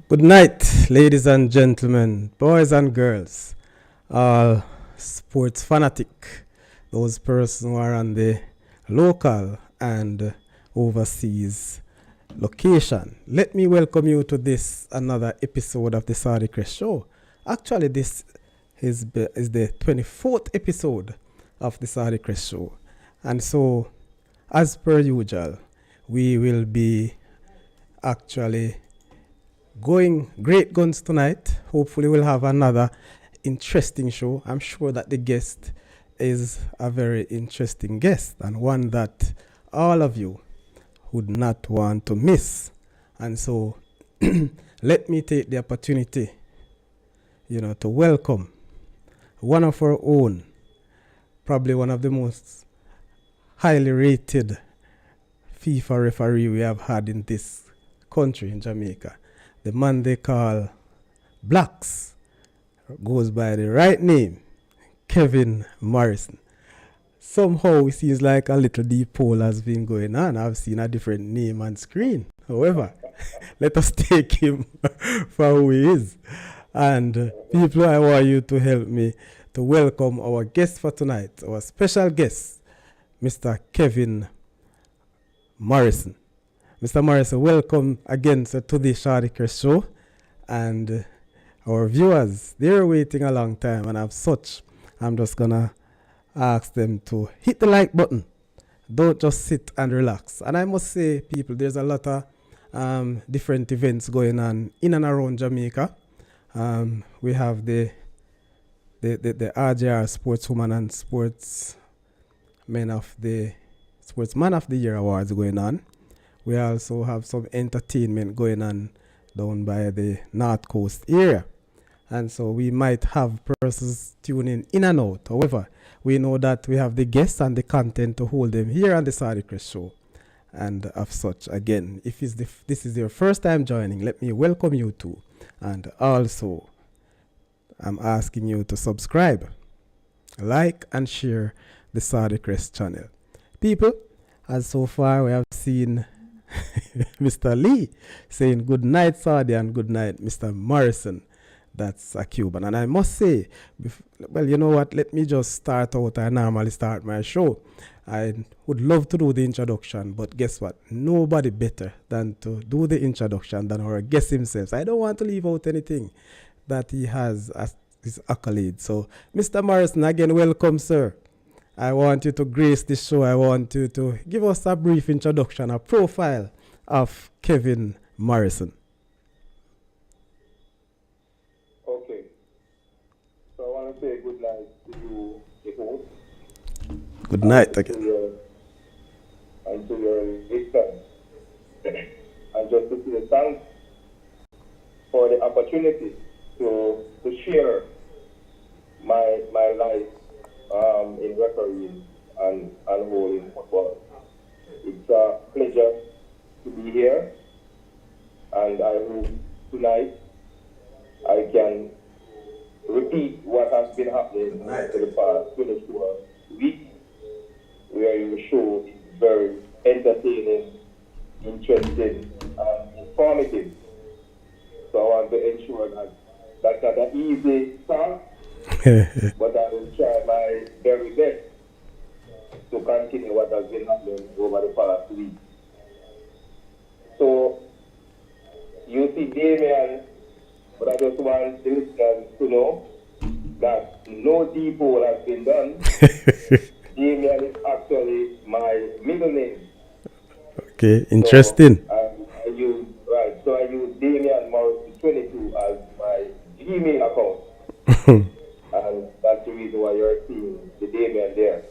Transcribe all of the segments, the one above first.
Good night, ladies and gentlemen, boys and girls, all sports fanatic, those persons who are on the local and overseas location. Let me welcome you to this another episode of the Saudichress show. Actually, this is the 24th episode of the Saudichress show. And so, as per usual, we will be actually going great guns tonight. Hopefully we'll have another interesting show. I'm sure that the guest is a very interesting guest and one that all of you would not want to miss. And so let me take the opportunity, to welcome one of our own, probably one of the most highly rated FIFA referee we have had in this country, in Jamaica. The man they call Blacks goes by the right name, Kevin Morrison. Somehow it seems like a little deep poll has been going on. I've seen a different name on screen. However, let us take him for who he is. And people, I want you to help me to welcome our guest for tonight, our special guest, Mr. Kevin Morrison. Mr. Morrison, welcome again to the Saudichress show. And our viewers, they're waiting a long time, and as such, I'm just going to ask them to hit the like button. Don't just sit and relax. And I must say, people, there's a lot of different events going on in and around Jamaica. We have the RJR Sportswoman and Sportsman of the Year Awards going on. We also have some entertainment going on down by the North Coast area. And so we might have persons tuning in and out. However, we know that we have the guests and the content to hold them here on the Saudichress show. And of such, again, if this is your first time joining, let me welcome you too. And also, I'm asking you to subscribe, like, and share the Saudichress channel. People, as so far we have seen Mr. Lee saying good night, Saudi, and good night, Mr. Morrison. That's a Cuban. And I must say, well, you know what? Let me just start out. I normally start my show. I would love to do the introduction, but guess what? Nobody better than to do the introduction than our guest himself. I don't want to leave out anything that he has as his accolade. So, Mr. Morrison, again, welcome, sir. I want you to grace this show. I want you to give us a brief introduction, a profile of Kevin Morrison. Okay. So I want to say good night to you, the host. Good night again. And to your listeners. And just to say thanks for the opportunity to share my life in refereeing and holding football. It's a pleasure to be here, and I hope tonight I can repeat what has been happening for the past 24 weeks, where your show is very entertaining, interesting, and informative. So I want to ensure that that's not an easy task, but I will try my very best to continue what has been happening over the past week. So, you see Damion, but I just want the listeners to know that no depot has been done. Damion is actually my middle name. Okay, interesting. So, I use Damion Morrison 22 as my Gmail account. And that's the reason why you're seeing the Damion there.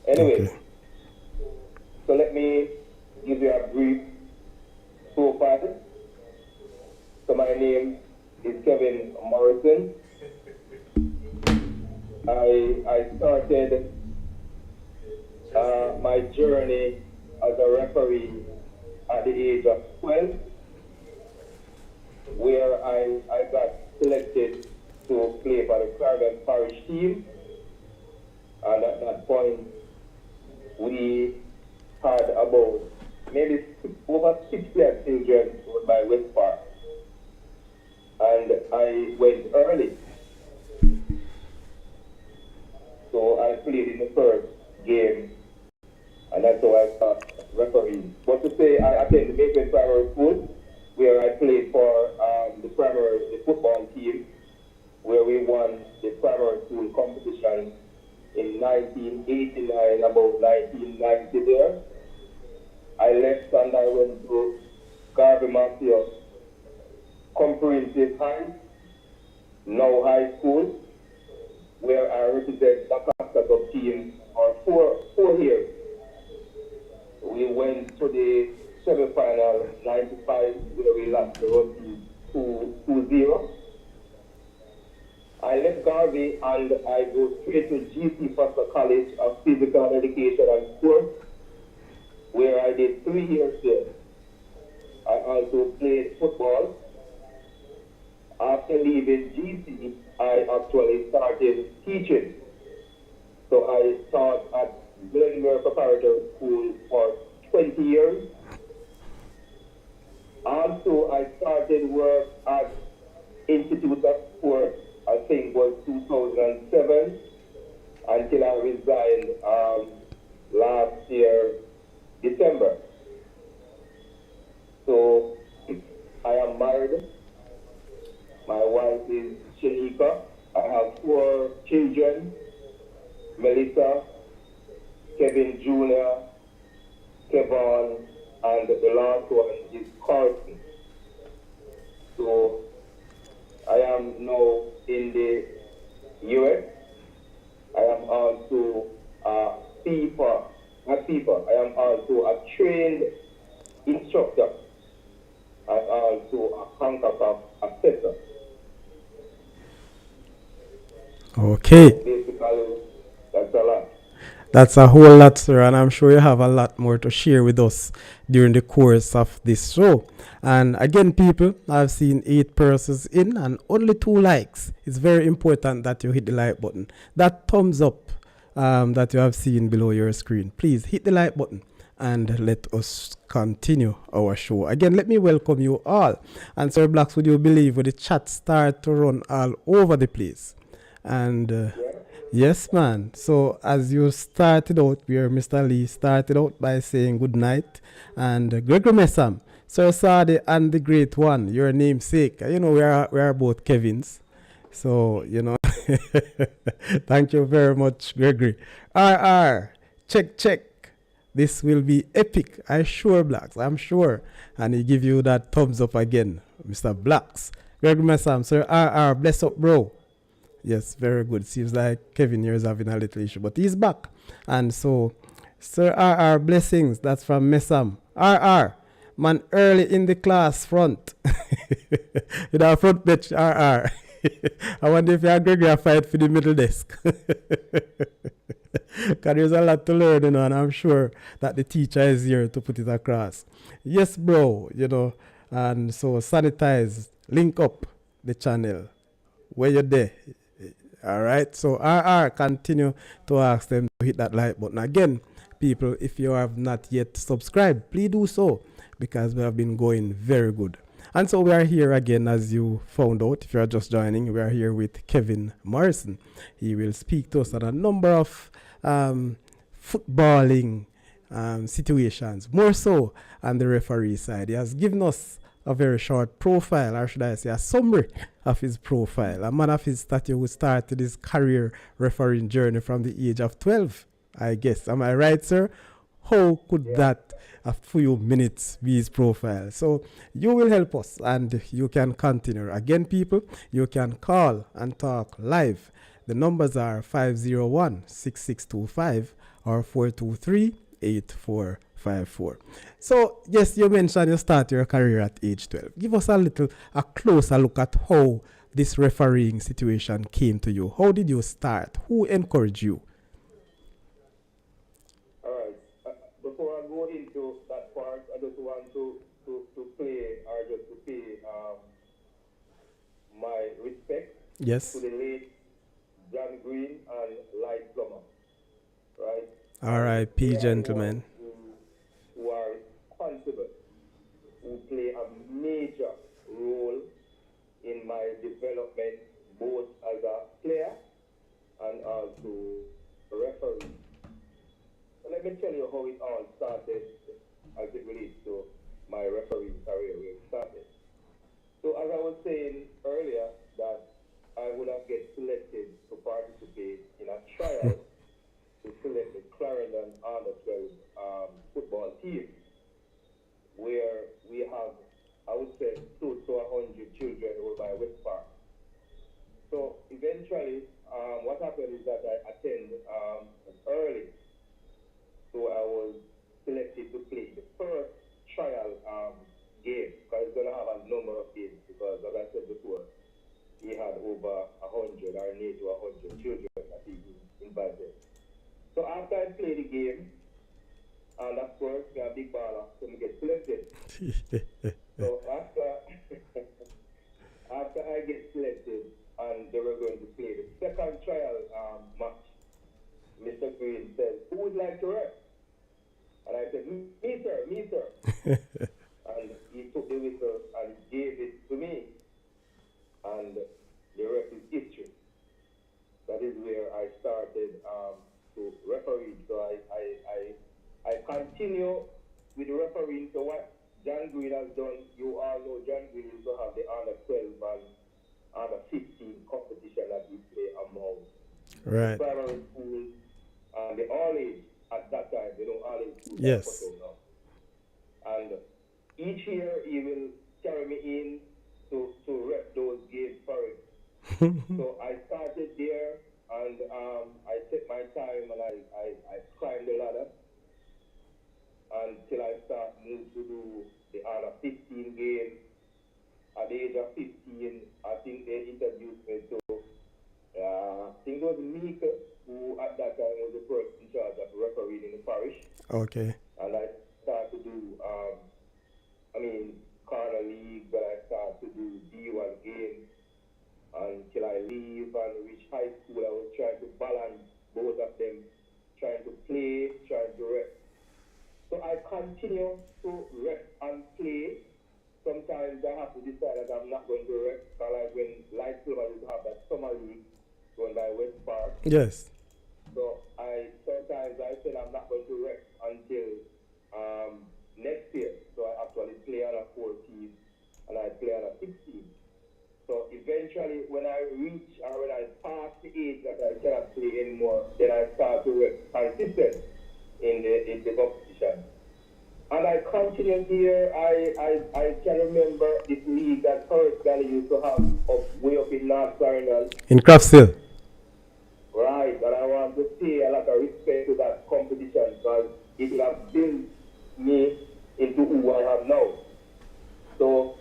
Anyway, okay. So let me give you a brief profile. So my name is Kevin Morrison. I started my journey as a referee at the age of 12, where I got selected to play for the Caribbean Parish team. And at that point, we had about maybe over 60 children by West Park. I went early. So I played in the first game, and that's how I started refereeing. But to say I attended Mayfield Primary School, where I played for the football team, where we won the primary school competition in 1989, about 1990 there. I left and I went to Garvey Matthew Comprehensive High, now high school, where I represent the Cascade team for 4 years. We went to the semi-final 95, where we lost the Rugby 2-0. I left Garvey and I go straight to GC Foster College of Physical Education and Sports, where I did 3 years there. I also played football. After leaving GC, I actually started teaching. So I taught at Glenmere Preparatory School for 20 years. Also, I started work at Institute of Sport, I think was 2007, until I resigned last year, December. So I am married. My wife is Shanika. I have 4 children, Melissa, Kevin Jr., Kevon, and the last one is Carlton. So I am now in the US. I am also a FIFA, not FIFA, I am also a trained instructor and also a CONCACAF assessor. Okay. Basically, that's a lot. That's a whole lot, sir, and I'm sure you have a lot more to share with us during the course of this show. And again, people, I've seen 8 persons in and only 2 likes. It's very important that you hit the like button. That thumbs up that you have seen below your screen. Please hit the like button and let us continue our show. Again, let me welcome you all. And Sir Blacks, would you believe when the chat start to run all over the place? And yes, man. So as you started out, where Mr. Lee started out by saying good night, and Gregory Messam, Sir Sadi, and the great one, your namesake. You know, we are both Kevins. So, you know, thank you very much, Gregory. RR, check. This will be epic. I'm sure, Blacks. I'm sure. And he give you that thumbs up again, Mr. Blacks. Gregory Messam, Sir RR, bless up, bro. Yes, very good. Seems like Kevin here is having a little issue, but he's back. And so, Sir RR, blessings. That's from Messam. RR, man, early in the class front. In our front bench, RR. I wonder if you are Gregory fight for the middle desk. Because there's a lot to learn, you know, and I'm sure that the teacher is here to put it across. Yes, bro, you know, and so sanitize, link up the channel. Where you're there. All right, so RR, continue to ask them to hit that like button. Again, people, if you have not yet subscribed, please do so, because we have been going very good. And so we are here again, as you found out, if you are just joining, we are here with Kevin Morrison. He will speak to us on a number of footballing situations, more so on the referee side. He has given us a very short profile, or should I say a summary of his profile. A man of his stature who started his career refereeing journey from the age of 12, I guess. Am I right, sir? How could that, a few minutes, be his profile? So you will help us and you can continue. Again, people, you can call and talk live. The numbers are 501-6625 or 423-8454. So, yes, you mentioned you start your career at age 12. Give us a closer look at how this refereeing situation came to you. How did you start? Who encouraged you? All right. Before I go into that part, I just want to play, or just to pay my respect Yes. to the late John Green and Light Plummer. Right? R.I.P. gentlemen. Who are responsible, who play a major role in my development both as a player and also a referee. So let me tell you how it all started as it relates to my refereeing career, where it started. So as I was saying earlier, that I would have get selected to participate in a trial to select the Clarendon Under 12 football team, where we have, I would say, close to 100 children over by West Park. So eventually, what happened is that I attended early. So I was selected to play the first trial game, because it's going to have a number of games, because as I said before, he had over 100 or near to 100 children that he invited. So after I played the game, and of course, me a big baller, so I get selected. So after I get selected, and they were going to play the second trial match, Mr. Green said, "Who would like to ref?" And I said, me sir. And he took the whistle and gave it to me. And the rest is history. That is where I started to referee. So I continue with the refereeing. So what John Green has done, you all know John Green used to have the under 12 and under 15 competition that we play among Right. primary schools and the all age at that time, all age schools. Yes. And each year he will carry me in to rep those games for him. So I started there, and I took my time, and I climbed the ladder until I moved to do the under 15 game. At the age of 15, I think they introduced me to, I think it was Mika, who at that time was the person in charge of refereeing in the parish. Okay. And I started to do, corner league, but I started to do D1 games until I leave and reach high school. I was trying to balance both of them, trying to play, trying to rep. So I continue to rep and play. Sometimes I have to decide that I'm not going to rep, because like when Light Silver used to have that summer league going by West Park. Yes. So sometimes I said I'm not going to rep until next year. So I actually play on a 14 and I play on a 16. So eventually when I reach or when I pass the age that I cannot play anymore, then I start to rep consistent in the competition. And I continue here. I can remember this league that Forest Valley used to have way up in North Carolina. In Craftsville. Right, and I want to pay a lot of respect to that competition, because it will have built me into who I am now. So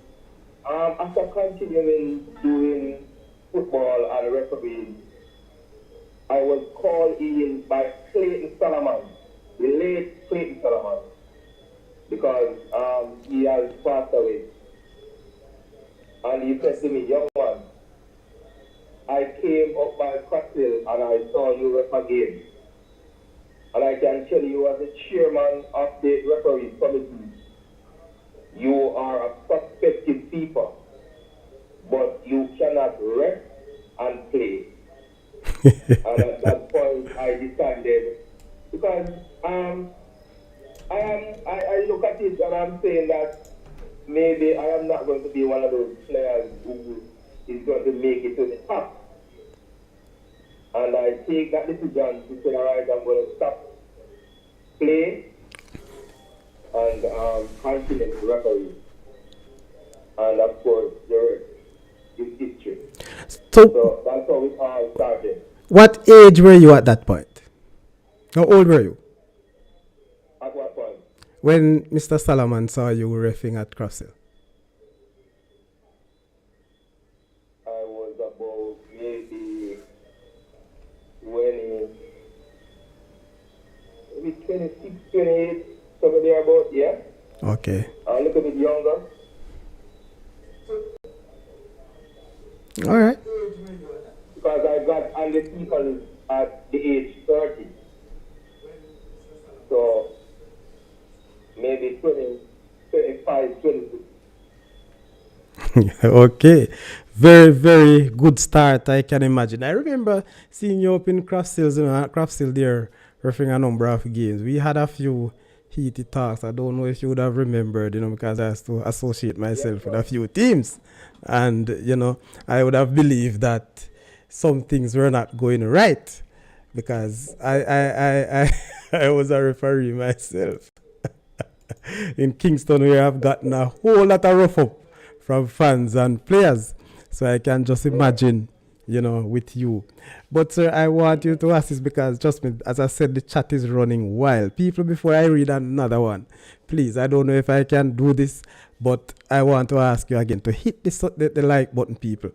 after continuing doing football and refereeing, I was called in by Clayton Solomon, the late Clayton Solomon, because he has passed away. And he said to me, "Young man, I came up by Craftsville and I saw you ref a game. And I can tell you, as the chairman of the referee committee, you are a prospective keeper, but you cannot ref and play." And at that point, I decided, because I look at it and I'm saying that maybe I am not going to be one of those players who is going to make it to the top. And I take that decision to say, all right, I'm going to stop play and continue to referee. And of course, there is history. So that's how it all started. What age were you at that point? How old were you? At what point? When Mr. Solomon saw you reffing at Craftsville? I was about maybe 26, 28, somewhere there about, yeah. Okay. A little bit younger. All right. Because I got on the people at the age 30. So maybe 20, 25, 26. Okay. very, very good start, I can imagine. I remember seeing you up in Craftsville, Craftsville there, referring a number of games. We had a few heated talks. I don't know if you would have remembered, because I used to associate Yes, myself with sir. a few teams. And, I would have believed that some things were not going right because I I was a referee myself in Kingston where I've gotten a whole lot of rough up from fans and players. So I can just Yeah. imagine, with you. But sir, I want you to assist because trust me, as I said, the chat is running wild. People, before I read another one, please, I don't know if I can do this, but I want to ask you again to hit the like button, people.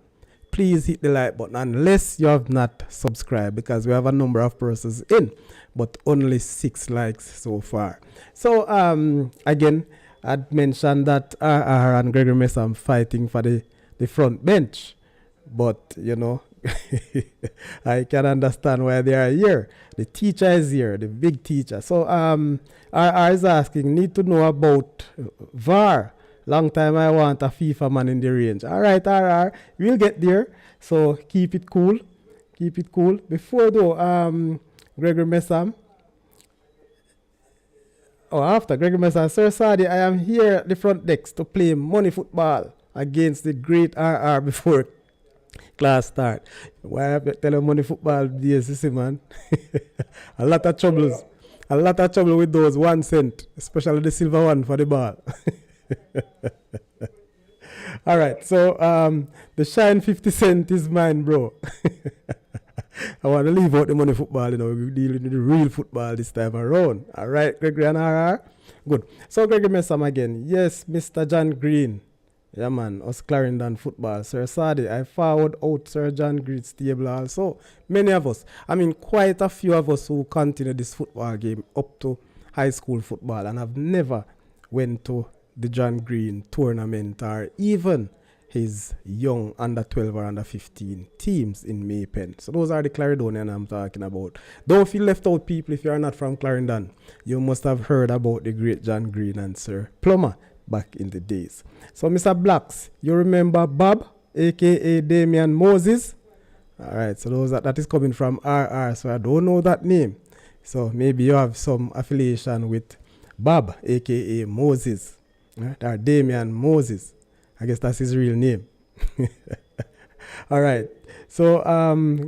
Please hit the like button unless you have not subscribed because we have a number of persons in, but only 6 likes so far. So again, I'd mentioned that RR and Gregory Messam fighting for the front bench, but I can understand why they are here. The teacher is here, the big teacher. So RR is asking, need to know about VAR. Long time I want a FIFA man in the range. All right, RR, we'll get there. So keep it cool. Keep it cool. Before though, Gregory Messam, after Gregory Messam, Sir Sadi, I am here at the front decks to play money football against the great RR before class start. Why have to tell you money football days, you see, man? A lot of troubles. A lot of trouble with those 1 cent, especially the silver one for the ball. All right, so the shine 50 cent is mine, bro. I want to leave out the money football, we're dealing with the real football this time around. All right, Gregory and RR. Good. So, Gregory Messam again. Yes, Mr. John Green. Yeah, man, us Clarendon football. Sir Sadi, I followed out Sir John Green's table also. Many of us, I mean, quite a few of us who continue this football game up to high school football and have never went to the John Green tournament or even his young under 12 or under 15 teams in Maypen. So those are the Clarendonian I'm talking about. Don't feel left out, people, if you are not from Clarendon. You must have heard about the great John Green and Sir Plummer back in the days. So Mr. Blacks, you remember Bob, aka Damion Moses? All right, so that is coming from RR, so I don't know that name. So maybe you have some affiliation with Bob, aka Moses, right? Or Damion Moses. I guess that's his real name. All right. So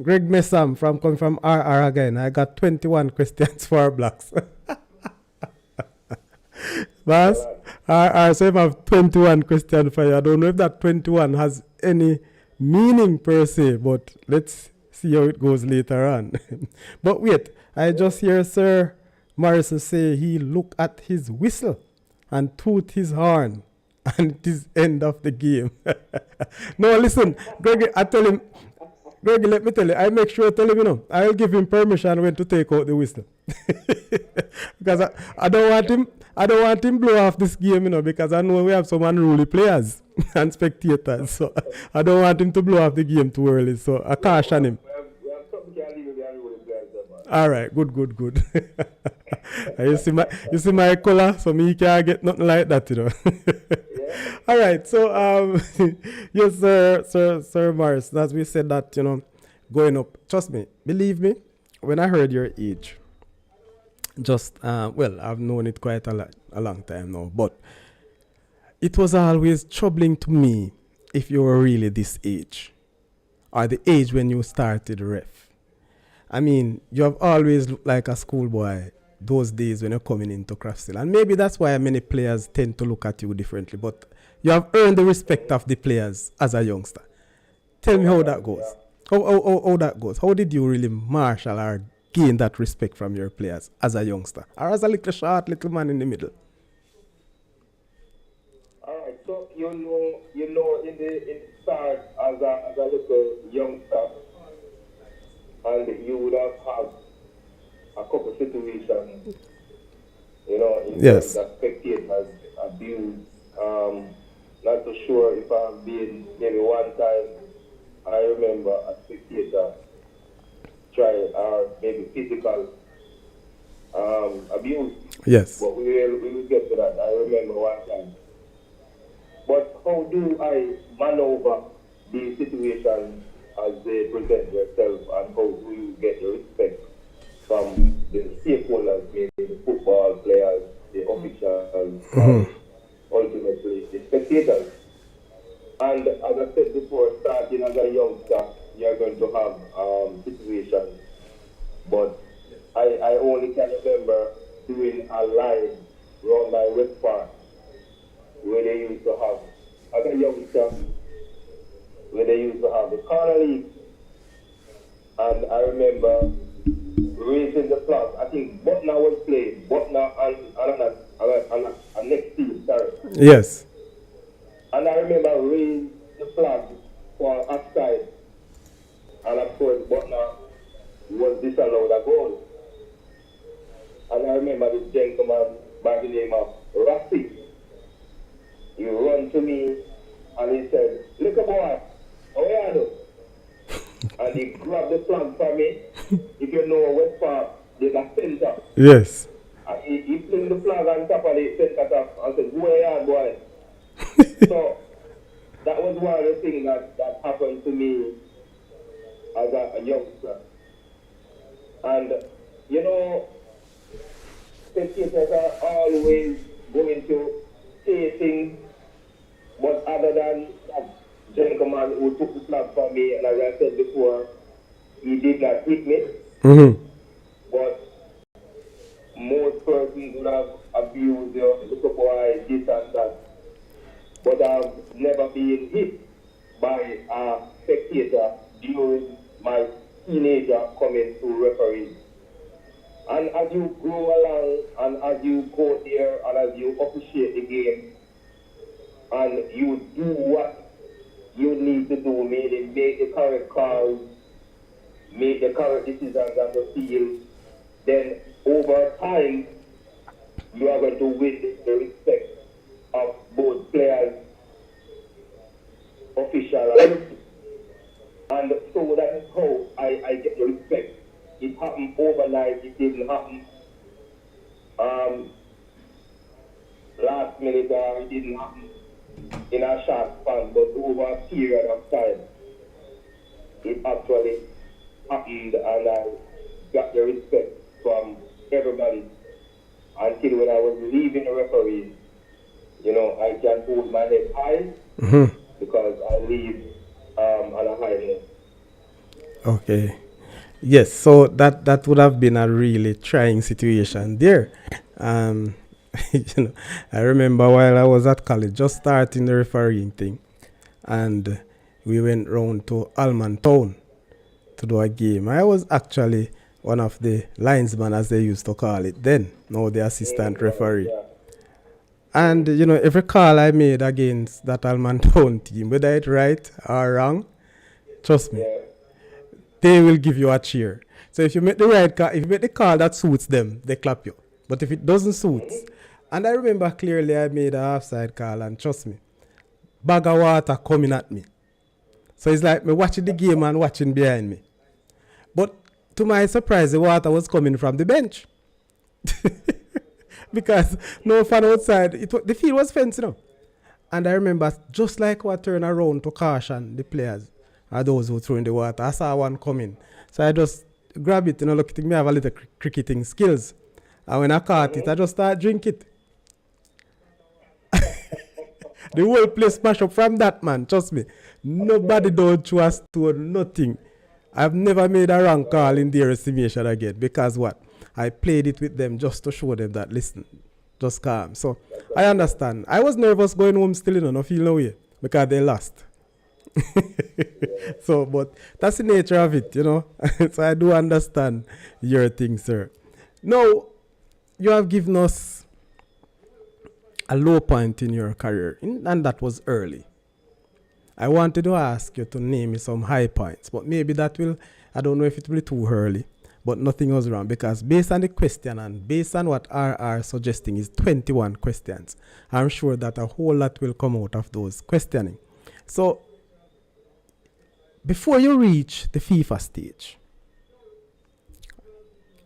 Greg Messam coming from RR again. I got 21 questions for Blacks. Mas, RR, so if I have 21 questions for you, I don't know if that 21 has any meaning per se, but let's see how it goes later on. But wait, I just hear Sir Morrison say he look at his whistle and toot his horn and it is end of the game. No, listen, Gregory, I tell him, Gregory, let me tell you, I make sure I tell him, I'll give him permission when to take out the whistle. Because I don't want him blow off this game, because I know we have some unruly players and spectators. So I don't want him to blow off the game too early. So I caution him. We have something can leave with the unruly players, man. All right, good. You see my color, so me can't get nothing like that, Yeah. All right, so yes, Sir Morris, as we said that, going up. Trust me, believe me, when I heard your age, just I've known it quite a long time now, but it was always troubling to me if you were really this age, or the age when you started ref. I mean, you have always looked like a schoolboy those days when you're coming into Craftsville. And maybe that's why many players tend to look at you differently. But you have earned the respect of the players as a youngster. Tell me how that goes. How that goes. How did you really marshal or gain that respect from your players as a youngster? Or as a little short little man in the middle? All right. So in the start as a little youngster, and you would have had a couple situations, in Yes. terms of spectators abuse. Not so sure if I've been, maybe one time I remember a spectator try or maybe physical abuse. Yes. But we will get to that. I remember one time. But how do I maneuver the situations as they present themselves and how do you get the respect from the stakeholders, meaning the football players, the officials, and ultimately the spectators. And as I said before, starting as a youngster, you're going to have situations. But I only can remember doing a line run by West Park where they used to have, as a youngster, where they used to have the corner league. And I remember raising the flag. I think Butner was playing. Butner and next team, sorry. Yes. And I remember raising the flag for offside. And of course, Butner was disallowed a goal. And I remember this gentleman by the name of Rafi. He ran to me and he said, "Look at boy, how are you?" And he grabbed the flag from me. If you know West Park, there's a center. Yes. And he flung the flag on top of the center top and said, "Go ahead, boy." So that was one of the things that happened to me as a youngster. And you know, spectators are always going to say things, but other than that gentleman who took the flag from me, and as I said before, he did not hit me, but most persons would have abused your little boy, this and that. But I've never been hit by a spectator during my teenager coming to referee. And as you grow along, and as you go there, and as you appreciate the game, and you do what you need to do, meaning make the correct calls, make the correct decisions on the field, then over time, you are going to win the respect of both players, officials, and so that is how I get the respect. It happened overnight, it didn't happen last minute, or it didn't happen in a short span, but over a period of time, it actually happened, and I got the respect from everybody until when I was leaving the referees. You know, I can hold my head high because I leave on a high note. Okay. Yes, so that would have been a really trying situation there. Um, I remember while I was at college, just starting the refereeing thing, and we went round to Alman Town to do a game. I was actually one of the linesmen, as they used to call it then, now the assistant referee. Yeah. And every call I made against that Alman Town team, whether it's right or wrong, trust me, Yeah. they will give you a cheer. So if you make the right call, if you make the call that suits them, they clap you. But if it doesn't suit, and I remember clearly I made a offside call, and trust me, bag of water coming at me. So it's like me watching the game and watching behind me. But to my surprise, the water was coming from the bench. Because no fan outside, the field was fenced, And I remember, just like what turn around to caution the players or those who throw in the water, I saw one coming. So I just grab it, look at me, I have a little cricketing skills. And when I caught it, I just start drink it. The whole place smash up from that, man. Trust me. Nobody don't trust to nothing. I've never made a wrong call in their estimation again. Because what? I played it with them just to show them that, listen, just calm. So I understand. I was nervous going home still, no feel no way. Because they lost. So, but that's the nature of it, So I do understand your thing, sir. Now, you have given us a low point in your career, and that was early. I wanted to ask you to name me some high points, but maybe that will, I don't know if it will be too early, but nothing was wrong, because based on the question and based on what RR suggesting is 21 questions, I'm sure that a whole lot will come out of those questioning. So, before you reach the FIFA stage,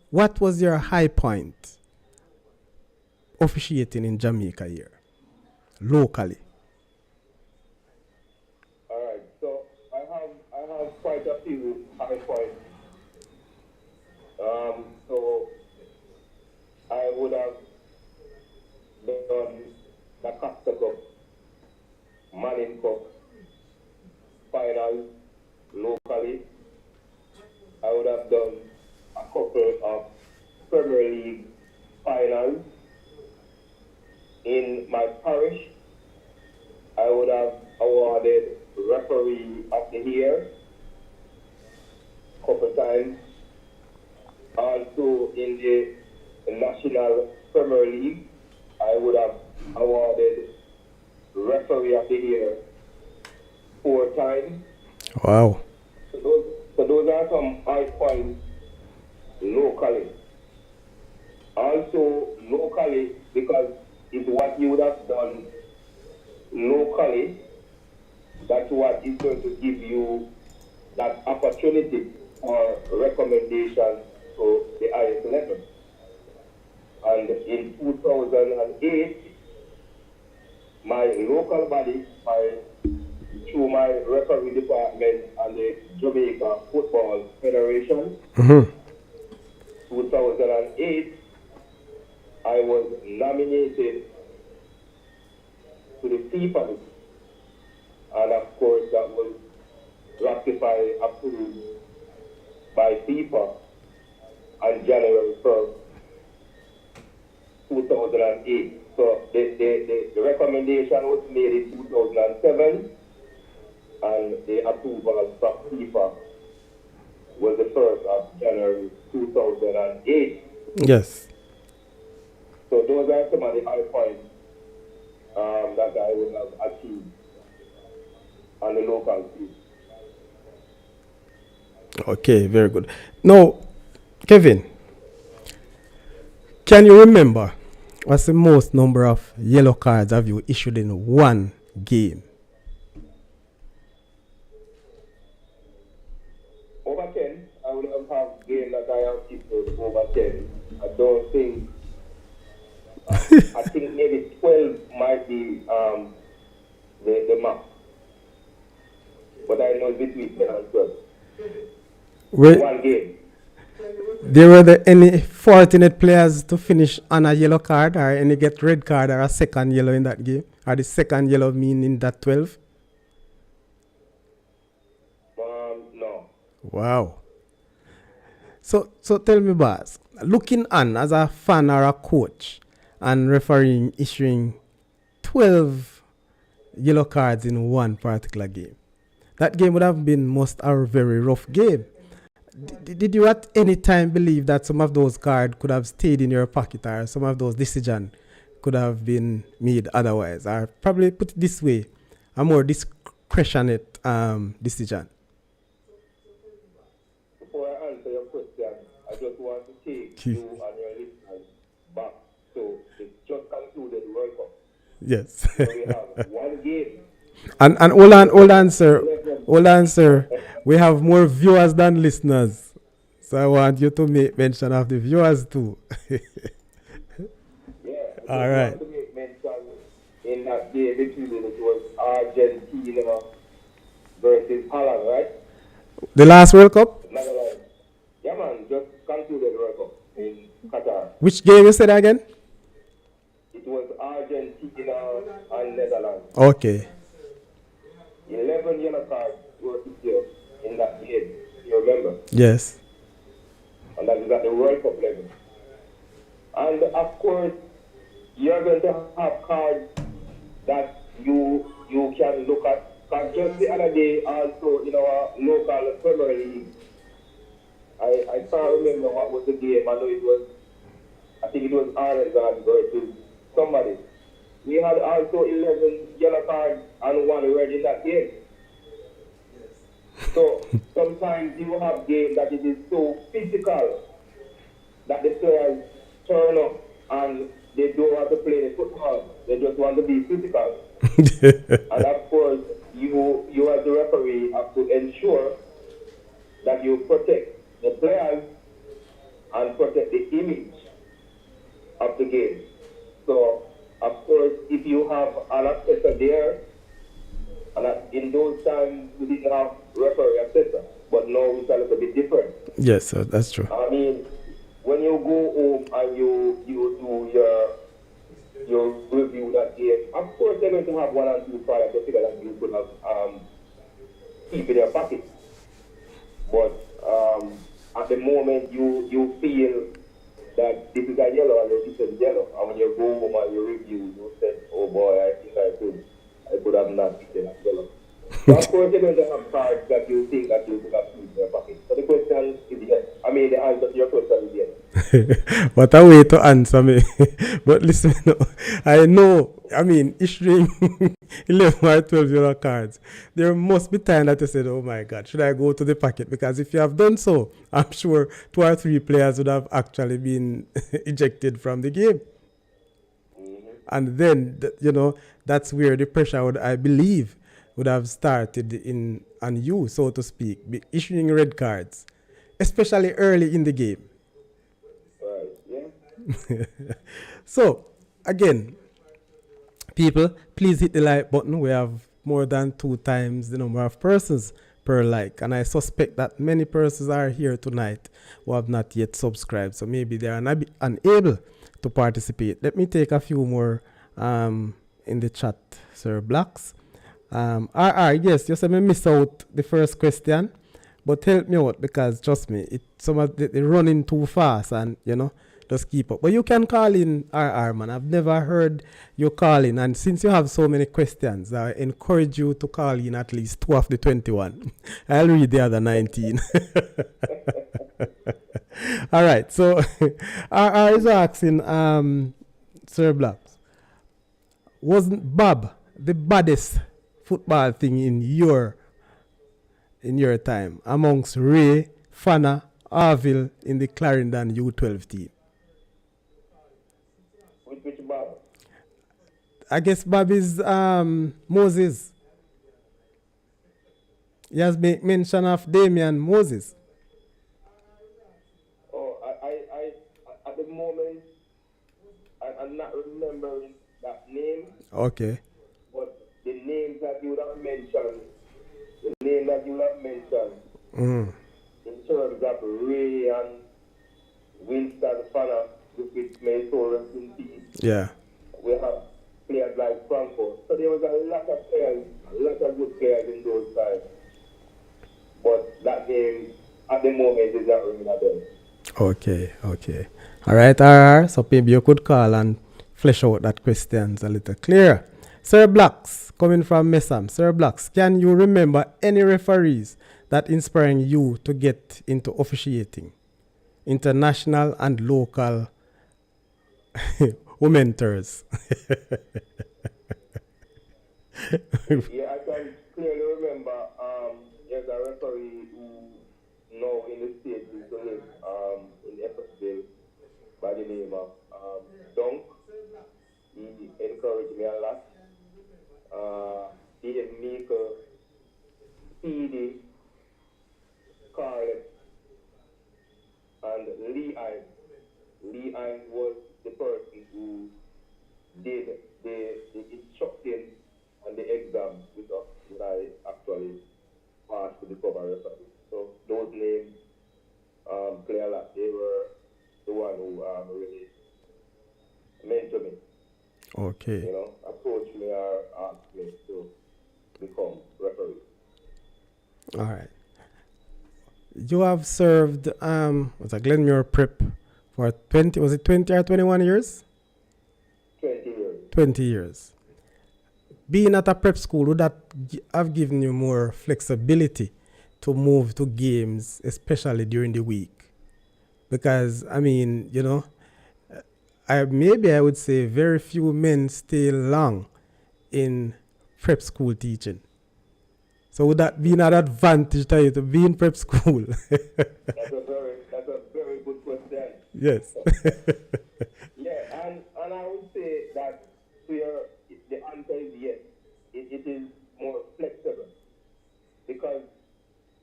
what was your high point officiating in Jamaica here, locally? All right. So quite a few high points. So I would have done the Costa Cup, Manning Cup finals locally. I would have done a couple of Premier League finals in my parish. I would have awarded referee of the year a couple times. Also in the National Premier League, I would have awarded referee of the year 4 times. Wow. So those are some high points locally. Also locally, because it's what you would have done locally, that's what is going to give you that opportunity for recommendation to the highest level. And in 2008, my local body, through my referee department and the Jamaica Football Federation, 2008, I was nominated to the FIFA list. And of course, that was ratified, approved by FIFA on January 1st, 2008. So the recommendation was made in 2007, and the approval from FIFA was the 1st of January 2008. Yes. So those are some of the high points that I would have achieved on the local field. Okay, very good. Now, Kevin, can you remember what's the most number of yellow cards have you issued in one game? Over 10, I would have games that I have issued over 10. I don't think, I think maybe 12 might be the max. But I know between 10 and 12. One game. There were there any fortunate players to finish on a yellow card, or any get red card or a second yellow in that game? Or the second yellow meaning that 12? No. Wow. So tell me, boss, looking on as a fan or a coach and refereeing, issuing 12 yellow cards in one particular game, that game would have been most a very rough game. Did you at any time believe that some of those cards could have stayed in your pocket, or some of those decisions could have been made otherwise? Or probably put it this way, a more discretionate decision? Before I answer your question, I just want to take you and your listeners back to the just concluded World Cup. Yes. So we have one game. And all answer. We have more viewers than listeners, so I want you to make mention of the viewers too. All right. Want to make mention in that game between it was Argentina versus Holland, right? The last World Cup? Yeah, man, just concluded World Cup in Qatar. Which game you said again? It was Argentina and Netherlands. Okay. 11 yellow cards were issued in that game. You remember? Yes. And that is at the World Cup level. And of course, you're going to have cards that you can look at. Because just the other day, also in our local Premier League, I can't remember what was the game. I think it was Ireland versus somebody. We had also 11 yellow cards and 1 red in that game. So sometimes you have games that it is so physical that the players turn up and they don't want to play the football. They just want to be physical. And of course, you as the referee have to ensure that you protect the players and protect the image of the game. So, of course, if you have an assessor there, and in those times we didn't have referee assessor, but now it's a little bit different. Yes, that's true. I mean, when you go home and you do your review that game, of course they're going to have one and two products that you could have keep in your pocket. But at the moment you feel that this is a yellow and this is yellow, and when you go home and you review, you say, oh boy, I think I could have not eaten that yellow. So of course you're going to have cards that you think that you could have put in your pocket. So the question is yes. I mean the answer to your question is yes. What a way to answer me. But listen, I know, I mean, issuing 11 or 12 euro cards, there must be time that you said, oh my God, should I go to the packet? Because if you have done so, I'm sure 2 or 3 players would have actually been ejected from the game. And then, that's where the pressure would, I believe, would have started on you, so to speak, issuing red cards, especially early in the game. Yeah. So, again, people, please hit the like button. We have more than 2 times the number of persons per like, and I suspect that many persons are here tonight who have not yet subscribed, so maybe they are unable to participate. Let me take a few more in the chat, Sir Blacks. Yes, you said me miss out the first question, but help me out because trust me, some of they running too fast and just keep up. But you can call in man. I've never heard you calling, and since you have so many questions, I encourage you to call in at least 2 of the 21. I'll read the other 19. All right, so RR is asking, Sir Blacks, wasn't Bob the baddest football thing in your time amongst Ray, Fana, Arville in the Clarendon U12 team? Which Bob? I guess Bob is Moses. He has made mention of Damion Moses. Oh, I at the moment I'm not remembering that name. Okay. But the names that you have mentioned, in terms of Ray and Winston Fanner, which may so rest in peace. Yeah. We have players like Franco. So there was a lot of players, a lot of good players in those times. But that name at the moment is not ringing a bell. Okay. All right, RR. So maybe you could call and flesh out that questions a little clearer. Sir Blacks, coming from Messam. Sir Blacks, can you remember any referees that inspiring you to get into officiating? International and local mentors. Yeah, I can clearly remember there's a referee who now in the States is to live in Eppertville by the name of Dunk. He encouraged me a lot. He had Mika, Speedy, Scarlett, and Lee Ines. Lee Ines was the person who did the instructing and the exam with us when I actually passed to become a referee. So those names clear a lot. They were the one who really mentored me. Okay. Approached me or asked me to become referee. All right. You have served was a Glenmuir Prep for 20 or 21 years? 20 years. 20 years. Being at a prep school, would that have given you more flexibility to move to games, especially during the week? Because, I mean, I would say very few men stay long in prep school teaching. So would that be an advantage to you to be in prep school? That's a very good question. Yes. Yeah, and I would say that the answer is yes. It is more flexible. Because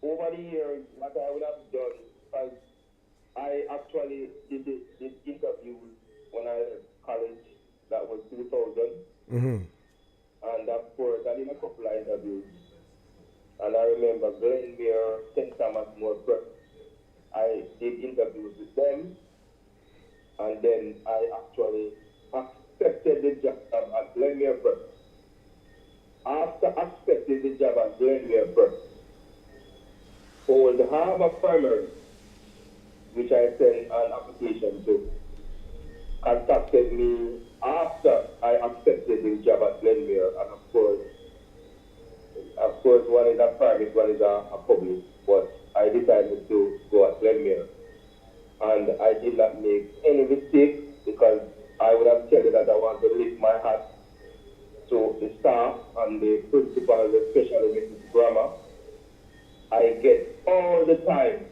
over the years, what I would have done, because I actually did interviews when I left college, that was 2000. Mm-hmm. And of course, I did a couple of interviews. And I remember Glenmuir, St. I'm at Morrison. I did interviews with them, and then I actually accepted the job at Glenmere Press. After accepting the job at Glenmere Press, Old Harbor Primary, which I sent an application to, contacted me after I accepted the job at Glenmere, and of course, one is a private, one is a public, but I decided to go at Glenmere. And I did not make any mistakes because I would have told you that I want to lift my hat to the staff and the principal, especially Mrs. Grammar. I get all the time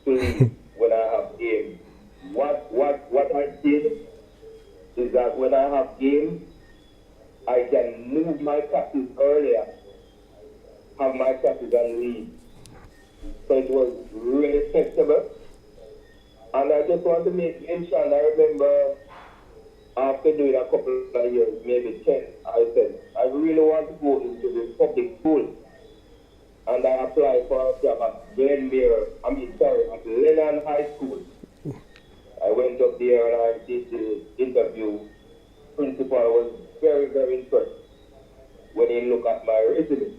to leave when I have games. What I did is that when I have games, I can move my classes earlier, have my classes and leave. So it was really flexible. And I just want to make mention, I remember after doing a couple of years, maybe 10, I said, I really want to go into the public school. And I applied for a job at at Lennon High School. I went up there and I did the interview. Principal was very, very impressed when he looked at my resume.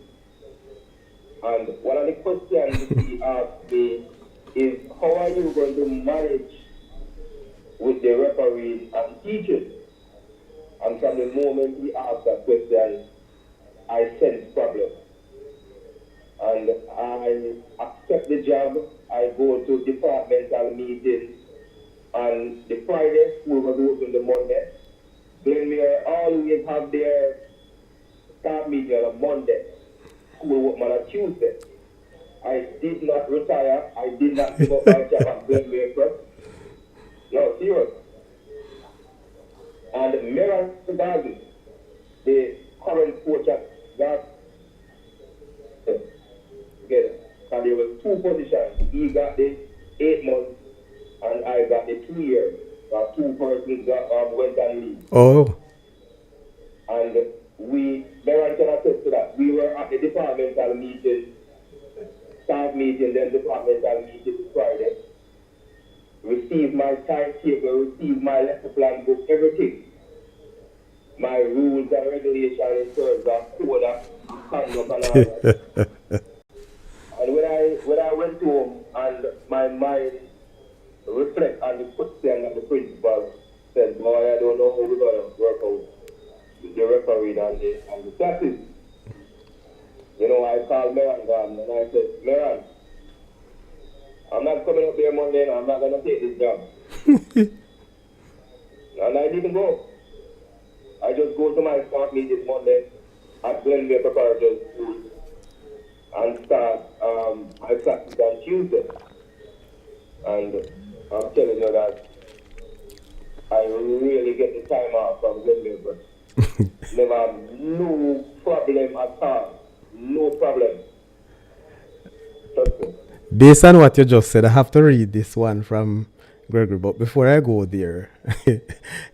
And one of the questions he asked me is, how are you going to manage with the referees and teachers? And from the moment he asked that question, I sensed problems. And I accept the job. I go to departmental meetings. And the Friday, school was open the Monday. Glenmere always have their staff meeting on a Monday. School open on a Tuesday. I did not retire. I did not give up my job at Glenmere Press. No, serious. And Morrison, the current coach at that, and there was 2 positions. He got the 8 months, and I got the 2 years. 2 persons went on leave. Oh. And Morrison can attest to that. We were at the departmental meeting, staff meeting, then departmental meeting Friday. Received my timetable, received my lesson plan book, everything. My rules and regulations in terms of code of conduct and all that. And when I went home and my mind reflect on the question that the principal said, boy, I don't know how we're going to work out with the referee and the classes. You know, I called Morrison and I said, Morrison, I'm not coming up there Monday, I'm not going to take this job. And I didn't go. I just go to my staff meeting Monday at Glenmere Preparatory School and start my classes on Tuesday. And I'm telling you that I really get the time off from Glenmere Press. Never have no problem at all. No problem. Trust me. Based on what you just said, I have to read this one from Gregory. But before I go there,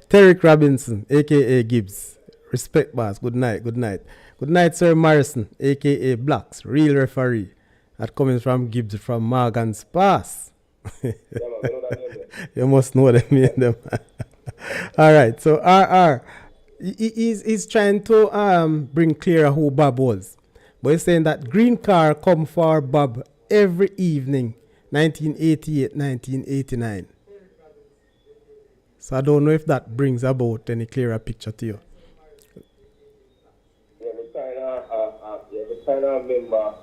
Terry Robinson, a.k.a. Gibbs. Respect, boss. Good night, good night. Good night, Sir Morrison, a.k.a. Blacks, real referee. That coming from Gibbs from Morgan's Pass. You must know them, me and them. All right, so RR, he's trying to bring clearer who Bob was. But he's saying that green car come for Bob every evening, 1988, 1989. So I don't know if that brings about any clearer picture to you. Yeah, the kind of member.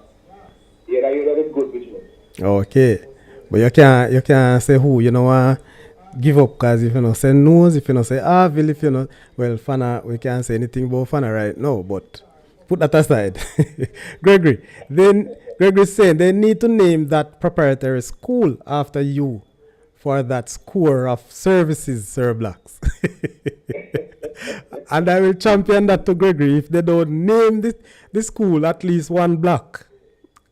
Yeah, you know, good with me. Okay. But you can't say who, you know, give up, because if you know say nose, if you know say Avil, if you know, well, Fana, we can't say anything about Fana right now, but put that aside. Gregory saying they need to name that preparatory school after you for that score of services, Sir Blacks. And I will champion that to Gregory if they don't name the school at least one block.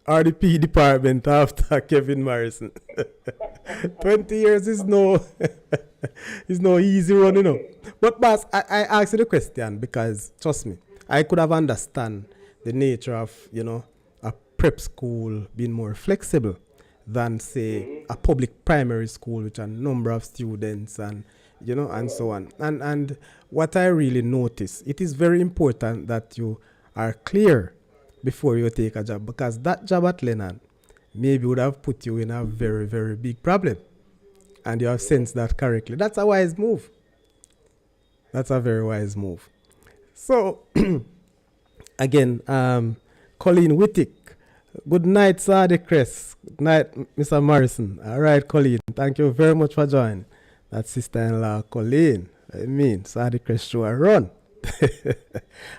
RDP department after Kevin Morrison. 20 years is no is no easy run, you know. But boss, I asked you the question because trust me, I could have understand the nature of, you know, a prep school being more flexible than say a public primary school with a number of students and and so on. And what I really notice, it is very important that you are clear before you take a job, because that job at Lennon maybe would have put you in a very, very big problem. And you have sensed that correctly. That's a wise move. That's a very wise move. So, again, Colleen Wittick. Good night, Saudichress. Good night, Mr. Morrison. All right, Colleen. Thank you very much for joining. That's sister-in-law, Colleen. I mean, Saudichress show a run.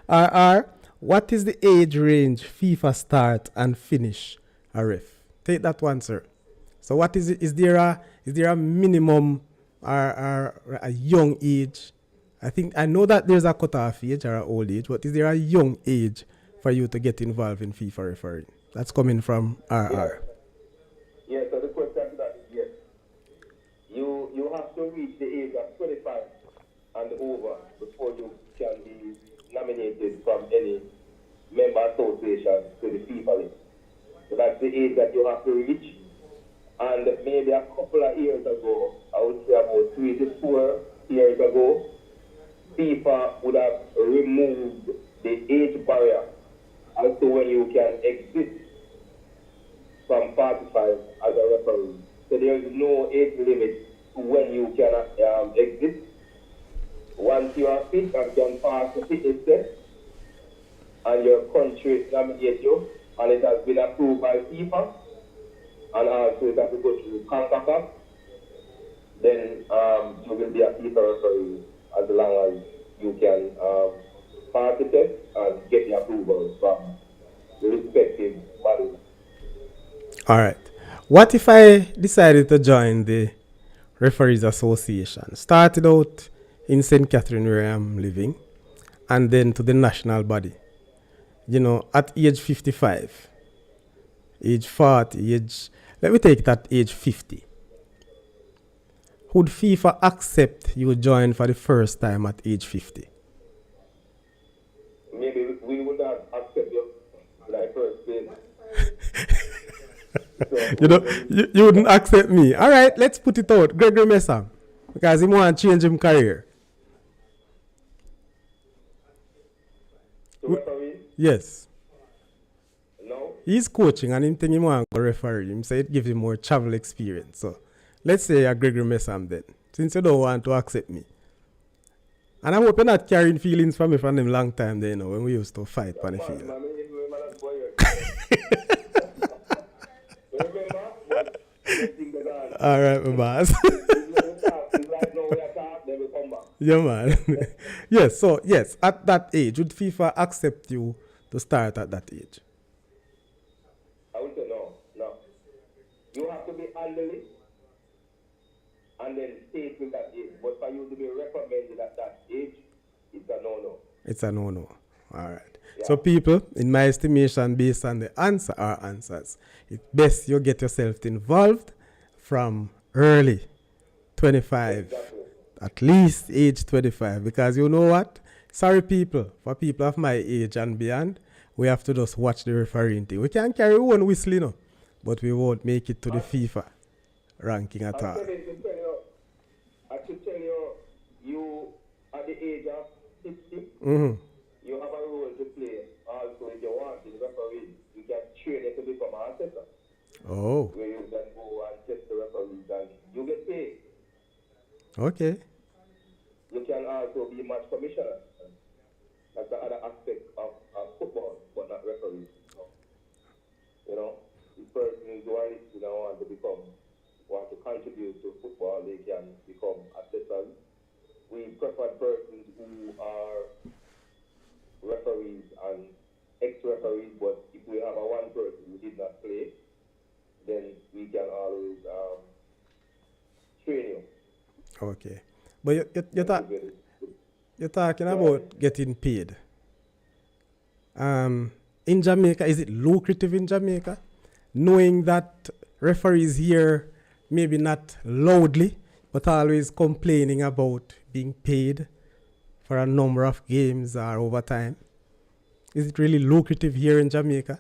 RR, what is the age range FIFA start and finish a ref? Take that one, sir. So what is it? Is there a minimum or a young age? I know that there's a cutoff age or an old age, but is there a young age for you to get involved in FIFA refereeing? That's coming from RR. Yeah, so the question to that is yes. You have to reach the age of 25 and over before you can be nominated from any member association to the FIFA league. So that's the age that you have to reach. And maybe a couple of years ago, I would say about 3 to 4 years ago, FIFA would have removed the age barrier as to when you can exist from 45 as a referee. So there is no age limit to when you can exist. Once you are fit and can pass the fitness test, and your country nominates you, and it has been approved by FIFA, and also it has to go through CONCACAF, then you will be a FIFA referee as long as you can pass the test and get the approval from the respective bodies. All right. What if I decided to join the Referees Association? Started out in St. Catherine where I'm living, and then to the national body. At age 55, age 40, let me take that age 50. Would FIFA accept you join for the first time at age 50? Maybe we would not accept you like first base. You wouldn't accept me. All right, let's put it out. Gregory Messam, because he want to change his career. To referee? Yes. No. He's coaching and him think he want to referee. Him say it gives him more travel experience. So let's say you're Gregory Messam then, since you don't want to accept me. And I hope you're not carrying feelings from me from them long time there, when we used to fight on the field. All right, my boss. Yeah, man. Yes, so yes, at that age, would FIFA accept you to start at that age? I would say no. You have to be under it and then stay with that age. But for you to be recommended at that age, it's a no-no. It's a no-no. All right. Yeah. So people, in my estimation, based on the answers, it's best you get yourself involved from early 25. Exactly. At least age 25, because you know what? Sorry people, for people of my age and beyond, we have to just watch the refereeing thing. We can carry one whistle, but we won't make it to the FIFA ranking at all. I should tell you, you at the age of 60, you have a role to play. Also, if you want to referee, you can train it to become an assessor. Oh. Where you can go and test the referees and you get paid. Okay. You can also be match commissioner. That's the other aspect of football, but not referees. This person who want to contribute to football, they can become assessors. We prefer persons who are referees and ex-referees, but if we have one person who did not play, then we can always train you. Okay. But you're talking about getting paid. In Jamaica, is it lucrative in Jamaica? Knowing that referees here, maybe not loudly, but always complaining about being paid for a number of games or overtime. Is it really lucrative here in Jamaica?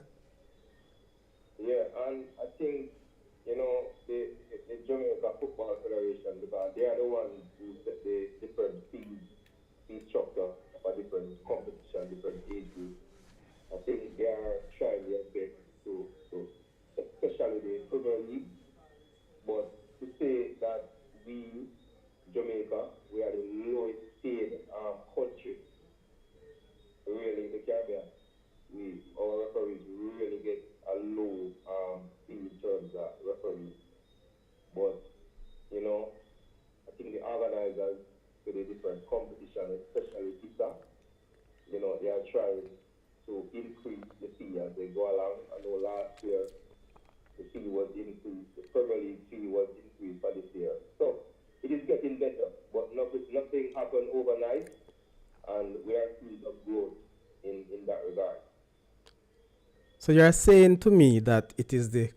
Premier League, but to say that we, Jamaica, we are the lowest paid country, really, in the Caribbean. Our referees really get a low fee in terms of referees. But, I think the organizers to the different competition, especially FIFA, they are trying to increase the fee as they go along. I know last year the fee was increased, the Premier League fee was increased for this year. So it is getting better, but nothing happened overnight, and we are seeing some growth in that regard. So you're saying to me that it is the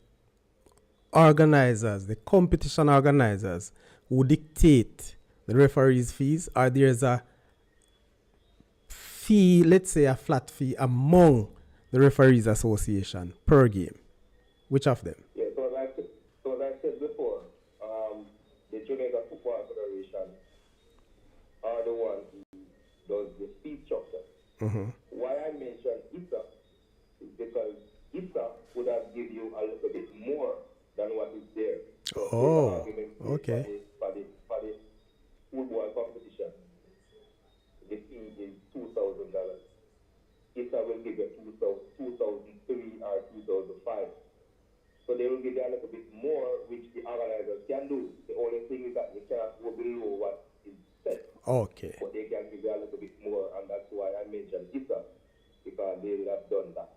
organizers, the competition organizers, who dictate the referees' fees, or there's a fee, let's say a flat fee among the referees association per game? Which of them? Yeah, so as I said before, the Jamaica Football Federation are the one who does the fee structure. Mm-hmm. Why I mentioned ISA is because ISA would have given you a little bit more than what is there. So Oh, okay. For the football competition, the fee is $2,000. ISA will give you 2003 or 2005. So they will give you a little bit more, which the organizers can do. The only thing is that they cannot go below what is set. Okay. But they can give you a little bit more, and that's why I mentioned ISA, because they would have done that.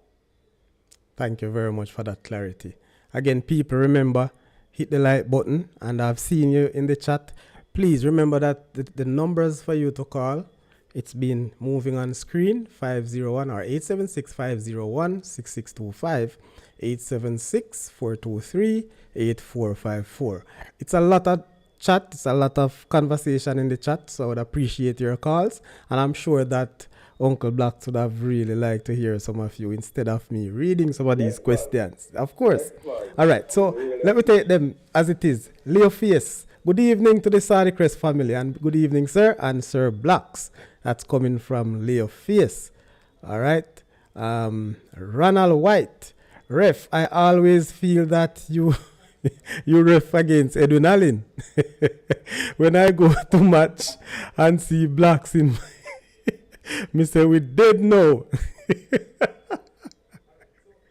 Thank you very much for that clarity. Again, people, remember, hit the like button, and I've seen you in the chat. Please remember that the numbers for you to call, it's been moving on screen, 501 or 876-501-6625, 876-423-8454. It's a lot of chat, it's a lot of conversation in the chat, so I would appreciate your calls, and I'm sure that Uncle Blacks would have really liked to hear some of you instead of me reading some of these questions. Of course. All right, so let me take them as it is. Leo Face, good evening to the Saudichress family, and good evening, sir, and Sir Blacks. That's coming from Leo Face. All right. Ronald White, ref, I always feel that you ref against Edwin Allen. When I go to match and see Blacks in me say we did know.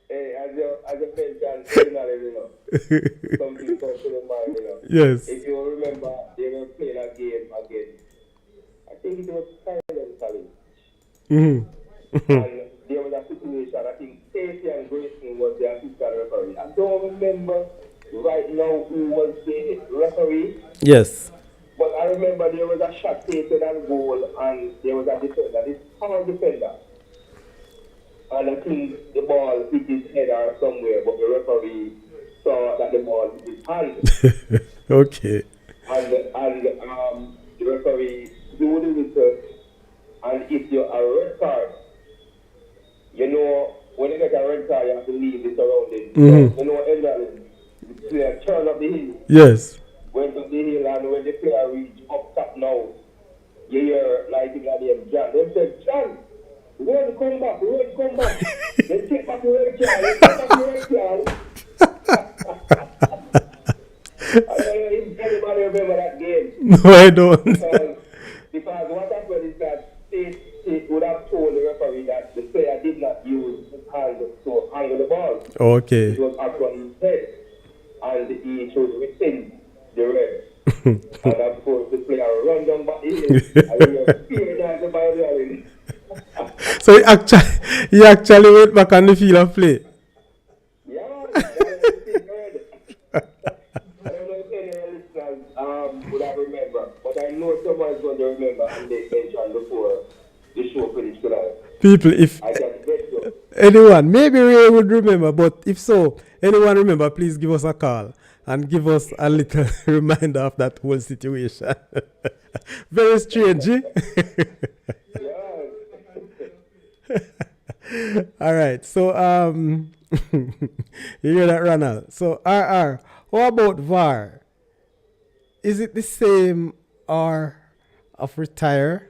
Hey, as you mentioned, something comes to the mind, Yes. If you remember, they were playing a game against, I think it was Silent College. Mm-hmm. And there was a situation, I think Stacey and Morrison was the assistant referee. I don't remember right now who was the referee. Yes. But I remember there was a shot taken and goal, and there was a defender, this power defender. And I think the ball hit his head or somewhere, but the referee saw that the ball hit his hand. Okay. And the referee do the research, and if you're a red card, when you get a red card, you have to leave the surroundings. Mm-hmm. The player turn up the hill. Yes. Went up the hill, and when the player reach up top now, you hear like the name John. They said, John, road come back. They take back the red card. I don't know if anybody remember that game. No, I don't. Because what happened is that State would have told the referee that the player did not use his hand to handle the ball. Okay. It was actually his head. And he should rescind the red. And of course, the player run down back the hill. And he was spearing at the ball. So he actually went back on the field of play. Yeah, that was the thing heard. I don't know if any listeners would have remembered, but I know someone's going to remember, and they mentioned before the show finished tonight. People, if I just bet you. anyone, maybe Ray would remember, but if so, anyone remember, please give us a call and give us a little reminder of that whole situation. Very strange, eh? All right, so you hear that, Ronald? So RR, how about VAR? Is it the same or of retire?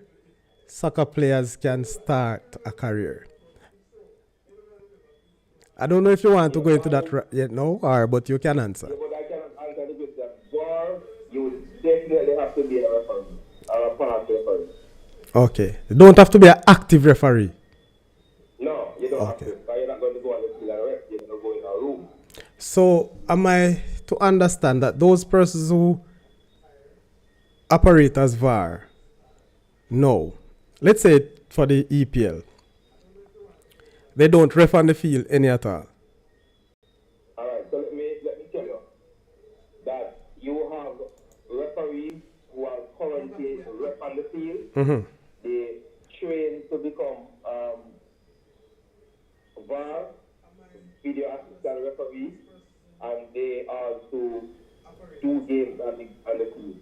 Soccer players can start a career. I don't know if you want to go into that yet now, but you can answer. Yeah, but I cannot answer the question. War, you definitely have to be a referee or a past referee. Okay. You don't have to be an active referee. No, you don't have Okay. to. Because you're not going to go on the field and ref. You're going to go in a room. So, am I to understand that those persons who operate as VAR, no, let's say for the EPL, they don't ref on the field any at all? All right, so let me tell you that you have referees who are currently ref on the field. Mm-hmm. They train to become VAR, video assistant referees, and they also do games on the field.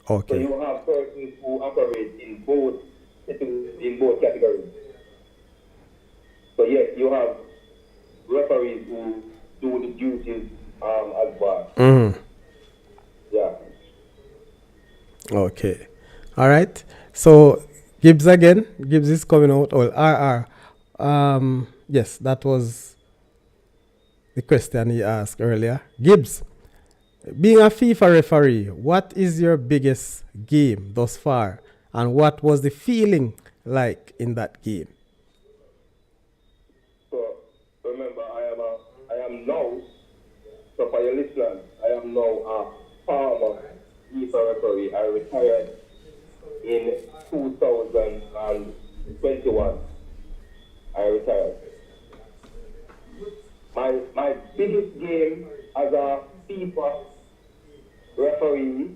So Okay. you have persons who operate in both categories. So yes, you have referees who do the duties as well. Mm-hmm. Yeah. Okay. All right. So Gibbs again. Gibbs is coming out. Well, RR. Yes, that was the question he asked earlier. Gibbs, being a FIFA referee, what is your biggest game thus far, and what was the feeling like in that game? So remember, I am now. So for your listeners, I am now a former FIFA referee. I retired in 2021. I retired. My biggest game as a FIFA referee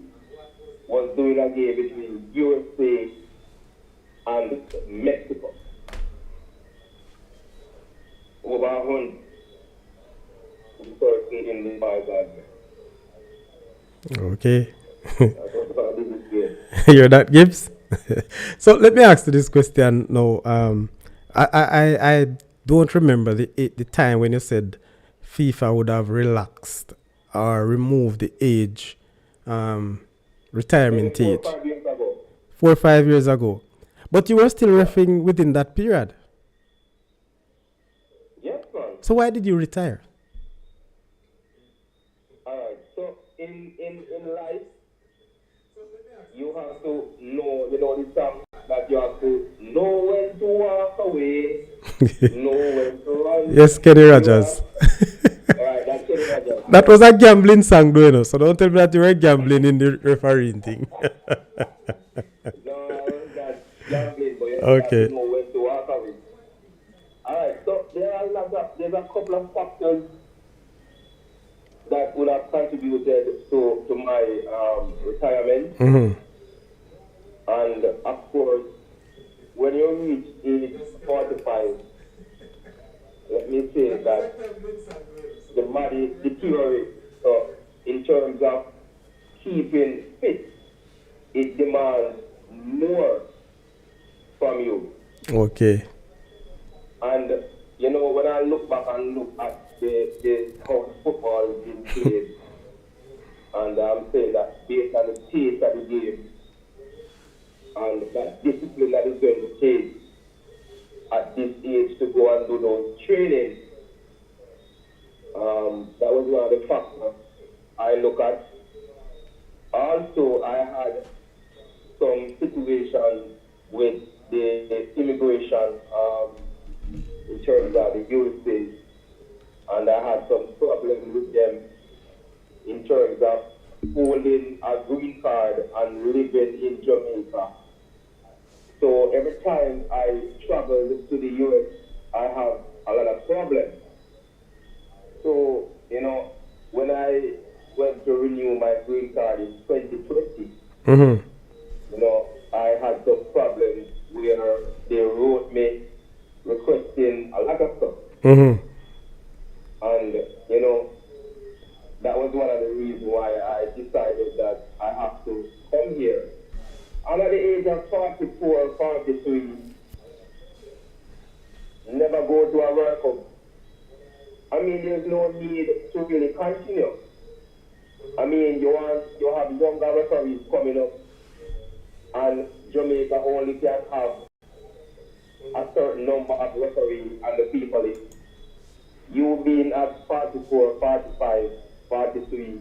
was doing a game between USA and Mexico. Over 100 person in the five guys. Okay. That was my biggest game. You're that Gibbs? So let me ask you this question now. I don't remember the time when you said FIFA would have relaxed or removed the age, retirement Maybe 4 or age, 5 years ago. 4 or 5 years ago. But you were still reffing within that period. Yes, man. So why did you retire? Alright, so in life, you have to know, the song that you have to know when to walk away, know when to run. Yes, Kenny Rogers. Alright, that's Kenny Rogers. That was a gambling song, though, you know, so don't tell me that you were gambling in the refereeing thing. No, that's gambling, but you have Okay. to know when to walk away. Alright, so there's a couple of factors that would have contributed to my retirement. Mm-hmm. And of course, when you reach age 45, let me say that the body deteriorates. So in terms of keeping fit, it demands more from you. Okay. And when I look back and look at how football is being played, and I'm saying that based on the pace of the game and that discipline that is going to take at this age to go and do those trainings, that was one of the factors I look at. Also, I had some situations with the immigration in terms of the USA, and I had some problems with them in terms of holding a green card and living in Jamaica. So every time I travel to the US, I have a lot of problems. So, when I went to renew my green card in 2020, Mm-hmm. I had some problems where they wrote me requesting a lot of stuff. Mm-hmm. And, that was one of the reasons why I decided that I have to come here. And at the age of 44, 43, never go to a World Cup. I mean, there's no need to really continue. I mean, you have younger referees coming up, and Jamaica only can have a certain number of referees and the people list. you being at 44, 45, 43,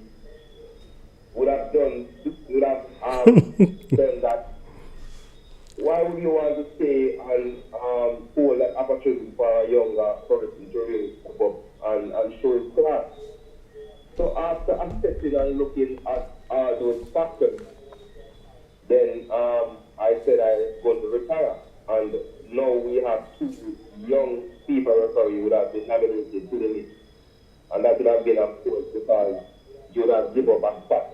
would have done that. Why would you want to stay and hold that opportunity for a younger person to really step up and show his class? So after accepting and looking at all those factors, then I said I was going to retire. And now we have two young people referee who would have been nominated to the list. And that would have been, of course, because you would have given up a spot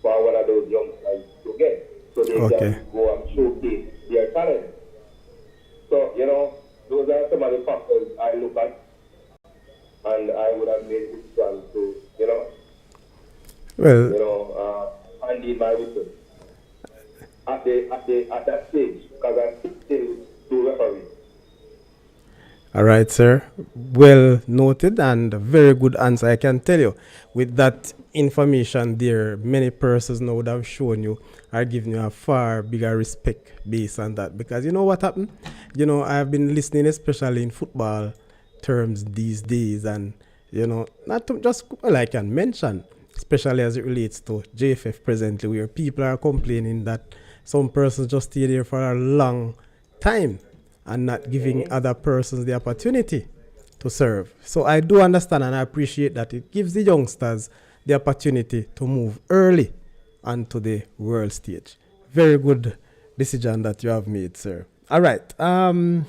for one of those young guys to get. So they can go and showcase their talent. So, those are some of the factors I look at. And I would have made this plan to, hand in my whistle at that stage, because I still do referee. All right, sir. Well noted and a very good answer. I can tell you, with that information there, many persons now would have shown you are giving you a far bigger respect based on that. Because you know what happened? I've been listening, especially in football terms these days, and not to just I can mention, especially as it relates to JFF presently, where people are complaining that some persons just stay there for a long time and not giving other persons the opportunity to serve. So I do understand and I appreciate that it gives the youngsters the opportunity to move early onto the world stage. Very good decision that you have made, sir. All right. I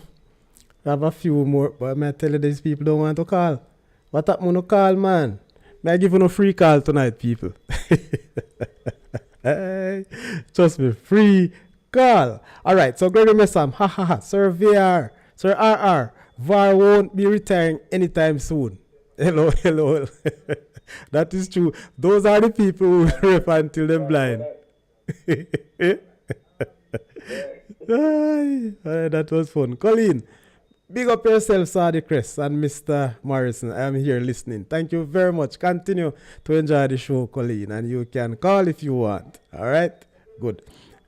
have a few more, but may I tell you these people don't want to call? What happened to call, man? May I give you a free call tonight, people? Hey, trust me, free call. All right, so Gregory Messam, Sir VR, Sir RR, VAR won't be retiring anytime soon. Hello. That is true. Those are the people who ref until they're blind. That was fun. Colleen, big up yourself, Saudichress and Mr. Morrison. I am here listening. Thank you very much. Continue to enjoy the show, Colleen, and you can call if you want. All right? Good.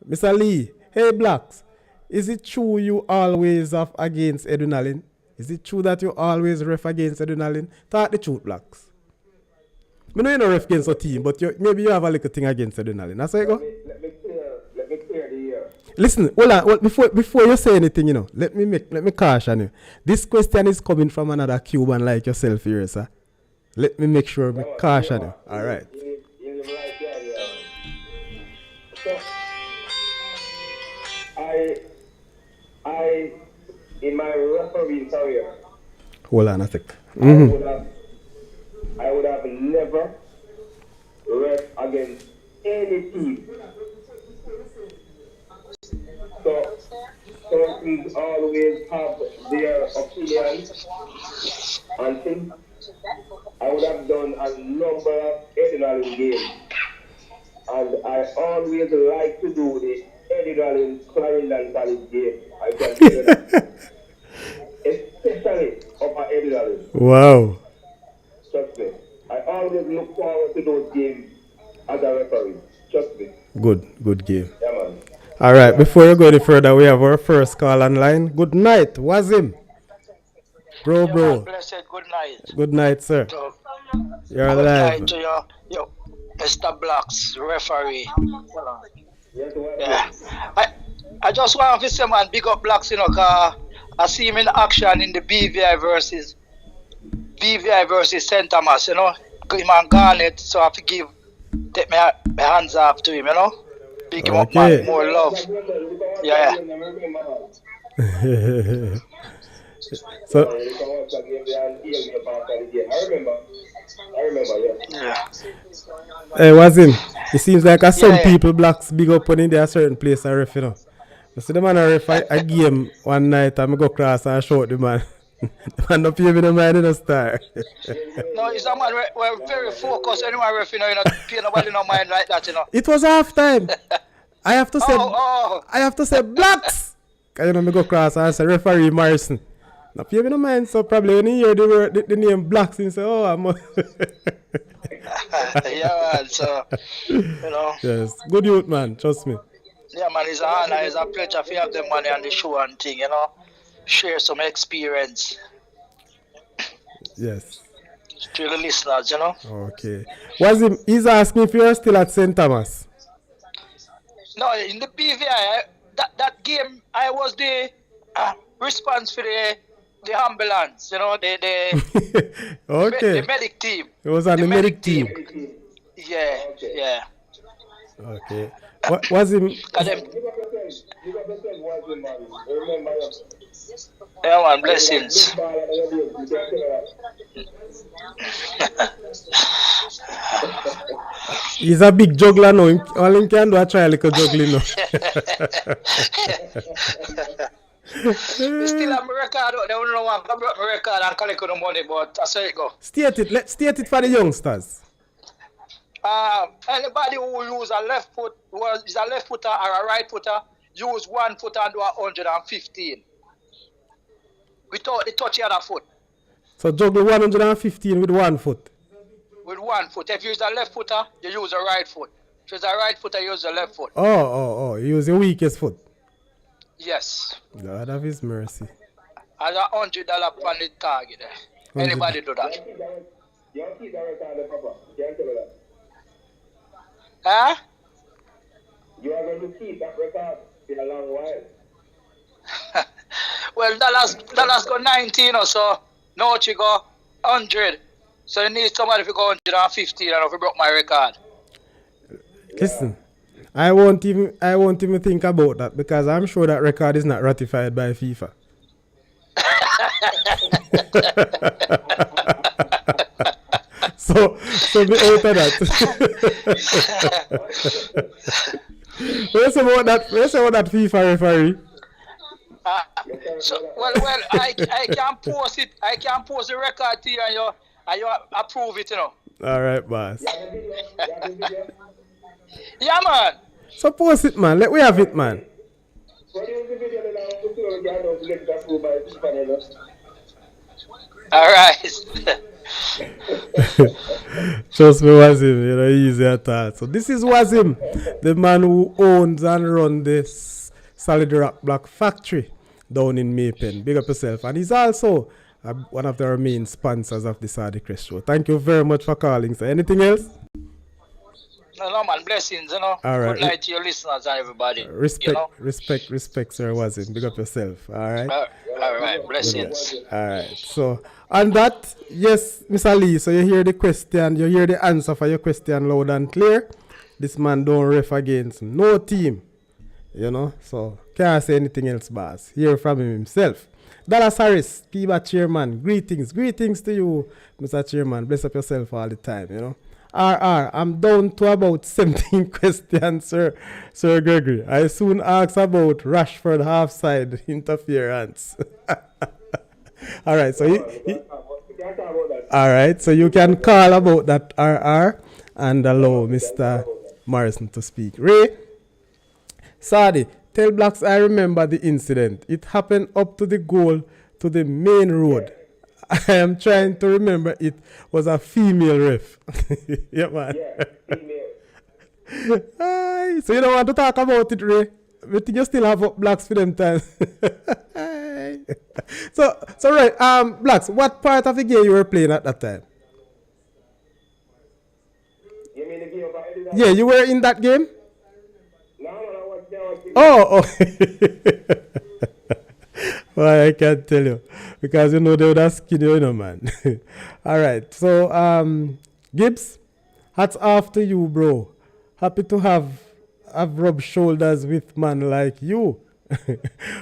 Mr. Lee, hey, Blacks, is it true you always have against Edwin Allen? Is it true that you always ref against Edwin Allen? Talk the truth, Blacks. I know you're not ref against a team, but maybe you have a little thing against Edwin Allen. That's how you go? Let me clear the air. Listen, hold on. Before you say anything, let me caution you. This question is coming from another Cuban like yourself here, sir. Let me make sure I caution you. All right. So, I in my refereeing career, hold on a sec. I would have never ref against any team. So persons always have their opinions and things. I would have done a number of Edinalin games, and I always like to do the Edinalin Clarendon College game. I can tell you that. Especially Upper Edinalin. Wow. Trust me. I always look forward to those games as a referee. Trust me. Good game. Yeah, man. All right, before you go any further, we have our first call online. Good night, Wazim. Bro. Blessed good night. Good night, sir. So, You're good alive. night to your Mr. Blacks, referee. Yes, Yeah. I just want to say, man, big up Blacks, cause I see him in action in the BVI versus St. Thomas, him and Garnet, so I have to take my hands off to him, Pick him up, man, more love. Yeah. So, I remember, yeah. hey, Wazim, it seems like some people, Blacks, big up when in there a certain place I ref, I see the man I ref a game one night and I go cross and shout the man. The man don't pay me no mind in a star. No, it's a man we're very focused. Anyone ref, you don't pay nobody no mind like that, It was half time. I have to say Blacks. Cause me go cross and say referee Morrison. Now pay me no mind, so probably when you hear the name Blacks, you say, oh, I'm yeah, man, so Yes, good youth, man, trust me. Yeah, man, it's an honor, it's a pleasure to have the money on the show and thing, share some experience. Yes. To the listeners, you know. Okay. He's asking if you're still at St. Thomas. No, in the PVI, that game, I was the response for the ambulance, you know, Okay. the medic team. It was on the medic team. Yeah, yeah. Okay. What was him? Yeah, man, blessings. He's a big juggler now. All him can do is try a little juggling now. Still have my record. They don't know what I brought my record and collect the money, but I say it go. State it. Let's state it for the youngsters. Anybody who use a left foot, is a left footer or a right footer, use 1 foot and do 115. Without the touch of the foot. So juggle 115 with 1 foot. With 1 foot. If you use a left footer, you use a right foot. If you use a right footer, you use a left foot. Oh. You use the weakest foot. Yes. God have his mercy. And $100 on the target there. Anybody do that? You don't keep that record, Papa. Can't tell you that. Huh? You are going to keep that record in a long while. Well, Dallas got 19 or so. No, you go 100. So you need somebody to go 115 and if you broke my record. Listen, I won't even think about that because I'm sure that record is not ratified by FIFA. So be out of that. Where's about that FIFA referee? I can post it. I can post the record to you and you approve it, you know. All right, boss. Yeah, man. So post it, man. Let we have it, man. All right. Trust me, Wazim, you know, easy at all. So this is Wazim, the man who owns and runs this Solid Rock Block factory down in Maypen. Big up yourself. And he's also one of the main sponsors of the Saudichress show. Thank you very much for calling. So anything else? No, man, blessings, you know. All right. Good night to your listeners and everybody. Respect, you know? respect, Sir Wazim. Big up yourself. All right. All right, blessings. All right. So on that, yes, Mr. Lee. So you hear the question, you hear the answer for your question loud and clear. This man don't ref against no team, you know. So can't say anything else, boss. Hear from him himself. Dallas Harris, PBA chairman. Greetings to you, Mr. Chairman. Bless up yourself all the time, you know. I'm down to about 17 questions, Sir Gregory. I soon ask about Rashford half-side interference. All right, so all right, so you can call about that RR and allow Mr. Morrison to speak. Ray, Sadi, tell Blacks I remember the incident. It happened up to the goal to the main road. I am trying to remember it was a female ref. Yeah, man. Yeah, female. So you don't want to talk about it, Ray? But you still have up Blacks for them times. So right, Blacks, what part of the game you were playing at that time? You mean the game of Eddie? Yeah, you were in that game? No, I was there. Oh. Well, I can't tell you because you know they would have skin you, man. All right, so Gibbs, hats off to you, bro. Happy to have rubbed shoulders with man like you.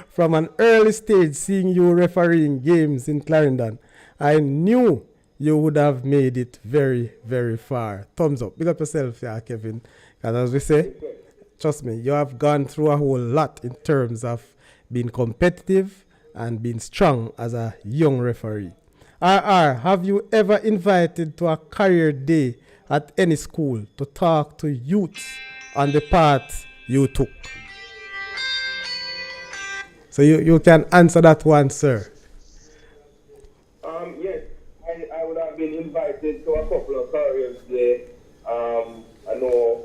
From an early stage, seeing you refereeing games in Clarendon, I knew you would have made it very, very far. Thumbs up. Big up yourself, yeah, Kevin. Because as we say, trust me, you have gone through a whole lot in terms of being competitive and being strong as a young referee. Have you ever invited to a career day at any school to talk to youths on the path you took? So you can answer that one, sir. Yes, I would have been invited to a couple of careers there. I know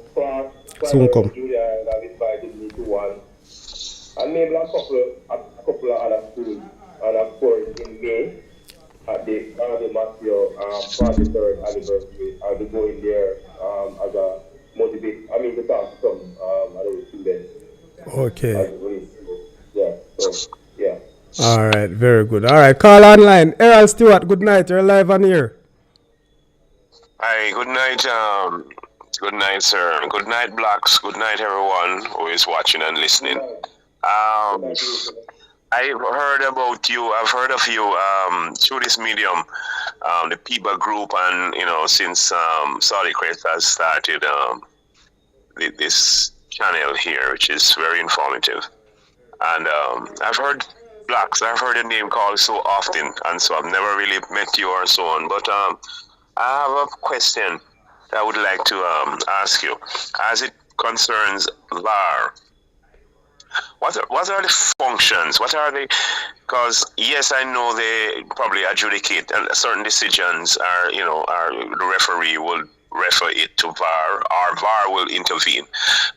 Soon come. Julia have invited me to one. And maybe a couple of other schools. And of course in May, at the Matthew 43rd anniversary. I'll be going there as a motivate. I mean, to talk to some other students as Okay. it relates to, yeah. So yeah. All right. Very good. All right. Call online. Errol Stewart. Good night. You're live on here. Hi, good night, sir. Good night, Blacks. Good night, everyone who is watching and Good listening. night. Good Um, night to you, sir. I've heard about you. I've heard of you through this medium, the PIBA group, and since Saudichress has started this channel here, which is very informative. And I've heard Blacks. I've heard your name called so often, and so I've never really met you or so on. But I have a question that I would like to ask you, as it concerns VAR. What are the functions? What are they? Because yes, I know they probably adjudicate, and certain decisions are, the referee will refer it to VAR, or VAR will intervene.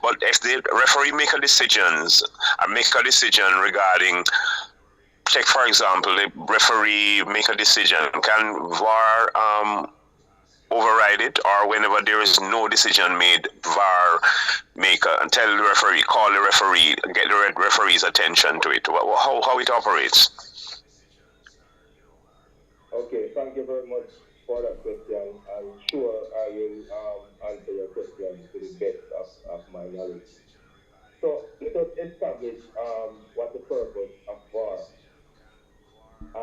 But if the referee make a decision regarding, take for example, the referee make a decision, can VAR override it, or whenever there is no decision made, VAR make and tell the referee, call the referee, get the referee's attention to it. How it operates? Okay, thank you very much for that question. I'm sure I will answer your question to the best of my knowledge. So let us establish what the purpose of VAR.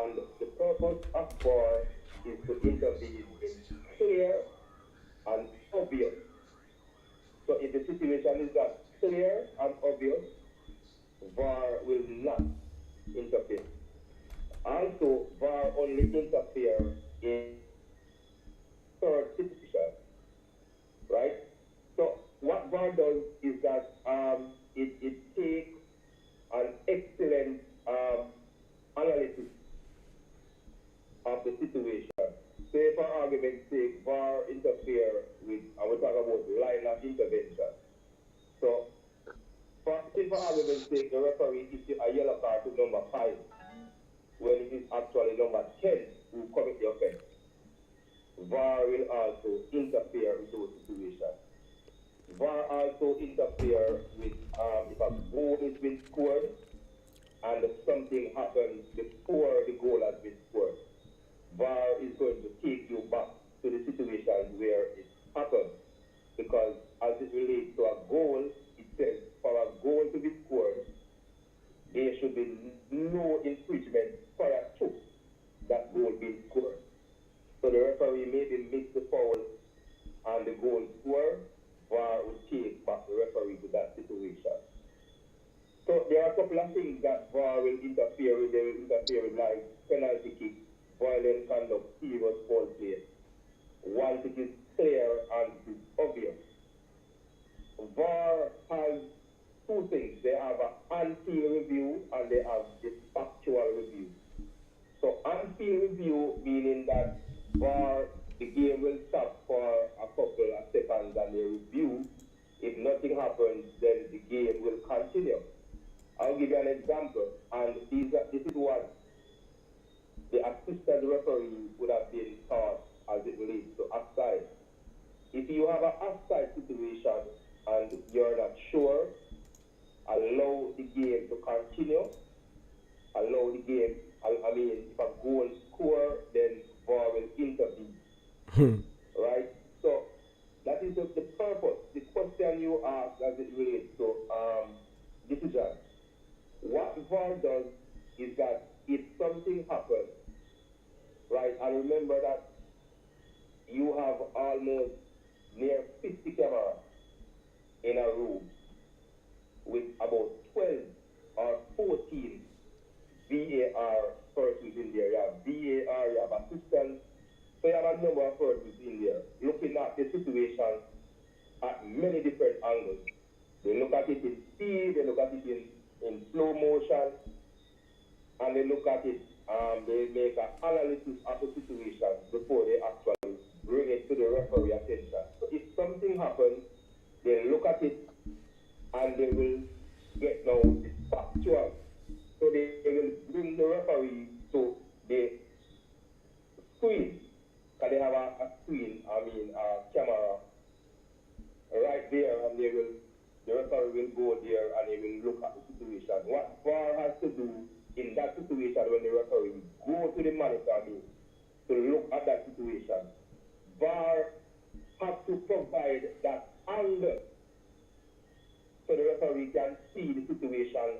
And the purpose of VAR is to intervene in clear and obvious. So if the situation is not clear and obvious, VAR will not interfere. Also, VAR only interfere in third situation, right? So what VAR does is that it takes an excellent analysis of the situation. Say for argument's sake, VAR interfere with, I will talk about line of intervention. So say for argument's sake, the referee issued a yellow card to number 5 when it is actually number 10 who commit the offense. VAR will also interfere with those situations. VAR also interfere with if a goal has been scored and something happens before the goal has been scored. VAR is going to take you back to the situations where it happened, because as it relates to a goal, it says for a goal to be scored, there should be no infringement prior to that goal being scored. So the referee maybe missed the foul and the goal scored, VAR would take back the referee to that situation. So there are a couple of things that VAR will interfere with. They will interfere with, like penalty kick, violent conduct, serious foul play. Once it is clear and it is obvious. VAR has two things. They have an on-field review and they have the factual review. So on-field review meaning that VAR, the game will stop for a couple of seconds and they review. If nothing happens, then the game will continue. I'll give you an example, and this is what the assistant referee would have been taught as it relates to offside. If you have an offside situation and you're not sure, allow the game to continue. Allow the game, I mean, if a goal score, then VAR will intervene. Right? So that is the purpose. The question you ask as it relates to decision. What VAR does is that if something happens, right, and remember that you have almost near 50 cameras in a room with about 12 or 14 VAR persons in there. You have VAR, you have assistants, so you have a number of persons in there looking at the situation at many different angles. They look at it in speed, they look at it in slow motion, and they look at it, they make an analysis of the situation before they actually bring it to the referee attention. So if something happens, they look at it and they will get now the factual. So they will bring the referee to the What VAR has to do in that situation when the referee go to the monitor to look at that situation, VAR has to provide that angle so the referee can see the situation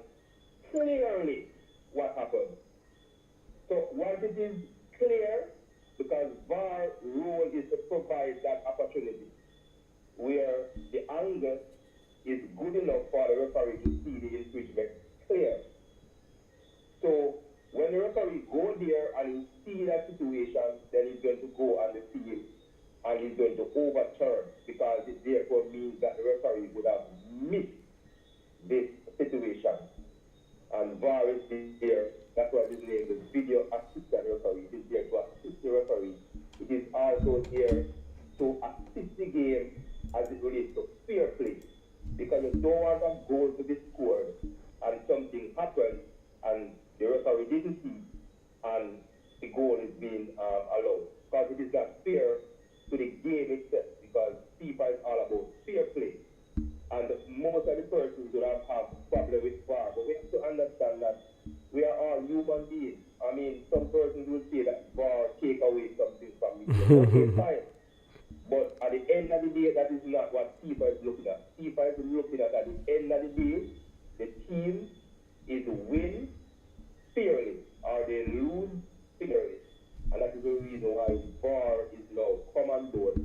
clearly what happened. So once it is clear, because VAR role is to provide that opportunity where the angle is good enough for the referee to see the infringement clear. So when the referee go there and he see that situation, then he's going to go on the field and he's going to overturn, because it therefore means that the referee would have missed this situation. And VAR is there. That's why his name is video assistant referee. It is there to assist the referee. It is also there to assist the game as it relates to fair play. Because you don't want a goal to be scored and something happens and the referee didn't see and the goal is being allowed. Because it is not fair to the game itself, because FIFA is all about fair play. And most of the persons will have problem with VAR, but we have to understand that we are all human beings. I mean, some persons will say that VAR take away something from me. Okay, fine. But at the end of the day, that is not what FIFA is looking at. FIFA is looking at the end of the day, the team is win fairly or they lose fairly. And that is the reason why VAR is now come on board,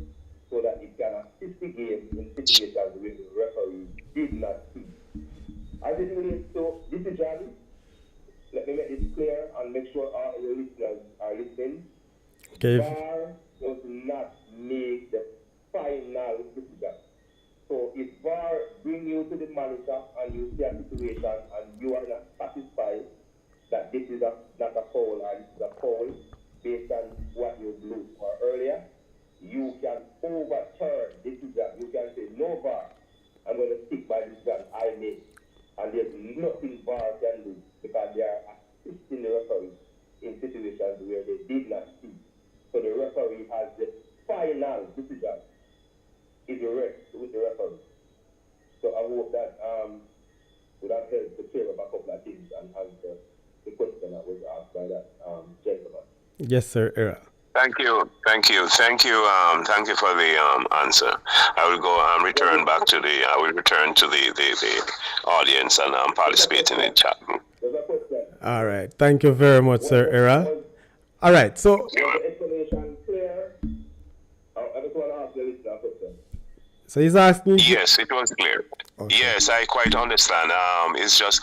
so that it can assist the game in situations where the referee did not see. As it relates to decision, let me make this clear and make sure all your listeners are listening. Okay. VAR does not make the final decision. So if VAR bring you to the monitor and you see a situation and you are not satisfied that this is not a foul or this is a foul based on what you blew for earlier, you can overturn this decision. You can say, no VAR, I'm going to stick by this decision I made. And there's nothing VAR can do, because they are assisting the referee in situations where they did not see. So the referee has the final decision. Is rest with the referee. So I hope that would have helped to clear up a couple of things and answer the question that was asked by that gentleman. Yes, sir, Era. Thank you for the answer. I will go and return back to the. I will return to the audience and participate in the chat. There's a question. All right. Thank you very much, sir, Era. All right. So, Was the explanation clear? I just want to ask the listener a question. so he's asking. Yes, it was clear. Okay. Yes, I quite understand. It's just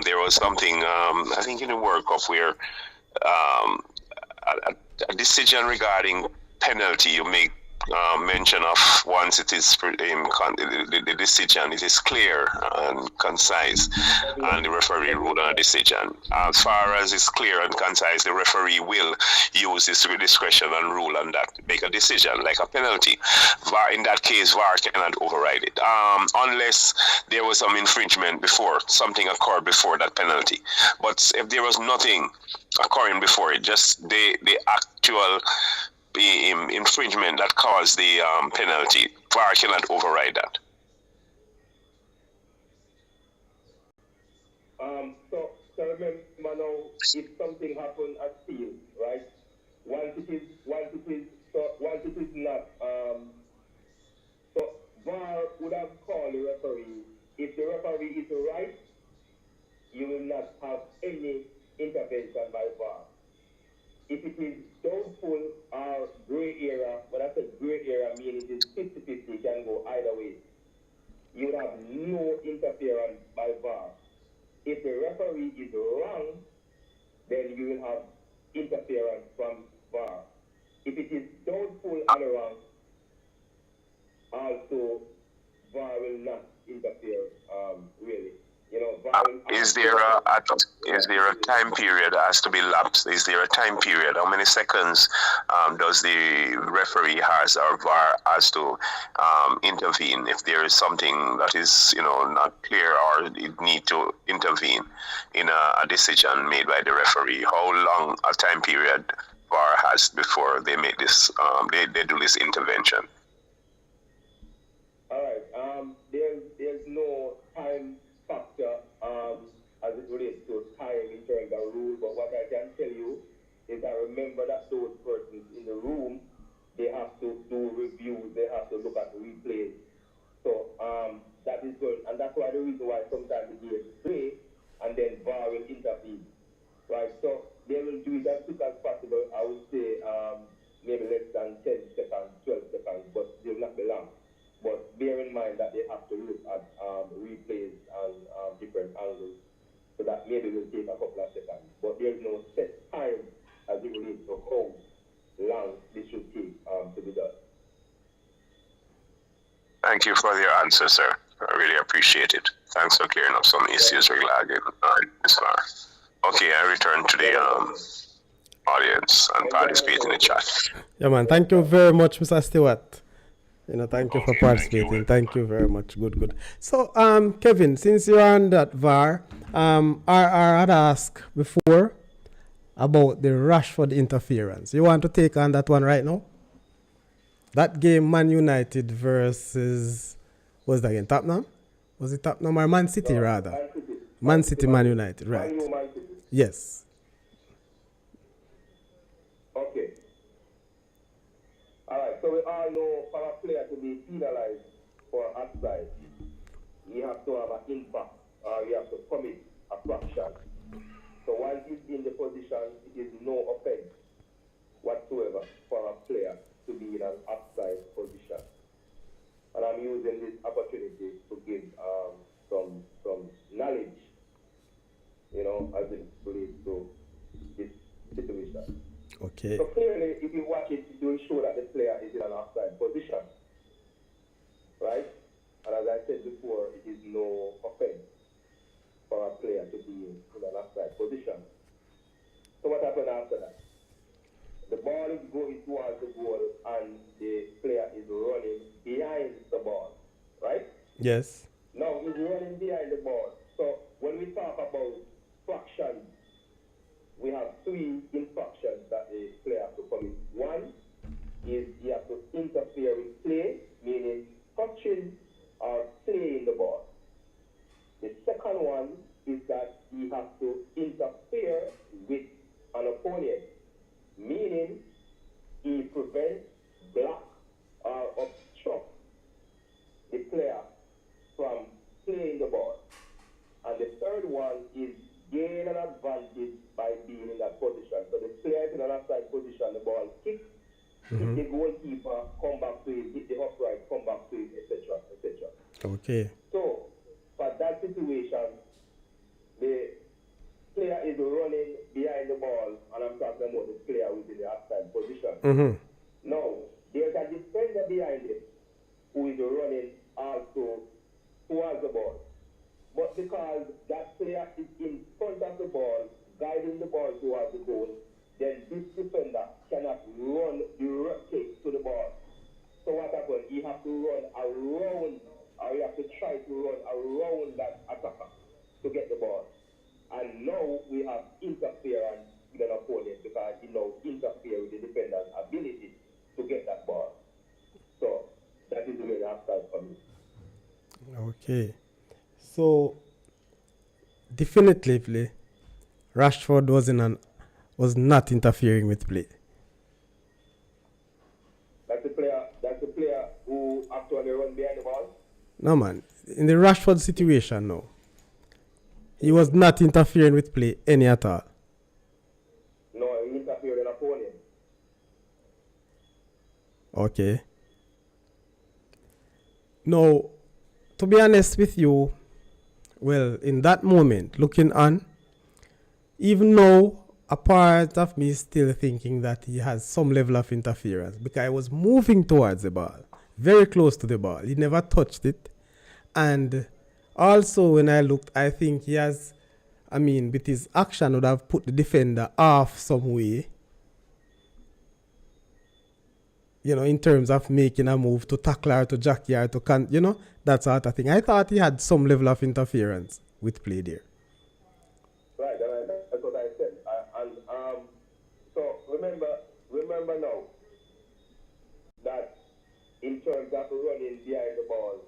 there was something I think in the World Cup where a decision regarding penalty, you make mention of once it is the decision, it is clear and concise, and the referee ruled on a decision. As far as it's clear and concise, the referee will use his discretion and rule on that, make a decision like a penalty. VAR, in that case, VAR cannot override it unless there was some infringement before, something occurred before that penalty. But if there was nothing occurring before it, just the actual infringement that caused the penalty, VAR cannot override that. So remember now, if something happened at field, right? Once it is not, so VAR would have called the referee. If the referee is right, you will not have any intervention by VAR. If it is doubtful or gray area, when I say gray area, meaning it is 50-50, it can go either way. You have no interference by VAR. If the referee is wrong, then you will have interference from VAR. If it is doubtful and wrong, also VAR will not interfere, really. You know, VAR will Is there a time period that has to be lapsed? Is there a time period? How many seconds does the referee has or VAR has to intervene if there is something that is not clear or it need to intervene in a decision made by the referee? How long a time period VAR has before they make this they do this intervention? All right. There's no time factor mind that they have to look at replays and different angles. So that maybe will take a couple of seconds. But there's no set time as it relates to how long this should take to be done. Thank you for your answer, sir. I really appreciate it. Thanks for clearing up some issues regarding this far. Okay, I return to the audience and participate in the chat. Yeah, man. Thank you very much, Mr. Stewart. Thank you for participating. Thank you very much. Good. So, Kevin, since you're on that VAR, I had asked before about the Rashford interference. You want to take on that one right now? That game, Man United versus, what was that again? Tottenham? Was it Tottenham or Man City rather? Man City, Man United, right? Yes. Okay. All right. So we all know for a player to be penalized for offside, you have to have an impact or you have to commit a fraction. So once he's in the position, it is no offense whatsoever for a player to be in an offside position. And I'm using this opportunity to give some knowledge, as it relates to this situation. Okay. So clearly, if you watch it will show that the player is in an offside position, right? And as I said before, it is no offense for a player to be in an offside position. So what happened after that? The ball is going towards the goal and the player is running behind the ball, right? Yes. Now he's running behind the ball. So when we talk about fractions, we have three infractions that the player has to commit. One is he has to interfere with play, meaning touching or playing the ball. The second one is that he has to interfere with an opponent, meaning he prevents, block, or obstruct the player from playing the ball. And the third one is gain an advantage by being in that position. So the player is in an offside position, the ball kicks, hit the goalkeeper, come back to it, hit the upright, come back to it, etc., etc. Okay. So for that situation, the player is running behind the ball, and I'm talking about the player who's in the offside position. Now, there's a defender behind him who is running also towards the ball. But because that player is in front of the ball, guiding the ball towards the goal, then this defender cannot run directly to the ball. So what happens? He has to run around, or he has to try to run around that attacker to get the ball. And now we have interference with an opponent because he now interferes with the defender's ability to get that ball. So that is the way the offside comes. Okay. So definitively, Rashford was not interfering with play. That's the player who actually run behind the ball? No, man. In the Rashford situation now, he was not interfering with play any at all. No, he interfered with an opponent. Okay. Now, to be honest with you, well, in that moment, looking on, even though a part of me is still thinking that he has some level of interference because I was moving towards the ball, very close to the ball. He never touched it. And also, when I looked, I think he has, with his action, would have put the defender off some way. In terms of making a move to tackle her, to jockey her, to that sort of thing. I thought he had some level of interference with play there. Right, and that's what I said. So remember now that in terms of running behind the ball,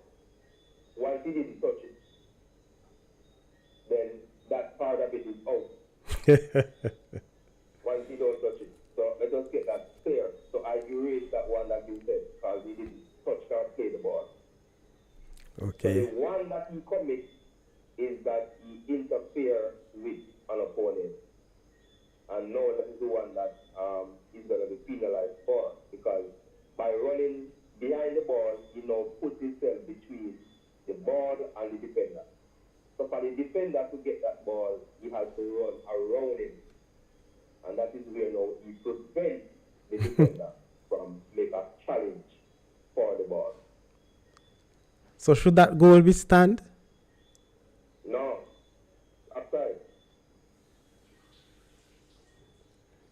once he didn't touch it, then that part of it is out. Once he don't touch it. So let us get that clear. So I erase that one that you said because he didn't touch or play the ball. Okay. So the one that he commits is that he interferes with an opponent. And now that is the one that he's going to be penalized for because by running behind the ball, he now puts himself between the ball and the defender. So for the defender to get that ball, he has to run around him. And that is where now he prevents the defender from make a challenge for the ball. So should that goal be stand? No. Outside.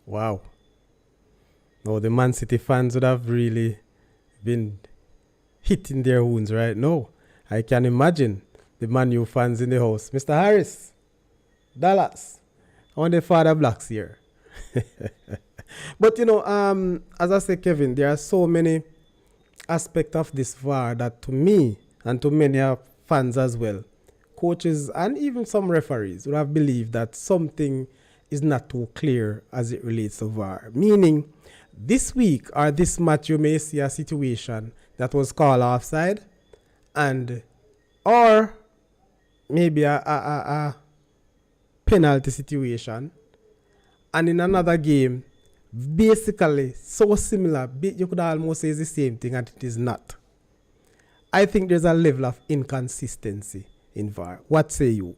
Wow. No, the Man City fans would have really been hitting their wounds right now. I can imagine the Man U fans in the house. Mr. Harris, Dallas, I want the father blacks here. But as I say, Kevin, there are so many aspects of this VAR that to me and to many fans as well, coaches and even some referees would have believed that something is not too clear as it relates to VAR. Meaning, this week or this match you may see a situation that was called offside and or maybe a penalty situation, and in another game basically so similar, you could almost say it's the same thing and it is not. I think there's a level of inconsistency in VAR. What say you?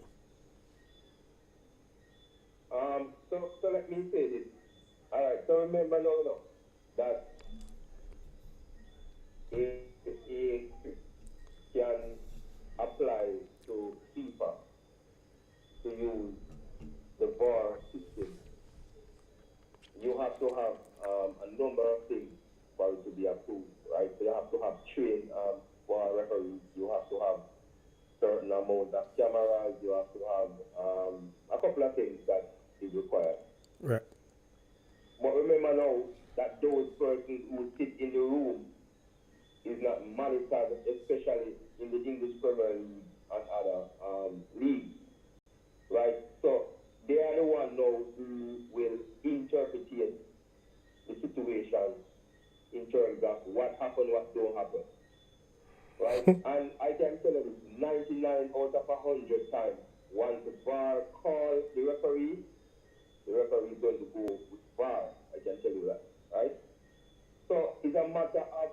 So let me say this. All right. So remember now that it can apply to FIFA to use the VAR system. You have to have a number of things for it to be approved, right? So you have to have trained VAR referees. You have to have certain amount of cameras. You have to have a couple of things that is required. Right. But remember now that those persons who sit in the room is not monitored, especially in the English Premier League and other leagues, right? So they are the ones now who will interpret the situation in terms of what happened, what don't happen, right? And I can tell you this, 99 out of 100 times, once the VAR calls the referee is going to go with VAR. I can tell you that, right? So it's a matter of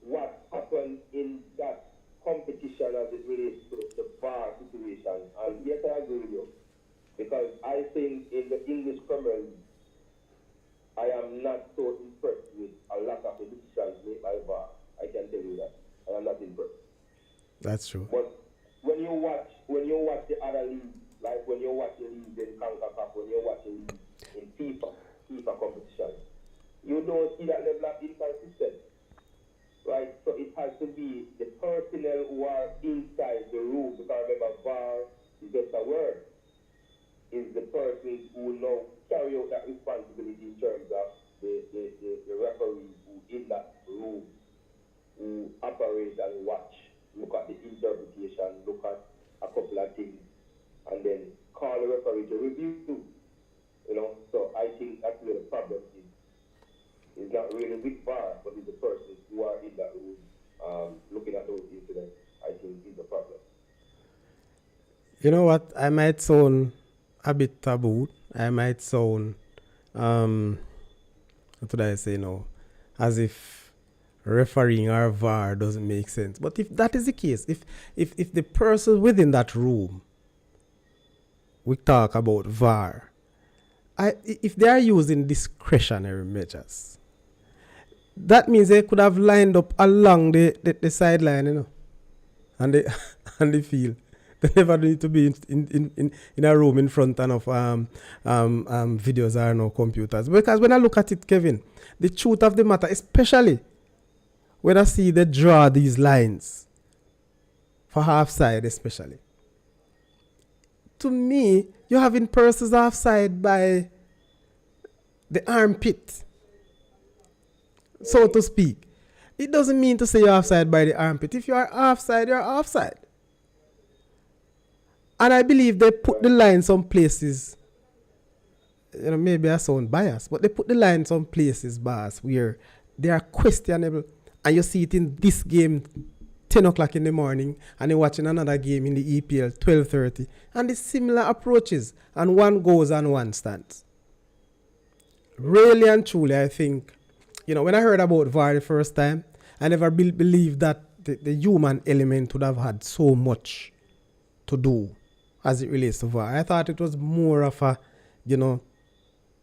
what happened in that competition as it relates to the VAR situation. And yes, I agree with you, because I think in the English Premier League, I am not so impressed with a lot of the decisions made by VAR. I can tell you that. I am not impressed. That's true. But when you watch the other leagues, like when you watch the league in CONCACAF, when you watch the league in FIFA competition, you don't see that level of inconsistency, right? So it has to be the personnel who are inside the room, because remember, VAR is just a word. Is the person who now carry out that responsibility in terms of the referees who in that room, who operate and watch, look at the interpretation, look at a couple of things, and then call the referee to review. So I think that's where the problem is. It's not really with VAR, but it's the persons who are in that room looking at those incidents. I think is the problem. You know what? I might sound a bit taboo. I might sound, what did I say now? As if refereeing or VAR doesn't make sense. But if that is the case, if the person within that room, we talk about VAR, if they are using discretionary measures, that means they could have lined up along the sideline, and the field. They never need to be in a room in front of videos or no computers. Because when I look at it, Kevin, the truth of the matter, especially when I see they draw these lines for half side, especially, to me, you're having persons offside by the armpit, so to speak. It doesn't mean to say you're offside by the armpit. If you are offside, you're offside. And I believe they put the line some places, maybe I sound biased, but they put the line some places, boss, where they are questionable. And you see it in this game, 10 o'clock in the morning, and you're watching another game in the EPL, 12:30. And it's similar approaches, and one goes and one stands. Really and truly, I think, when I heard about VAR the first time, I never believed that the human element would have had so much to do as it relates to VAR. I thought it was more of a, the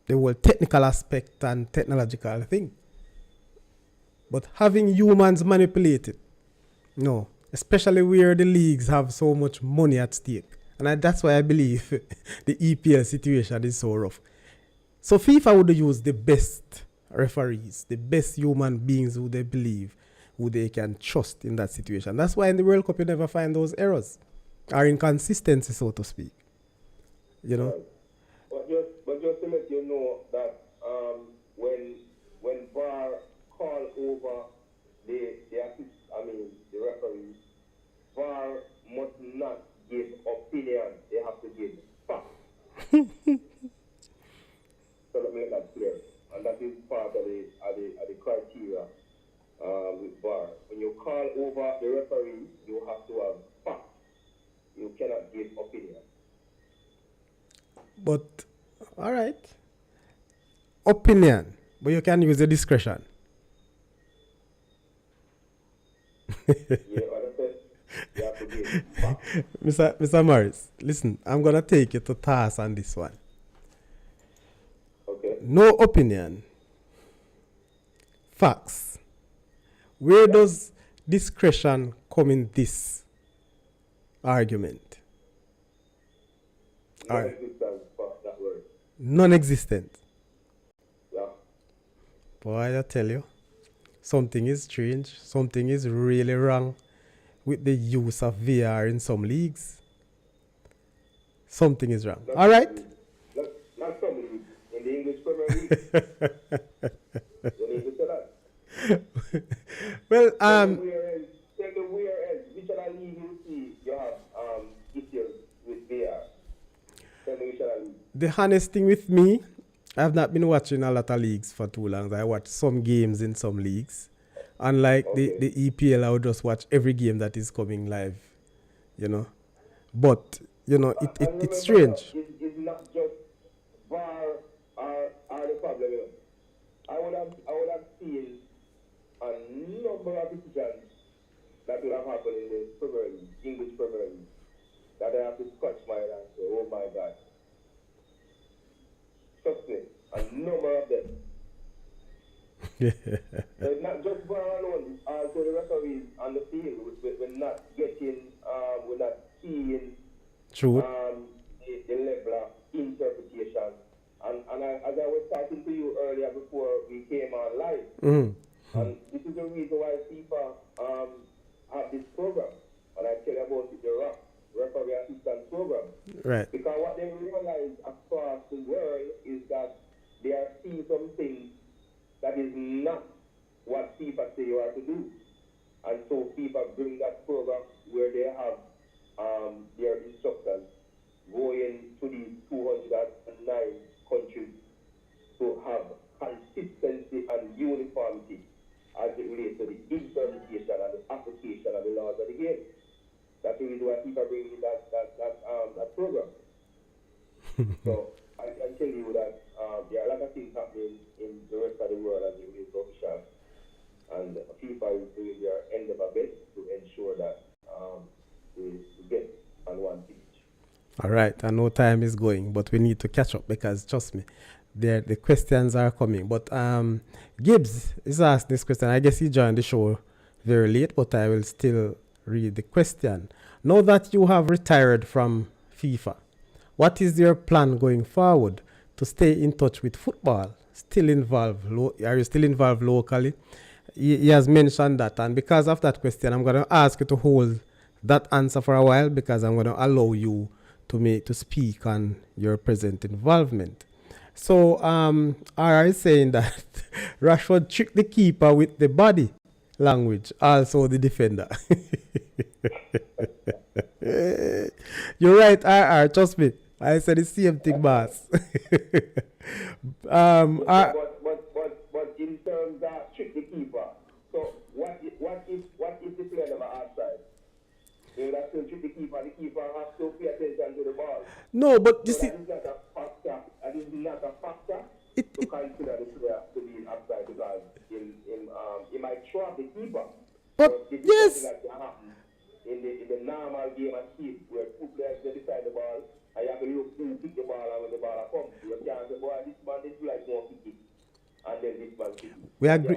whole technical aspect and technological thing. But having humans manipulate it, no, especially where the leagues have so much money at stake. And that's why I believe the EPL situation is so rough. So FIFA would use the best referees, the best human beings who they believe, who they can trust in that situation. That's why in the World Cup you never find those errors or inconsistency, so to speak. Right. But just to let you know that when VAR call over the referees, VAR must not give opinion. They have to give facts. So let me make that clear, and that is part of the criteria with VAR. When you call over the referee, you have to have facts. You cannot give opinion. But, all right. Opinion. But you can use the discretion. You have to give facts. Mr. Morris, listen, I'm going to take you to task on this one. Okay. No opinion. Facts. Where does discretion come in this argument? Non-existent for that word. Non-existent. Yeah. Boy, I tell you, something is strange. Something is really wrong with the use of VR in some leagues. Something is wrong. All right? Not some leagues. In the English Premier League. You need to say that. Well, Tell me where else. Which other league you see you have issues with VR? Tell me which other league. the honest thing with me, I've not been watching a lot of leagues for too long. I watch some games in some leagues. Unlike the EPL, I would just watch every game that is coming live, But, it's strange. It's not just VAR are the problem. I would have seen a number of decisions that would have happened in the Premier League, English Premier League, that I have to scratch my head and say, oh my God. Trust me, a number of them. So it's not just VAR alone, it's also the referees on the field. We're not seeing True. the level of interpretation. And as I was talking to you earlier before we came on live, and this is the reason why FIFA have this program. And I tell you about it, the referee assistance program. Right. Because what they realize across the world is that they are seeing some things that is not what FIFA say you are to do. And so FIFA bring that program where they have their instructors going to these 209 countries to have consistency and uniformity as it relates to the interpretation and the application of the laws of the game. That's the reason why FIFA bring in that program. So I can tell you that there are a lot of things happening in the rest of the world as it relates to officials. And FIFA is doing their end of a best to ensure that we get on one page. All right. I know time is going, but we need to catch up because, trust me, the questions are coming. But Gibbs is asked this question. I guess he joined the show very late, but I will still read the question. Now that you have retired from FIFA, what is your plan going forward to stay in touch with football? Are you still involved locally? He has mentioned that, and because of that question, I'm going to ask you to hold that answer for a while because I'm going to allow you to speak on your present involvement. So, are you saying that Rashford tricked the keeper with the body language, also the defender? You're right, RR, trust me. I said the same thing, boss. But in terms of trick the keeper, so what if the player never outside? They would have still trick the keeper has to pay attention to the ball. No, but you So see, that is not a factor. That is not a factor. to consider the player to be offside because he might throw up the keeper. But this is yes, something that can happen in the normal game of skip where two players they decide the ball and you have to look who pick the ball and when the ball comes. You can't say, boy, this man this like more kick it and then this man kick it. we agree.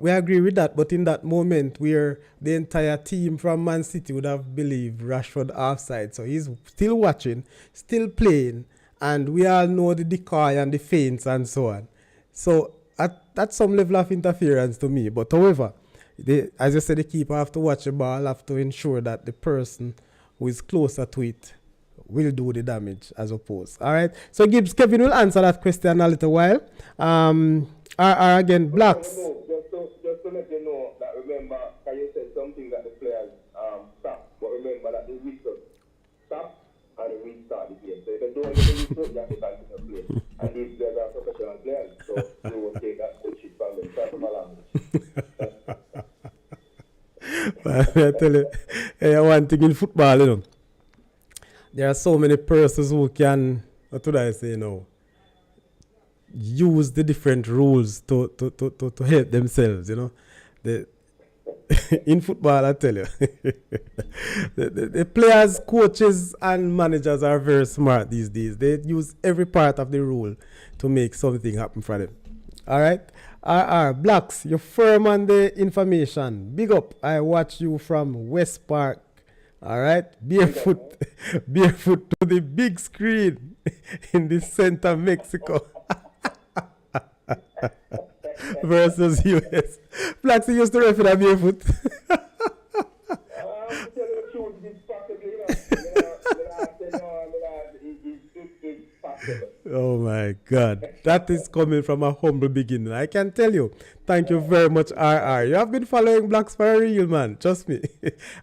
We agree with that, but in that moment where the entire team from Man City would have believed Rashford offside, so he's still watching, still playing, and we all know the decoy and the feints and so on. So that's some level of interference to me. But however, as you said, the keeper have to watch the ball, have to ensure that the person who is closer to it will do the damage as opposed. All right. So Gibbs, Kevin will answer that question a little while. Are again Blacks. Just to let you know that remember, you said something that the players stop, but remember that the whistle stop and the restart the game. So if you don't get the whistle, you have to continue to play. And these players are professional players, so you will take that shit from them. Try from my language. I tell you, one thing in football, you know, there are so many persons who can, what would I say now, use the different rules to help themselves, you know. In football, I tell you, the players, coaches, and managers are very smart these days. They use every part of the rule to make something happen for them. All right? Blacks, you're firm on the information. Big up. I watch you from West Park. All right? Barefoot to the big screen in the center Mexico. Versus US. Blacks used to refer to barefoot. Oh my God. That is coming from a humble beginning. I can tell you. Thank you very much, RR. You have been following Blacks for a real, man. Trust me.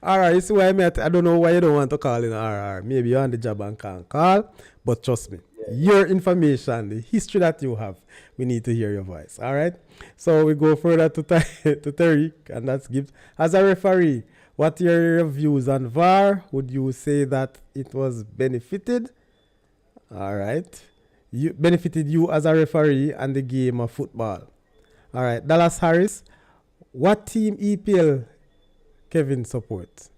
RR, you see why I don't know why you don't want to call in RR. Maybe you're on the job and can't call. But trust me. Your information, the history that you have, we need to hear your voice. All right? So we go further to Tariq, and that's Gibbs. As a referee, what are your views on VAR? Would you say that it was benefited? All right. You benefited you as a referee and the game of football. All right. Dallas Harris, what team EPL Kevin supports?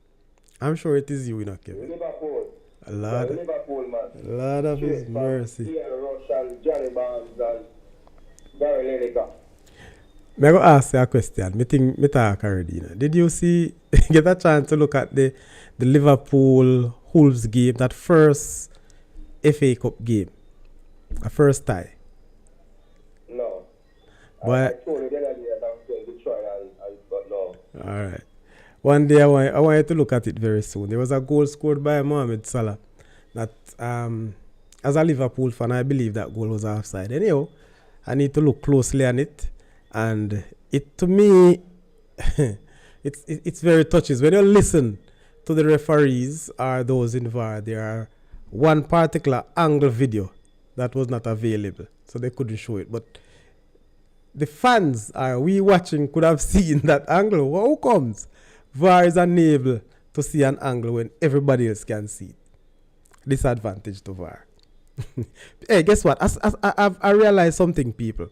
I'm sure it is you, you know, Kevin. Liverpool. A lot. Liverpool, man. A lot of his mercy. Johnny Barnes and Gary Lineker. May I go ask you a question? Me talk already. Did you see, get a chance to look at the Liverpool Wolves game, that first FA Cup game? A first tie? No. But I told you the other day that I was going to try but no. All right. One day I want you to look at it very soon. There was a goal scored by Mohamed Salah that, as a Liverpool fan, I believe that goal was offside. Anyhow, I need to look closely on it. And it, to me, it's very touching. When you listen to the referees or those in VAR, there are one particular angle video that was not available, so they couldn't show it. But the fans we watching could have seen that angle. How comes VAR is unable to see an angle when everybody else can see it? Disadvantage to VAR. Hey, guess what? I realized something, people.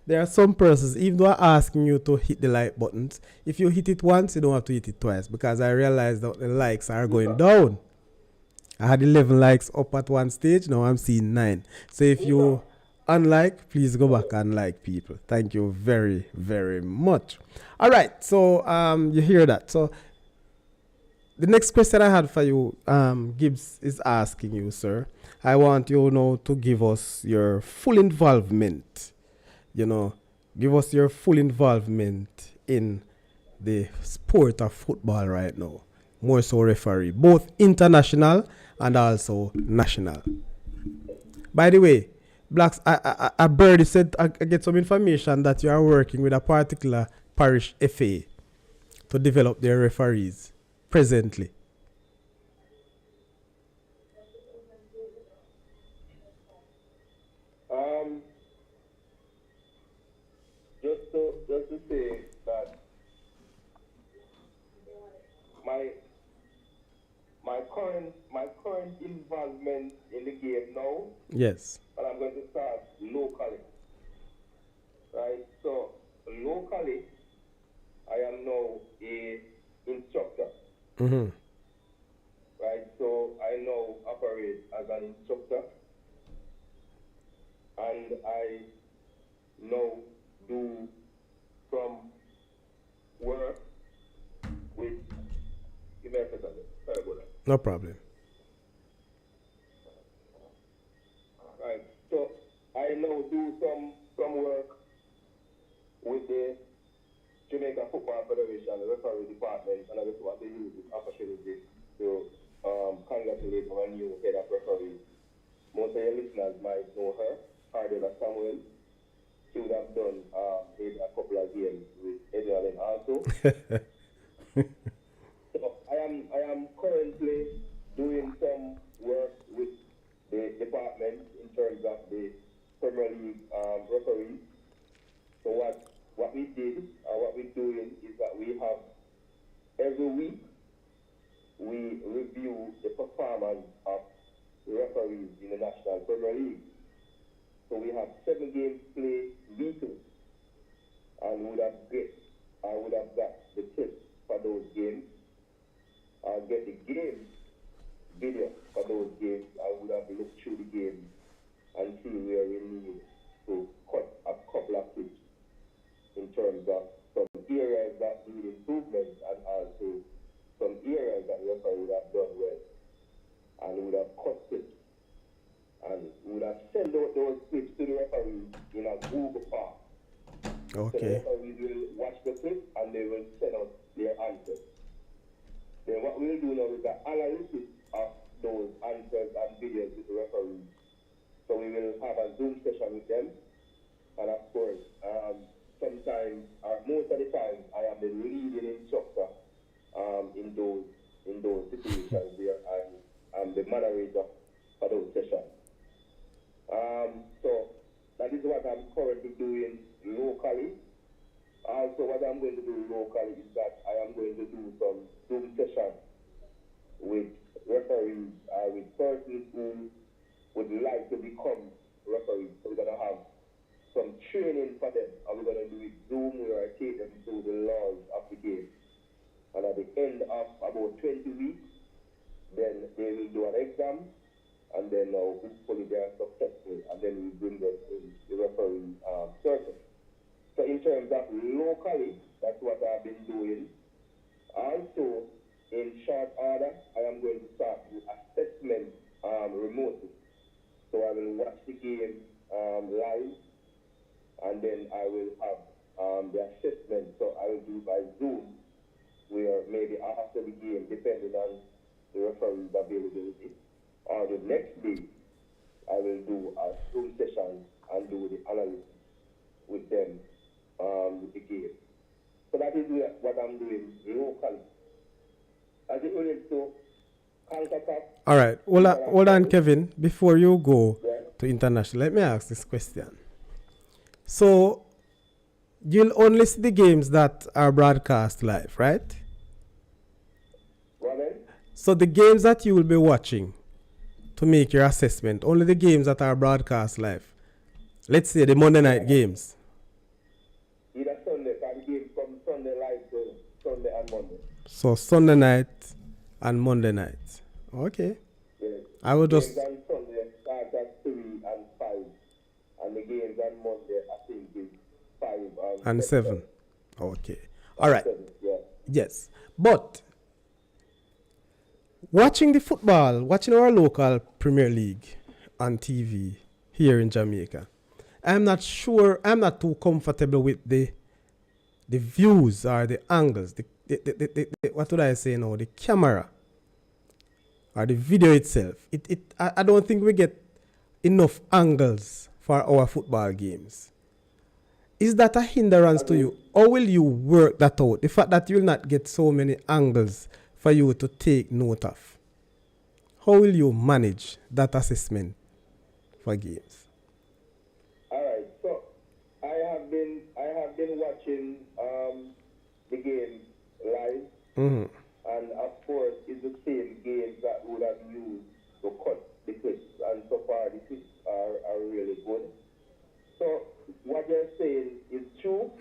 There are some persons, even though I'm asking you to hit the like buttons, if you hit it once, you don't have to hit it twice, because I realized that the likes are going down. I had 11 likes up at one stage, now I'm seeing 9. So if you unlike, please go back and like, people. Thank you very, very much. All right, so you hear that. So the next question I had for you, Gibbs is asking you, sir. I want you now to give us your full involvement. You know, give us your full involvement in the sport of football right now. More so referee, both international and also national. By the way, Blacks, I barely said I get some information that you are working with a particular parish FA to develop their referees presently. Just to say that my current involvement in the game now. Yes. And I'm going to start locally. right? So locally, I am now a instructor, Mm-hmm. right? So I now operate as an instructor, and I now do some work with No problem. right? So I now do some work with the Jamaica Football Federation, the referee department, and I just want to use this opportunity to congratulate our new head of referee. Most of your listeners might know her, Cardella Samuel. She would have done maybe a couple of games with Edwin also. So I am currently doing some work with the department in terms of the Premier League referees. So what we did or what we're doing is that we have every week we review the performance of the referees in the National Premier League. So we have 7 games played weekly, and I would have got the tips for those games. I'll get the game video for those games. I would have looked through the games and see where we need to cut a couple of tips in terms of some areas that need improvement and also some areas that the referee would have done well and would have cut tips and would have sent out those tips to the referees in a Google Form. So the Okay. referees will watch the clip and they will send out their answers. Then what we'll do now is the analysis of those answers and videos with the referees. So we will have a Zoom session with them. And of course, sometimes, or most of the time, I am the leading instructor in those situations where I'm the moderator for those sessions. So that is what I'm currently doing locally. Also, what I'm going to do locally is that I am going to do some Zoom sessions with referees, with persons who would like to become referees. So we're going to have some training for them, and we're going to do it Zoom where I take them through the laws of the game. And at the end of about 20 weeks, then they will do an exam, and then hopefully they are successful, and then we bring them in the referee circuit. So in terms of locally, that's what I've been doing. Also, in short order, I am going to start the assessment remotely. So I will watch the game live, and then I will have the assessment. So I will do by Zoom, where maybe after the game, depending on the referee's availability, or the next day, I will do a Zoom session and do the analysis with them with the game. So that is what I'm doing locally. As it relates to CONCACAF. All right. Hold on, Kevin. Before you go to international, let me ask this question. So, you'll only see the games that are broadcast live, right? Well, So, the games that you will be watching to make your assessment, only the games that are broadcast live. Let's say the Monday night games. either Sunday, can game from Sunday live to Sunday and Monday. So, Sunday night and Monday night. Okay. Yes. I will just. Games on Sunday start at 3 and 5. And the games on Monday, I think, is 5 And 7. Okay. All right. 7, yeah. Yes. But watching the football, watching our local Premier League on TV here in Jamaica, I'm not too comfortable with the views or the angles, the what would I say now, the camera or the video itself. I don't think we get enough angles for our football games. Is that a hindrance to you? Or will you work that out? The fact that you will not get so many angles for you to take note of. How will you manage that assessment for games? All right. So I have been watching the game live, and of course it's the same games that would have used to cut the clips, and so far the clips are really good. So what you're saying is true,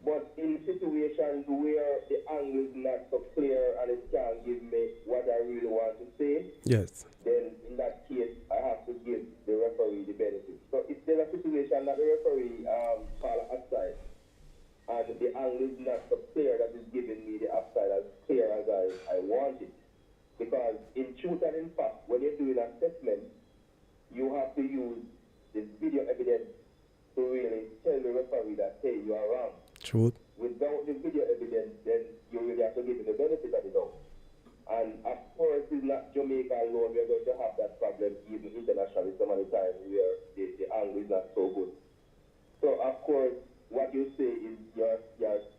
but in situations where the angle is not so clear and it can't give me what I really want to say, Yes. then in that case, I have to give the referee the benefit. So if there's a situation that the referee call offside, and the angle is not so clear that is giving me the offside as clear as I want it. Because in truth and in fact, when you're doing assessment, you have to use the video evidence to really tell the referee that, hey, you are wrong. Truth. Without the video evidence, then you really have to give it the benefit of the doubt. And of course, it's not Jamaica alone. We're going to have that problem even internationally so many times where the angle is not so good. So, of course, what you say is you're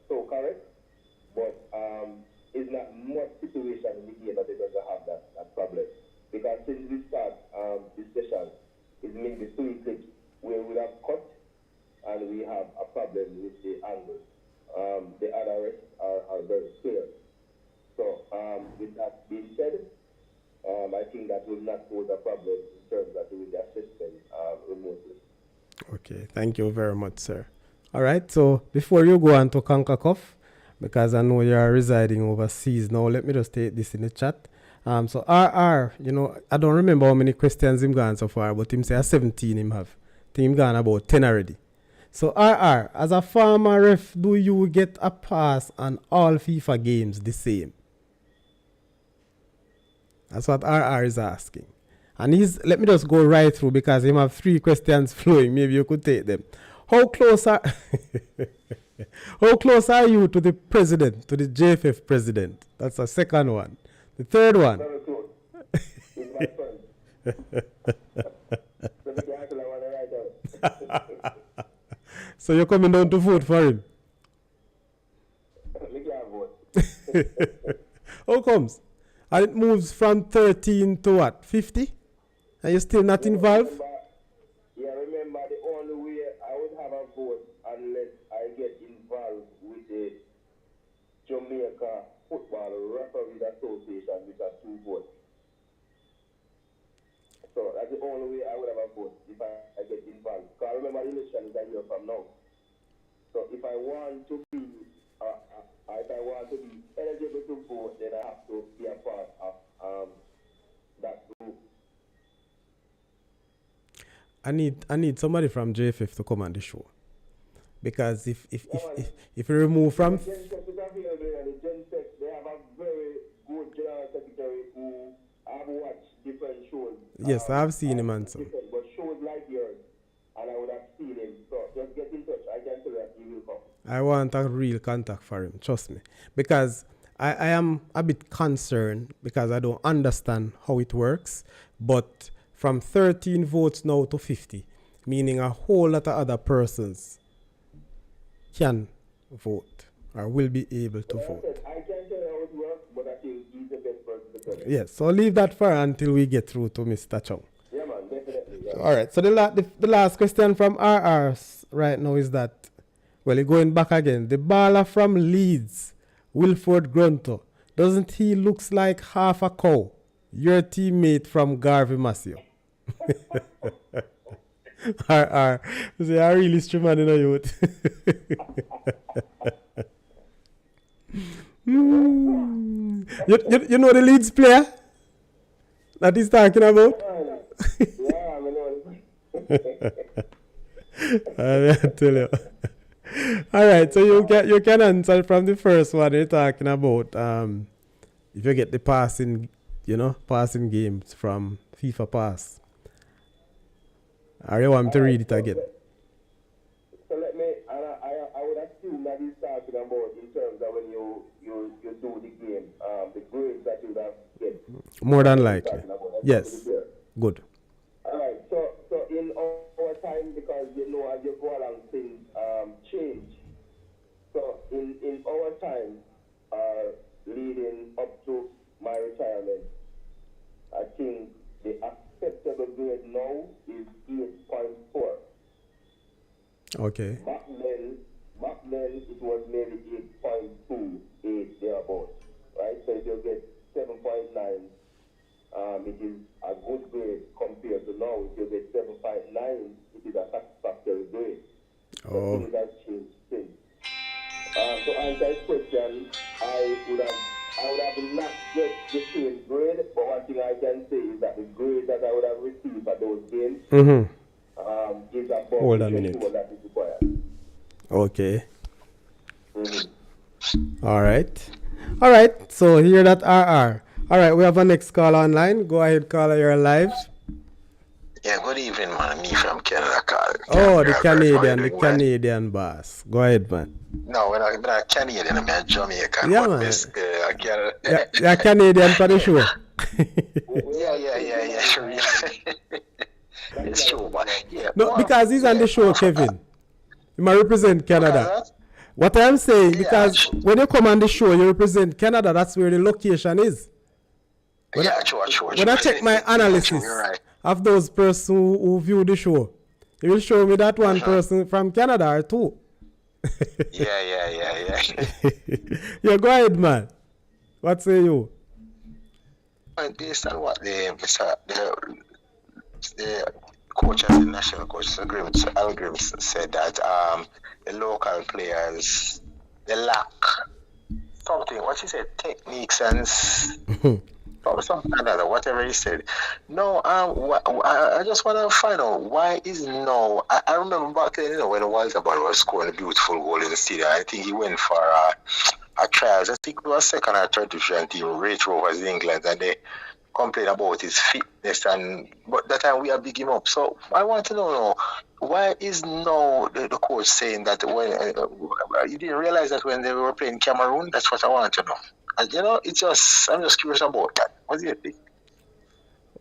so correct, but it's not much situation in the game that they don't have that problem. Because since we start this session, it's maybe 3 clips where we have cut and we have a problem with the angle. The other rest are very clear. So, with that being said, I think that will not pose a problem in terms of doing the assessment remotely. Okay, thank you very much, sir. All right, so before you go on to CONCACAF, because I know you are residing overseas now, let me just take this in the chat. So RR, I don't remember how many questions him gone so far, but him say 17 him have. I think him gone about 10 already. So RR, as a former ref, do you get a pass on all FIFA games the same? That's what RR is asking. And let me just go right through because him have 3 questions flowing. Maybe you could take them. How close are you to the president, to the JFF president? That's the second one. The third one. Very close. He's my friend. So you're coming down to vote for him? Me can't vote. How comes? And it moves from 13 to what? 50? Are you still not involved? Remember the only way I would have a vote unless I get involved with the Jamaica Football Referees Association, which has 2 votes. So that's the only way I would have a vote if I get involved. Because remember the election is a year from now. So if I want to be eligible to vote, then I have to be a part of that group. I need somebody from JFF to come on the show. Because if you remove from They have a very good general secretary who I've watched different shows. Yes, I've seen him and so. But shows like yours, and I would have seen him. So just get in touch. I can tell you that he will come. I want a real contact for him, trust me. Because I am a bit concerned because I don't understand how it works. But from 13 votes now to 50, meaning a whole lot of other persons can vote or will be able to vote. I can't tell you how it works, but I think he's the best person to tell you. Yes, so leave that for until we get through to Mr. Chung. Yeah, man, definitely. Yeah. All right, so the last question from RR right now is that, well, you're going back again. The baller from Leeds, Wilford Grunto, doesn't he looks like half a cow? Your teammate from Garvey Massio. RR, they are really streaming in a youth. You know the Leeds player that he's talking about? Yeah, I know. I tell you. All right, so you can answer from the first one you're talking about. If you get the passing games from FIFA Pass. Or you want me to read it again? So let me, I would assume that he's talking about in terms of when you do the game, the grades that you would have get. More than likely. Yes. Good. All right. So in our time, because as you go along, things change. So in our time, leading up to my retirement, I think the acceptable grade now is 8.4. Okay. Back then it was maybe 8.28 thereabouts, right? So if you get 7.9, it is a good grade compared to now. If you get 7.9, it is a satisfactory grade. same grade, but one thing I can say is that the grade that I would have received for those games is above Hold the a minute. threshold that is required. Okay. All right. So here that RR. All right, we have a next call online. Go ahead, caller. You're live. Yeah, good evening, man. Me from Canada, Carl. Oh, the Canadian boss. Go ahead, man. No, we're not Canadian. I'm at Jamaica. Yeah, but man. Canada. You're Canadian for the show. Yeah, sure. It's true, but yeah. No, because he's on the show, Kevin. You might represent Canada. What I'm saying, because when you come on the show, you represent Canada. That's where the location is. True. When I check my analysis of those persons who view the show, it will show me that one person from Canada or two. Yeah. Yeah, go ahead, man. What say you? Based on what the coaches, the national coaches algorithms said that the local players, they lack something. What he said, techniques and something like that, whatever he said. No, I just want to find out why is no. I remember back then, when Walter Ball was scoring a beautiful goal in the stadium. I think he went for a trials. I think it was second or third division team, Rate Rovers in England, and they complained about his fitness. But that time we are big him up. So I want to know why is no the coach saying that when you didn't realize that when they were playing Cameroon? That's what I want to know. And, I'm just curious about that. What do you think?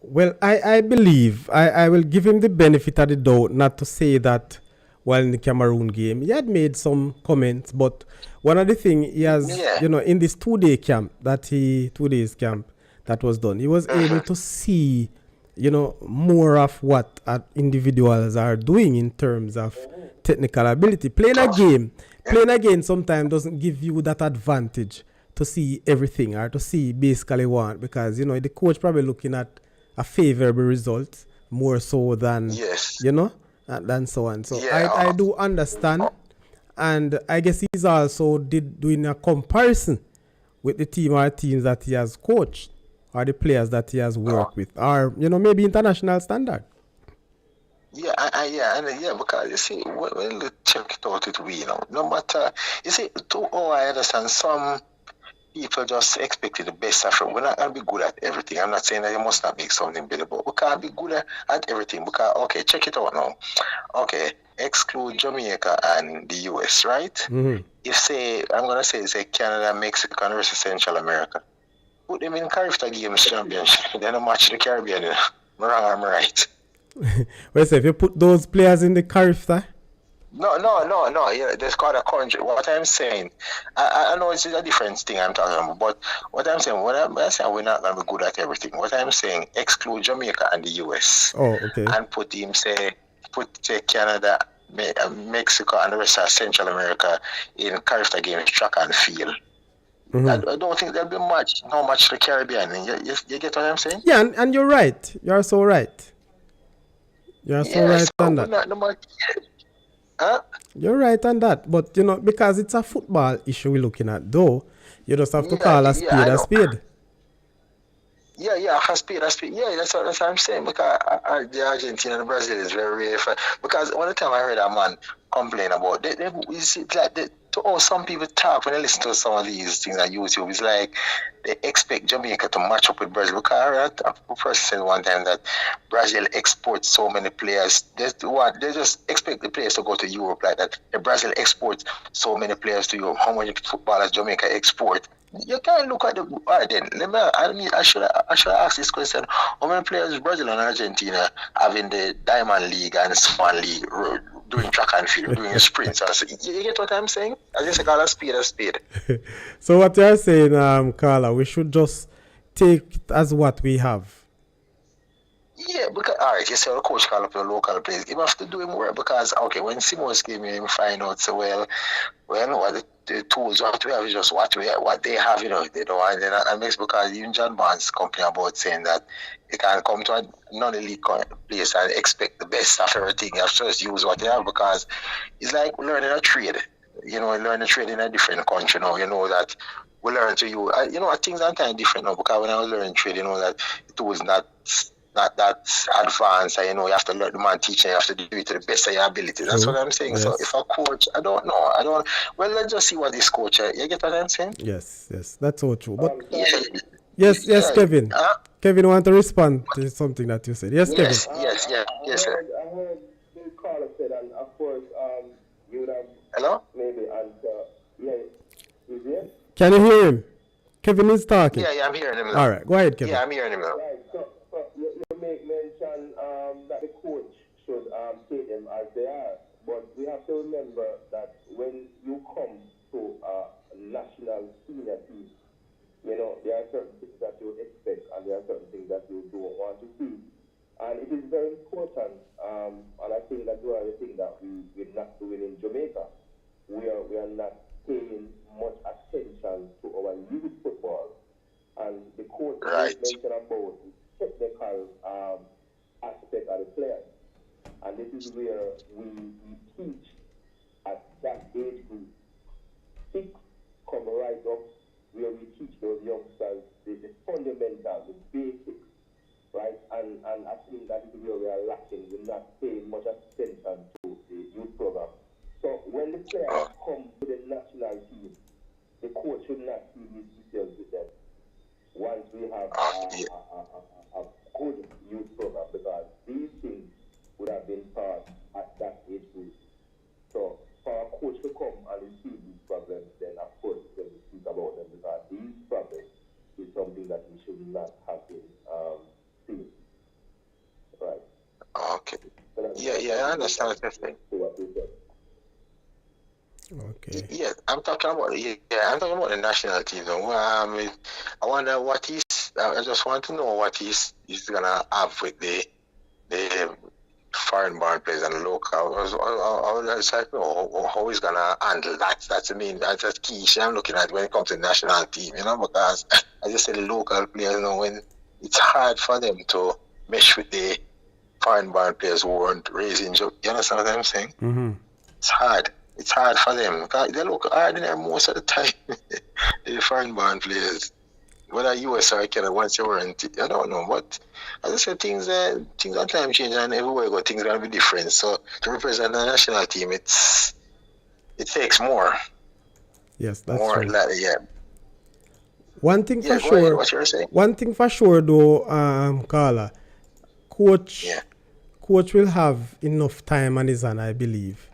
Well, I believe I will give him the benefit of the doubt, not to say that while in the Cameroon game he had made some comments, but one of the things he has, in this 2-day camp that 2 days camp that was done, he was able to see, more of what individuals are doing in terms of technical ability. Playing a game sometimes doesn't give you that advantage to see everything or to see basically one, because the coach probably looking at a favorable result more so than than so on. So I do understand, and I guess he's also doing a comparison with the team or teams that he has coached or the players that he has worked with, or maybe international standard. Because you see, when you check it out, it will no matter. You see, I understand some people just expected the best effort. We're not going to be good at everything. I'm not saying that you must not make something better, but we can't be good at everything. Because, check it out now. Exclude Jamaica and the US, right? Mm-hmm. I'm going to say Canada, Mexico, and versus Central America. Put them in Caribbean Games Championship. They're not match the Caribbean. I'm wrong, I'm right. Well, so if you put those players in the Caribbean? No. Yeah, there's got a country. What I'm saying, I know it's a different thing I'm talking about, but what I'm saying, I'm saying we're not going to be good at everything. What I'm saying, exclude Jamaica and the US. Oh, okay. And put Canada, Mexico, and the rest of Central America in Caribbean games, track and field. Mm-hmm. I don't think there'll be much to the Caribbean. You get what I'm saying? Yeah, and you're right. You're so right. You're so right on that. You're right on that, but because it's a football issue we're looking at, though, you just have to call a spade a spade. A spade. Yeah, that's what I'm saying. Because the Argentina and Brazil is very rare. Because one time I heard a man complain about some people talk when they listen to some of these things on YouTube. It's like they expect Jamaica to match up with Brazil. Because I heard a person said one time that Brazil exports so many players. They just expect the players to go to Europe like that. Brazil exports so many players to Europe. How many footballers Jamaica export? You can't look at the. All right, then. I should ask this question. How many players Brazil and Argentina have in the Diamond League and Swan League doing track and field, doing sprints? You get what I'm saying? I just call a spade. So what you're saying, Carla, we should just take it as what we have. Yeah, because you say the coach call up the local players. You have to do him work because when Simons came here, him find out what the tools what we have is just what they have, they don't want and makes because even John Barnes complaining about saying that you can't come to a non-elite place and expect the best of everything. You have to just use what they have because it's like learning a trade. learn the trade in a different country now. You know that we learn to you. Things are kind of different now because when I was learning trade, that it was not that advanced. You have to learn the man teaching. You have to do it to the best of your ability. That's what I'm saying. Yes. So if a coach, I don't know. Well, let's just see what this coach. You get what I'm saying? Yes, that's all true. But yes, Kevin. Kevin, want to respond to something that you said? Yes, Kevin. Yes, sir. I heard the caller said, and of course, you would have Hello? maybe answer. Yeah, is there? Can you hear him? Kevin is talking. Yeah, I'm hearing him now. All right, go ahead, Kevin. Yeah, I'm hearing him now. Right, so you make mention that the coach should take them as they are, but we have to remember that when you come to a national senior team, there are certain things that you expect and there are certain things that you don't want to see. And it is very important, and I think that's one of the things that we're not doing in Jamaica. We are not paying much attention to our youth football. And the coach mentioned about the technical aspect of the players. And this is where we teach at that age group. 6 come right up, where we teach those youngsters the fundamentals, the basics, right? And I think that is where we are lacking. We're not paying much attention to the youth program. So when the players come to the national team, the coach should not see these details with them. Once we have a good youth program, because these things would have been taught at that age group. So for a coach to come and see these problems, then of course we speak about them, because these problems is something that we should not have been seen. Right. Okay. I understand what you're saying. Okay. Yeah, I'm talking about the national team. I wonder what I just want to know what he's gonna have with the foreign-born players and the local. How he's gonna handle that. That's the key issue I'm looking at when it comes to the national team. Because as I said, the local players, when it's hard for them to mesh with the foreign-born players who weren't raised in Jamaica. You understand what I'm saying? Mm-hmm. It's hard. It's hard for them because they look ordinary most of the time. The foreign-born players, whether US or Canada, once you weren't, I don't know. But as I said, things are time changing, and everywhere you go, things are gonna be different. So to represent the national team, it takes more. Yes, that's more true. One thing for sure. What you're saying? One thing for sure, though, Carla, coach will have enough time on his hand, I believe,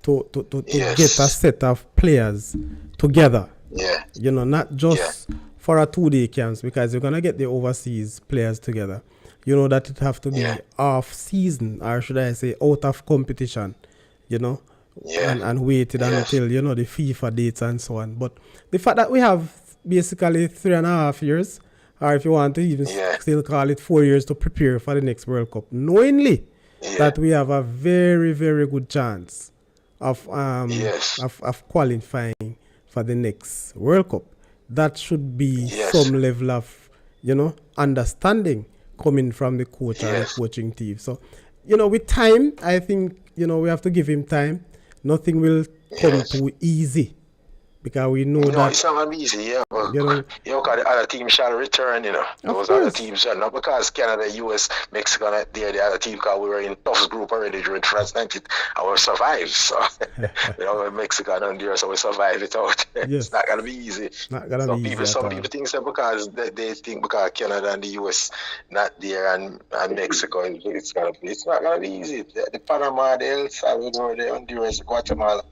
to get a set of players together. Yeah. Not just for a 2-day camps, because you're gonna get the overseas players together. That it have to be off season, or should I say out of competition, and waited until the FIFA dates and so on. But the fact that we have basically 3.5 years, or if you want to even still call it 4 years, to prepare for the next World Cup, knowingly that we have a very, very good chance of qualifying for the next World Cup. That should be some level of understanding coming from the coach or the coaching team. So with time, I think we have to give him time. Nothing will come too easy, because we know that it's not gonna be easy, but because the other team shall return, those other teams shall not, because Canada, US, Mexico, they're the other team, because we were in tough group already during France 90, and we survived. So Mexico and Honduras, so we survived it out. It's not gonna be easy. Not gonna be easy. Some people think so, because they think because Canada and the US not there, and Mexico, it's not gonna be easy. The Panama, the El Salvador, the Honduras, Guatemala,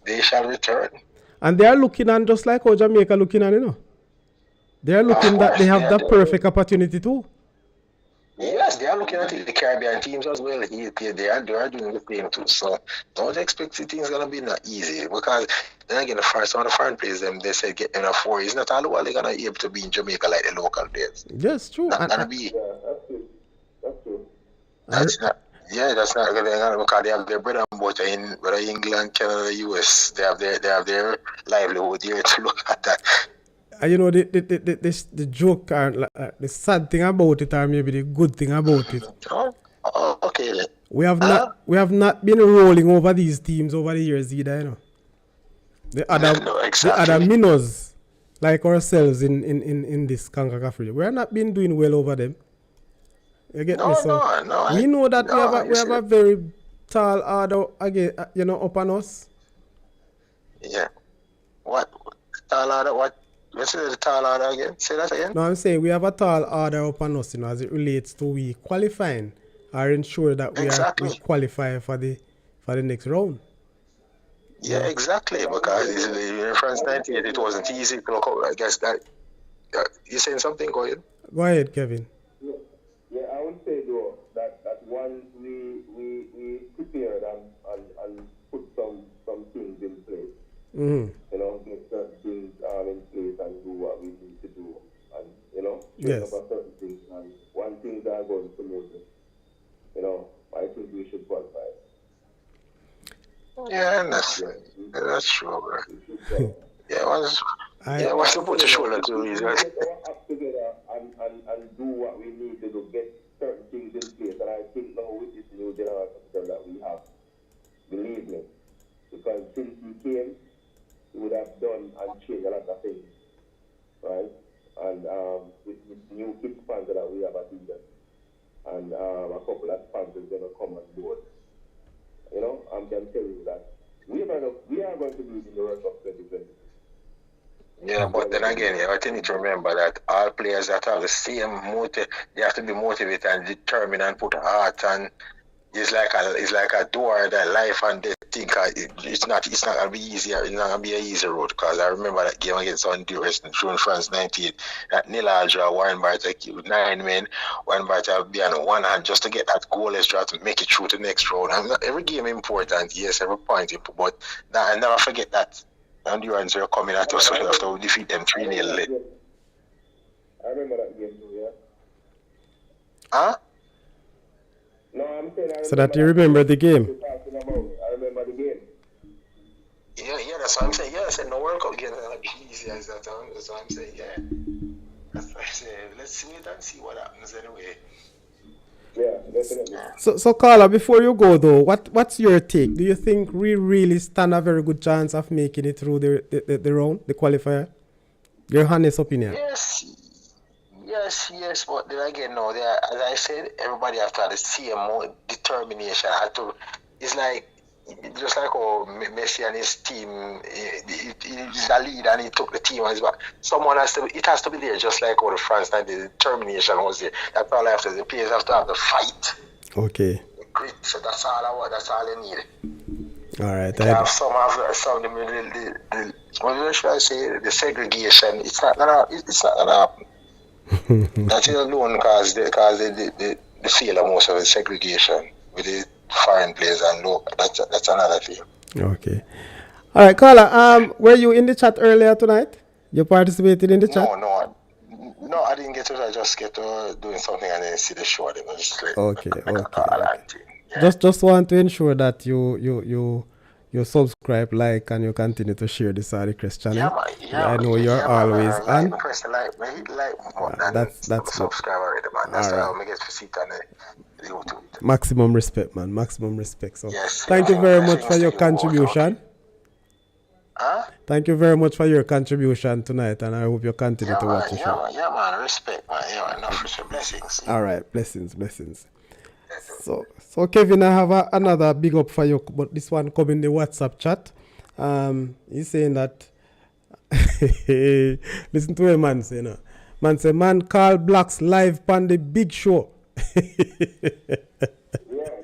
they shall return. And they are looking on just like how Jamaica looking on, They are looking that they have the perfect opportunity too. Yes, they are looking at the Caribbean teams as well. They are doing the same too. So don't expect things gonna be not easy, because then again, some of the foreign players, they say get enough 4 years. Not all the while they're gonna be able to be in Jamaica like the local players. Yes, true. Not gonna be. That's true. That's not. Yeah, that's not gonna, because they have their bread and butter in whether England, Canada, US. They have their livelihood here to look at that. The joke, or the sad thing about it, or maybe the good thing about it. Oh, okay then. We have not been rolling over these teams over the years either, The other, No, the other exactly. minnows, like ourselves in this CONCACAF region, we are not been doing well over them. You get me? No, So no, no. we know that No, you we have see, a very tall order again, up on us. yeah. What? Tall order? What? Let's say the tall order again. Say that again. No, I'm saying we have a tall order up on us, as it relates to we qualifying or ensure that we Exactly. qualify for the next round. Yeah, exactly. Because in France '98, it wasn't easy to look up. I guess that you saying something, go ahead. Go ahead, Kevin. Yeah, I would say though that once we prepared and put some things in place, get certain things in place and do what we need to do, and train up a certain things. And one thing that I'm going to promote it, I think we should qualify. Yeah, that's true, bro. What's the put the shoulder to these guys? Up together and do what we need to do, get certain things in place. And I think now with this new general officer that we have, believe me, because since he came, he would have done and changed a lot of things, right? And with this new kid sponsor that we have at Eden, and a couple of sponsors going to come on board. I'm going to tell you that we are going to be in the World Cup 2020. Yeah, but then again, you need to remember that all players that have the same motive, they have to be motivated and determined and put heart, and it's like a door that life, and they think it's not gonna be easier. It's not gonna be an easy road, because I remember that game against Honduras in France '98. That nil draw, Warren Barter with 9 men. Warren Barter be on one hand just to get that goalless draw to make it through to the next round. And every game important, yes, every point important, but I never forget that Honduras were coming at us after we defeat them 3-0. I remember that game too, yeah. Huh? No, I'm saying so that you remember the game. I remember the game. Yeah, that's what I'm saying. Yeah, I said no World Cup game is not easy as that. That's what I'm saying. Yeah. That's what I said. Let's wait and see what happens anyway. Yeah, definitely. So Carla, before you go though, what's your take? Do you think we really stand a very good chance of making it through the round, the qualifier? Your honest opinion? Yes, but then again, no, as I said, everybody has to have the same more determination. It's like, just like Messi and his team, he's a leader and he took the team on his back. It has to be there, just like the France, and the determination was there. That's all I have to do. The players have to have the fight. Okay. The grit. So that's all I want. That's all I need. All right. Some what should I say? The segregation. It's not gonna happen. That is alone cause the failure most of the segregation with the foreign players and local. That's another thing. Okay. All right, Carla. Were you in the chat earlier tonight? You participated in the chat? No, I didn't get to. I just get to doing something and then see the show. Okay. Yeah. Just want to ensure that you subscribe, like, and you continue to share the Saudichress channel. I know you're always on. Press the like, That's subscribe already, man. That's how I get to see it on the YouTube. Maximum respect, man. Maximum respect. So, yes, thank you very much for your contribution. Huh? Thank you very much for your contribution tonight, and I hope you continue to watch the show. Yeah, man. Respect, man. Yeah, man. Enough for blessings. All right, blessings. So Kevin, I have another big up for you, but this one come in the WhatsApp chat. He's saying that listen to a man say no. Man say man call Blacks live on the big show. Yeah,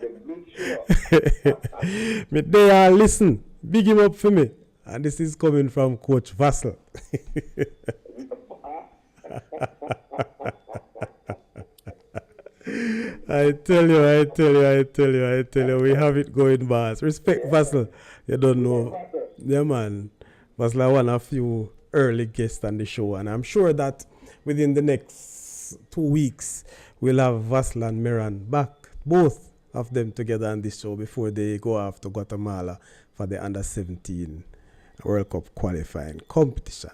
the big show. Me they listen. Big him up for me. And this is coming from Coach Vassell. I tell you, we have it going, boss. Respect Vassell. You don't know. Yeah, man. Vassell one of few early guests on the show, and I'm sure that within the next 2 weeks, we'll have Vassell and Meran back, both of them together on this show before they go off to Guatemala for the Under-17 World Cup qualifying competition.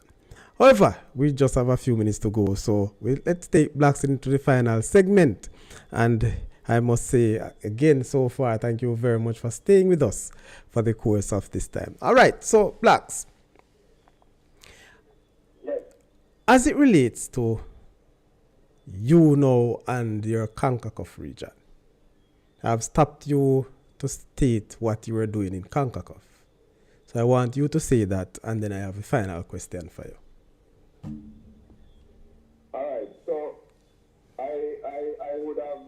However, we just have a few minutes to go, so let's take Blacks into the final segment. And I must say again, so far, thank you very much for staying with us for the course of this time. All right, so Blacks, as it relates to you now and your CONCACAF region, I've stopped you to state what you were doing in CONCACAF. So I want you to say that, and then I have a final question for you. All right. So I would have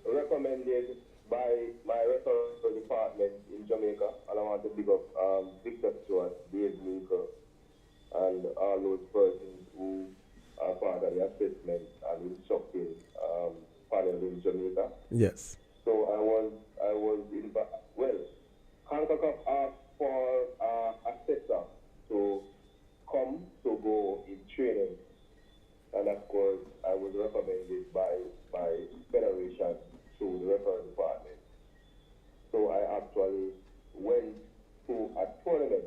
recommended by my referral department in Jamaica, and I want to big up Victor Stewart, Dave Meeker, and all those persons who are part of the assessment and instructing panel in Jamaica. Yes. So I was in, well, CONCACAF asked for assessor to come to go in training, and of course I was recommended by federation through the referral department. So I actually went to a tournament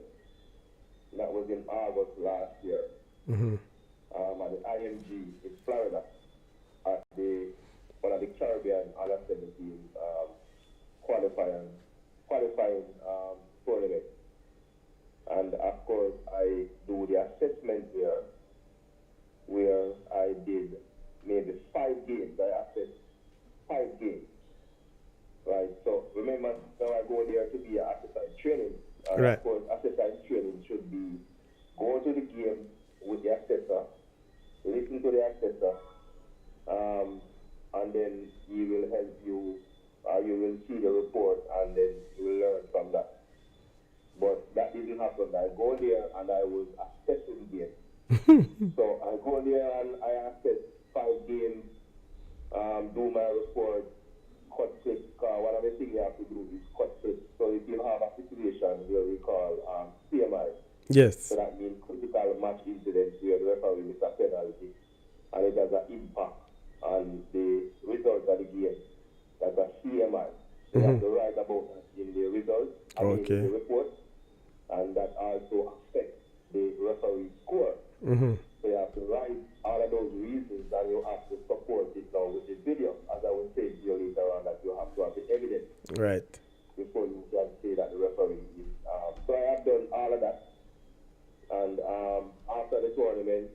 that was in August last year at the IMG in Florida at one of the Caribbean Under 17 qualifying tournament. And of course I do the assessment there, where I did maybe 5 games. I assessed 5 games. Right, so remember, now I go there to be an assessor in training. Right. Of course, assessor in training should be go to the game with the assessor, listen to the assessor, and then he will help you, you will see the report, and then you will learn from that. But that didn't happen. I go there and I was assessing games. So I go there and I assess 5 games, do my report, cut click. One of the things you have to do is cut click. So if you have a situation where we call CMI, Yes. so that means critical match incident, where the referee makes a penalty and it has an impact on the result of the game. That's a CMI. You have to write about that in the results, in the report, and that also affects the referee score. So you have to write all of those reasons, and you have to support it now with the video. As I will say to you later on, that you have to have the evidence Right. before you can say that the referee is. So I have done all of that. And after the tournament,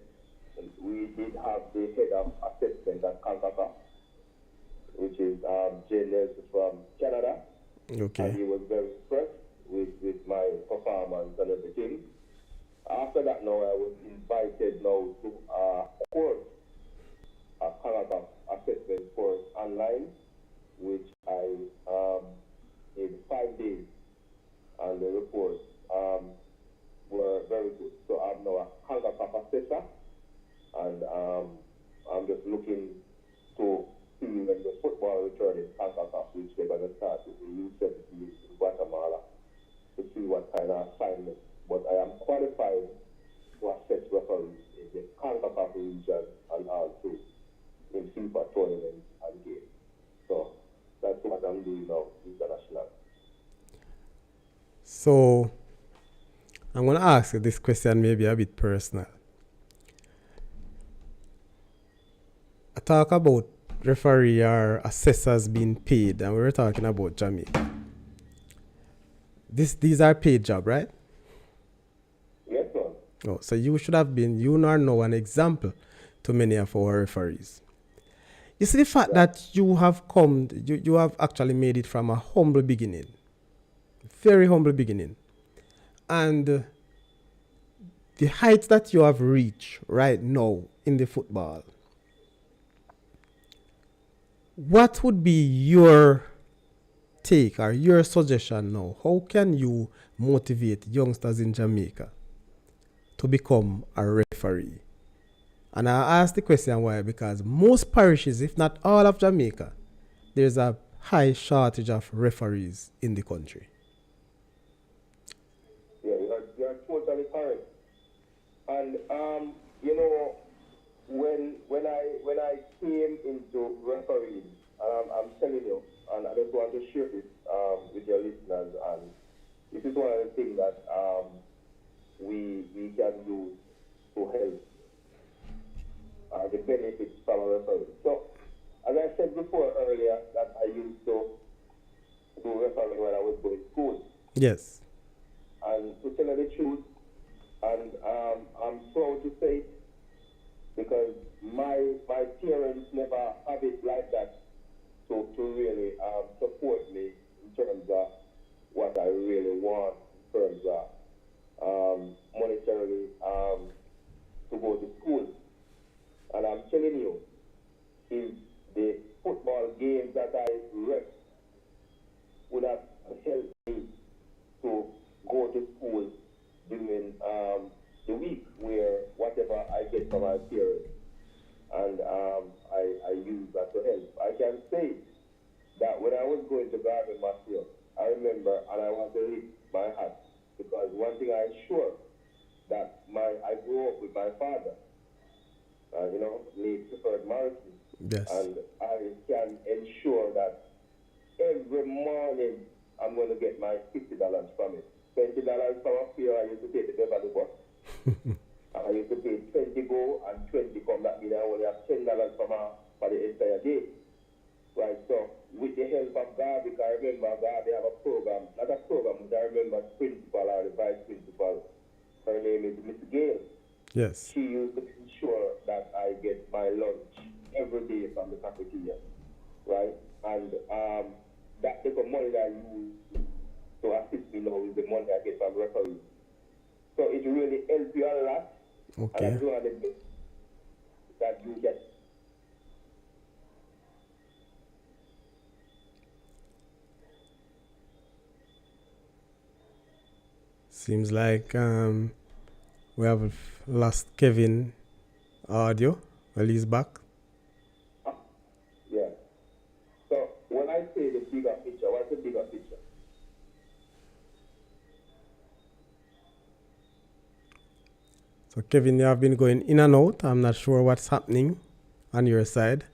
we did have the head of assessment at CONCACAF, which is Jay Nelson from Canada. Okay. And he was very impressed with my performance and everything. After that, now I was invited now to a course, a CONCACAF assessment course online, which I did 5 days, and the reports were very good. So I'm now a CONCACAF assessor, and I'm just looking to see when the football return in CONCACAF, which they're going to start with the U17 in Guatemala, to see what kind of assignment. But I am qualified to assess referees in the CONCACAF region and also in FIFA tournaments and games. So that's what I'm doing now international. So I'm going to ask you this question, maybe a bit personal. I talk about referee or assessors being paid, and we were talking about Jamaica. These are paid job, right? Yes, sir. Oh, so you should have been, you are now an example to many of our referees. You see the fact that you have come, you have actually made it from a humble beginning, very humble beginning, and the heights that you have reached right now in the football. What would be your take or your suggestion now? How can you motivate youngsters in Jamaica to become a referee? And I ask the question why, because most parishes, if not all of Jamaica, there's a high shortage of referees in the country. Yeah, you're totally correct. And you know, when I came into refereeing, I'm telling you, and I just want to share this with your listeners, and this is one of the things that we can use to help the benefits from a referee. So, as I said before earlier, that I used to do refereeing when I was going to school. Yes. And to tell you the truth, and I'm proud to say was going to garden myself, I remember, and I want to lift my hat because one thing I'm sure that I grew up with my father, late preferred Morrison, Yes. and I can ensure that every morning I'm going to get my $50 from it. $20 from a fare, I used to take the Beverly bus. I used to pay 20 go and 20 come. That means I only have $10 for the entire day. Right, so with the help of God, because I remember God, they have a program, not a program, but I remember the principal or the vice principal. Her name is Miss Gale. Yes. She used to ensure that I get my lunch every day from the cafeteria, right? And that little money that I use to assist me now is the money I get from referees. So it really helps you a lot. Okay. And that's one of the things that you get. Seems like we have lost Kevin audio. Well, he's back. Yeah. So when I say the bigger picture, what's the bigger picture? So, Kevin, you have been going in and out. I'm not sure what's happening on your side.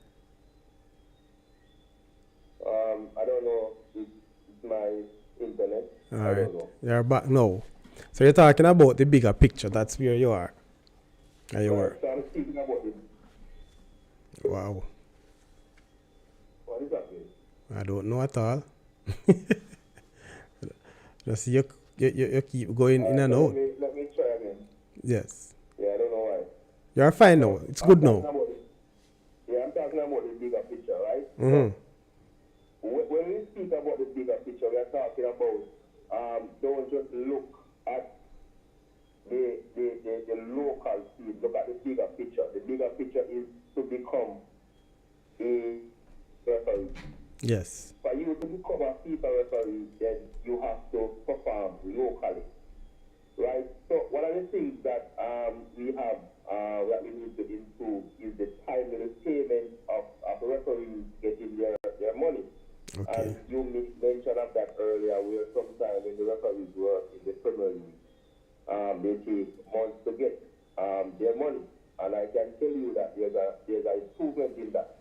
I don't know if it's my internet. All I right. don't know. You're back now. So, you're talking about the bigger picture. That's where you are. There you Right. are. So I'm speaking about this. Wow. What is happening? I don't know at all. Just you keep going in and out. Let me try again. Yes. Yeah, I don't know why. You're fine now. It's good now. I'm talking about the bigger picture, right? Mm-hmm. So, when we speak about the bigger picture, we are talking about don't just look at the local scene, look at the bigger picture. The bigger picture is to become a referee. Yes. For you to become a FIFA referee, then you have to perform locally, right? So one of the things that we have that we need to improve is the timely payment of referees getting their money. Okay. And you mentioned of that earlier, where sometimes when the referees work in the Premier League, they take months to get their money. And I can tell you that there's an improvement in that.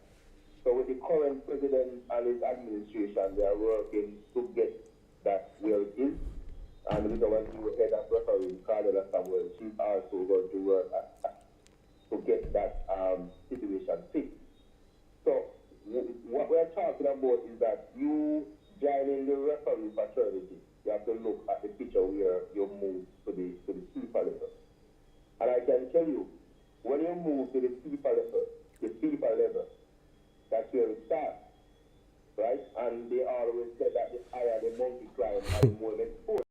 So with the current president and his administration, they are working to get that where it is. And with our new head of referee, Carla Samuel, she's also going to work to get that situation fixed. So what we're talking about is that you joining the referee fraternity, you have to look at the picture where you move to the FIFA level. And I can tell you, when you move to the FIFA level, that's where it starts, right? And they always say that the higher the monkey climb, the more the sport,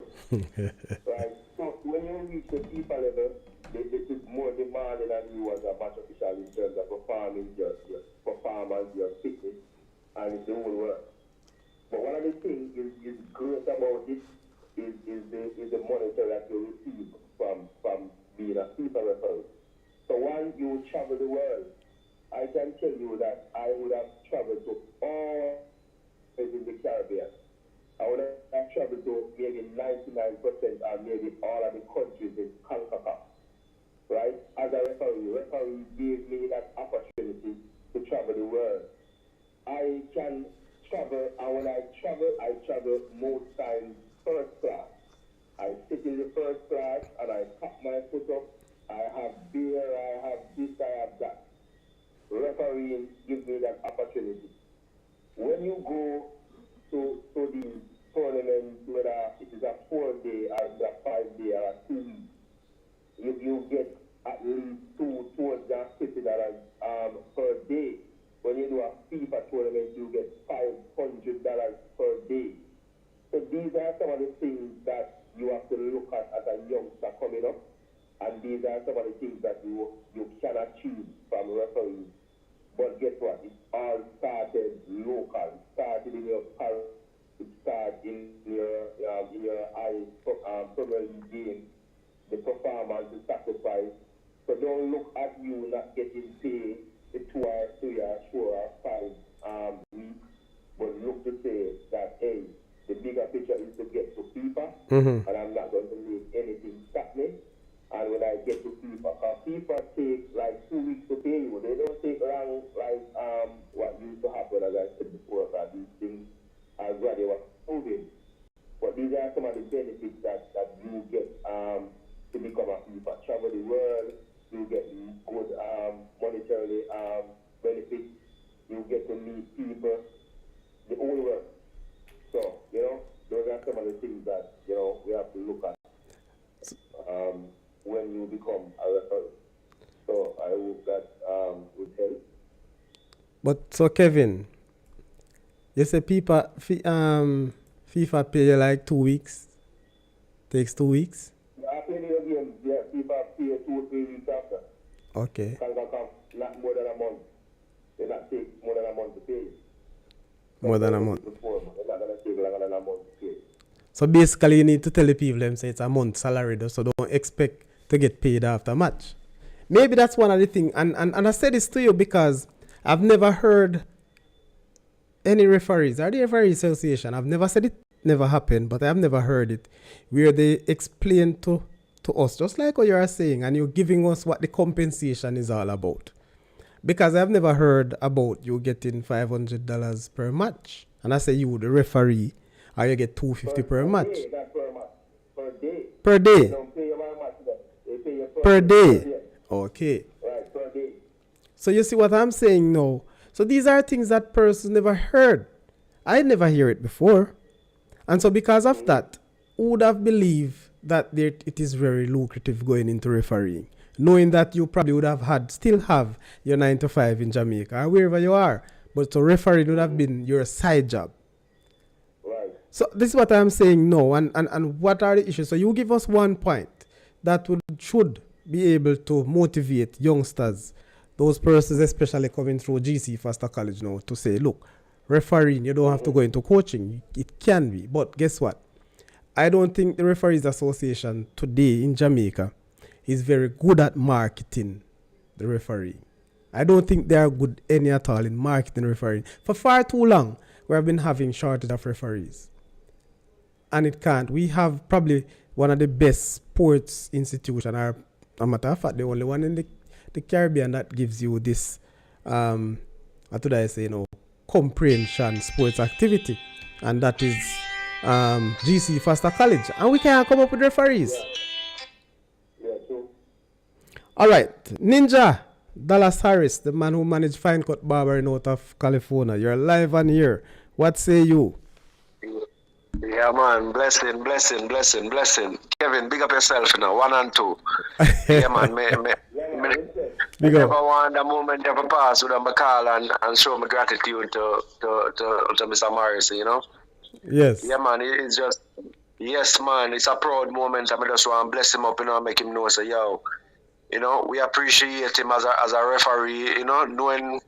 right? So when you reach the FIFA level, this is more demanding on you as a match official in terms of performing your performance, your fitness, and it's the whole work. But one of the things is great about it is the monetary that you receive from being a FIFA referee. So once you travel the world, I can tell you that I would have traveled to all places in the Caribbean. I would have traveled to maybe 99% or maybe all of the countries in CONCACAF, right? As a referee gave me that opportunity to travel the world. I can travel, and when I travel most times first class. I sit in the first class and I cut my foot up. I have beer, I have this, I have that. Refereeing gives me that opportunity. When you go to these tournaments, whether it is a 4-day or it is a 5-day or a 2-week, you get at least $250 per day. When you do a FIFA tournament, you get $500 per day. So these are some of the things that you have to look at as a youngster coming up, and these are some of the things that you can achieve from referees. But guess what? It all started local. It started in your parents. It started in your Premier League game, the performance, the sacrifice. So don't look at you not getting paid the 2 or 3 or 4 or 5 weeks, but look to say that Mm-hmm. and I'm not going to make anything stop me. And when I get to FIFA, because FIFA take like 2 weeks to pay you. They don't take long like what used to happen, as I said before, because these things are gradually moving. But these are some of the benefits that you get to become a FIFA. Travel the world, you get good monetarily benefits, you get to meet people, the whole world. So, those are some of the things that, we have to look at when you become a referee. So I hope that would help. But so Kevin, you say FIFA pay you like 2 weeks? Takes 2 weeks? After the game, yeah, FIFA pay 2 or 3 weeks after. Okay. Not more than a month. They not take more than a month to pay. More than a month. Before, they're not going to take longer than a month to pay. So basically you need to tell the people them say it's a month's salary though, so don't expect to get paid after match. Maybe that's one of the things, and I said this to you because I've never heard any referees or the referee association, I've never said it never happened, but I've never heard it, where they explain to us, just like what you are saying, and you're giving us what the compensation is all about. Because I've never heard about you getting $500 per match. And I say you, the referee, or you get $250 per match. Day, not per match. Per day. Per day. They don't pay you by match, they pay you per day. Okay. Right, per day. So you see what I'm saying now? So these are things that person never heard. I never hear it before. And so because of that, who would have believed that it is very lucrative going into refereeing? Knowing that you probably would have still have your 9 to 5 in Jamaica or wherever you are. But to referee would have been your side job. Right. So this is what I'm saying now. And what are the issues? So you give us one point that should be able to motivate youngsters, those persons especially coming through GC Foster College now, to say, look, refereeing, you don't have to go into coaching. It can be. But guess what? I don't think the Referees Association today in Jamaica is very good at marketing the referee. I don't think they are good any at all in marketing refereeing. For far too long, we have been having shortage of referees. And it can't. We have probably one of the best sports institutions, or a matter of fact, the only one in the Caribbean that gives you this, what did I say, comprehension sports activity. And that is GC Foster College. And we can't come up with referees. Yeah, true. All right, Ninja Dallas Harris, the man who managed Fine Cut Barbering out of California. You're live on here. What say you? Yeah, man. Blessing. Kevin, big up yourself now. 1 and 2. Yeah, man. Big never up. want the moment ever pass with a call and show my gratitude to Mr. Morrison, Yes. Yeah, man. It's just, yes, man. It's a proud moment. I just want to bless him up, and make him know, say, yo, we appreciate him as a referee, knowing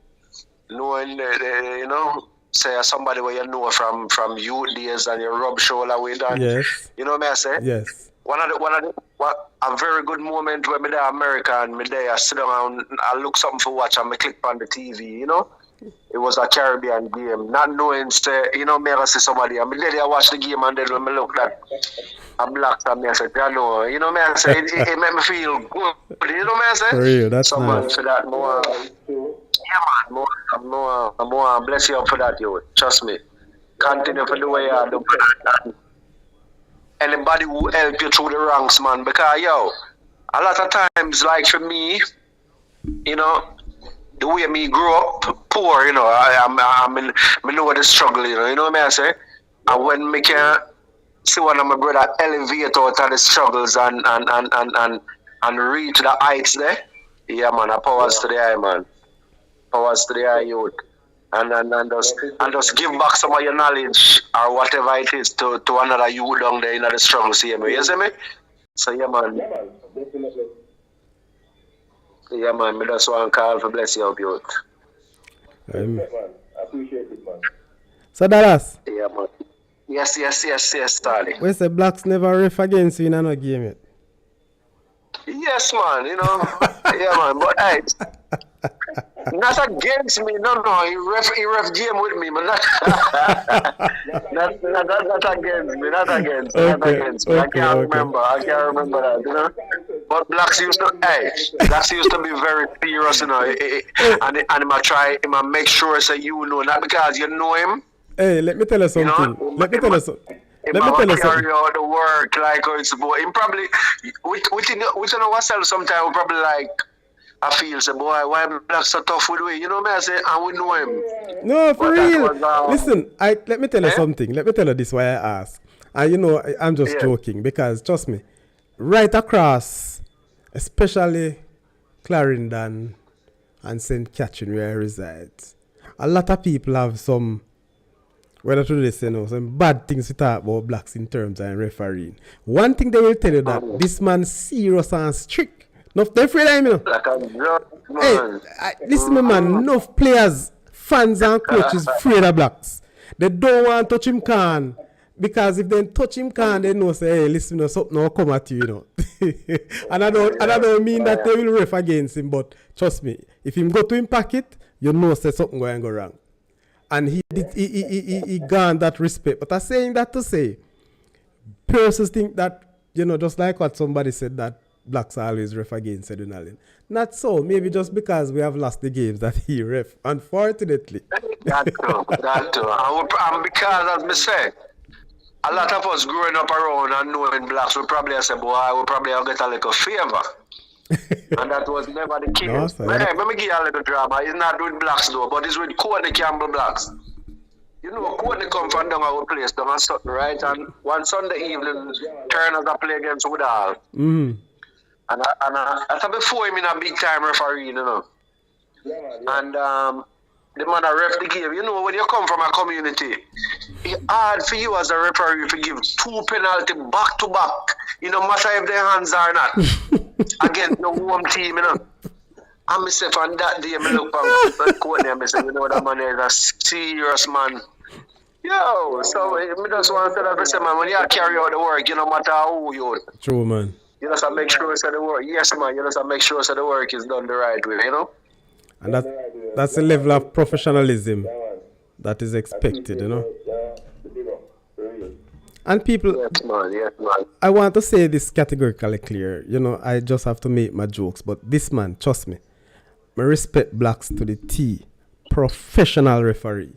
say somebody where you know from youth days and you rub shoulder with, and Yes. you know what I say? Yes. A very good moment when me there America and me there I sit down and I look something for watch and me click on the TV, It was a Caribbean game. Not knowing say, me I see somebody and me there I watch the game, and then when me look that I'm black and me I say, you know me I say it made me feel good. You know me I say? For real, that's so nice. much for that more. Yeah, man, more bless you up for that, yo. Trust me. Continue for the way you do. Anybody who help you through the ranks, man, because a lot of times, like for me, the way me grew up poor, me know the struggle, you know what I say? And when me can see one of my brother elevate out of the struggles and reach the heights there, yeah, man, a powers to the eye, man. Powers to the eye, youth. And just give back some of your knowledge or whatever it is to another youth down there in the struggle, see me. You see me? So yeah, man. Yeah, man, definitely. Yeah, man. Me just want to call for bless you up, youth. Man, I appreciate it, man. So Dallas, Yeah, man. Yes, Starly. we say blacks never ref against you in another game yet. Yes, man. Yeah, man. But hey, Not against me, no. He ref game with me, but not not against me, not against me, not Okay, against me. okay, okay. I can't remember that, you know. But blacks used to be very serious, you know. Hey, And I try, I make sure say you know, not because you know him, hey, let me tell you you know. something. Let me tell you something. Him Let me tell you something. carry out the work like how it's supposed. Him probably within ourselves sometimes we probably like I feel say boy why blacks so tough with we, you know me I say and we know him. No, for But that real. was Listen, let me tell you eh? something. Let me tell you this why I ask. And you know, I'm just Yeah. joking because trust me, right across, especially Clarendon and St. Catherine where I reside, a lot of people have some, whether to this, you know, some bad things to talk about blacks in terms of refereeing. One thing they will tell you that this man serious and strict. Not they afraid of him, you know. Like a joke, Hey, man. listen, my man, enough players, fans and coaches afraid of blacks. They don't want to touch him can. Because if they touch him can, they know say, hey, listen, no, something will come at you, you know. and I don't mean that they will ref against him, but trust me, if him go to him pocket, you know say something going to go wrong. And he gained that respect. But I'm saying that to say, persons think that, you know, just like what somebody said that blacks are always ref against adrenaline. Not so. Maybe just because we have lost the games that he ref. Unfortunately. That too. And because as me say, a lot of us growing up around and knowing blacks, we probably say, boy, we probably get a little favor. And that was never the case. No, sir. Let me give you a little drama. It's not with blacks though, but it's with Cody Campbell blacks. You know, Cody come from down our place, down at Sutton, right? And one Sunday evening, Turners are play against Woodall. Mm. And I before him in a big time referee, you know. And the man that ref the game, you know, when you come from a community, it's hard for you as a referee to give 2 penalty back to back. You know, matter if their hands are not against the home team, you know. And myself on that day, I look back Courtney and I say, you know, that man is a serious man. Yo, so I just want to tell you, say, man, when you carry out the work, you no matter who you are, True, man. you just make sure that the work, yes, man, you just make sure that the work is done the right way, you know? And that's the level of professionalism that is expected, you know. And people, Yes, man. I want to say this categorically clear. You know, I just have to make my jokes. But this man, trust me, I respect blacks to the T. Professional referee.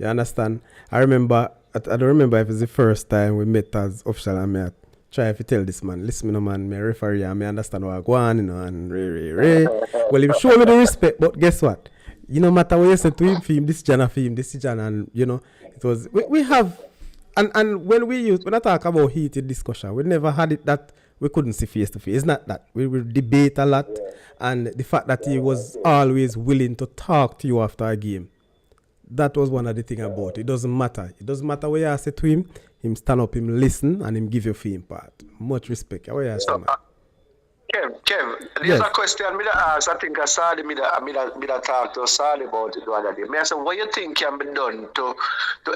You understand? I remember, I don't remember if it's the first time we met as official and I try to tell this man, listen, no man, me referee and me understand what I go on, you know, and well, he show me the respect, but guess what? You know, matter what you say to him, for him, this Jana, for him, this Jana, and you know, it was, we have, and when I talk about heated discussion, we never had it that we couldn't see face to face. It's not that. We will debate a lot, and the fact that he was always willing to talk to you after a game, that was one of the things about it. It doesn't matter. It doesn't matter what you say to him stand up, him listen, and him give you fame part. Much respect. What you say, man? Kev, there's a question me that ask. I think I saw me that talk to Sally about it the other day. Me I said, what you think can be done to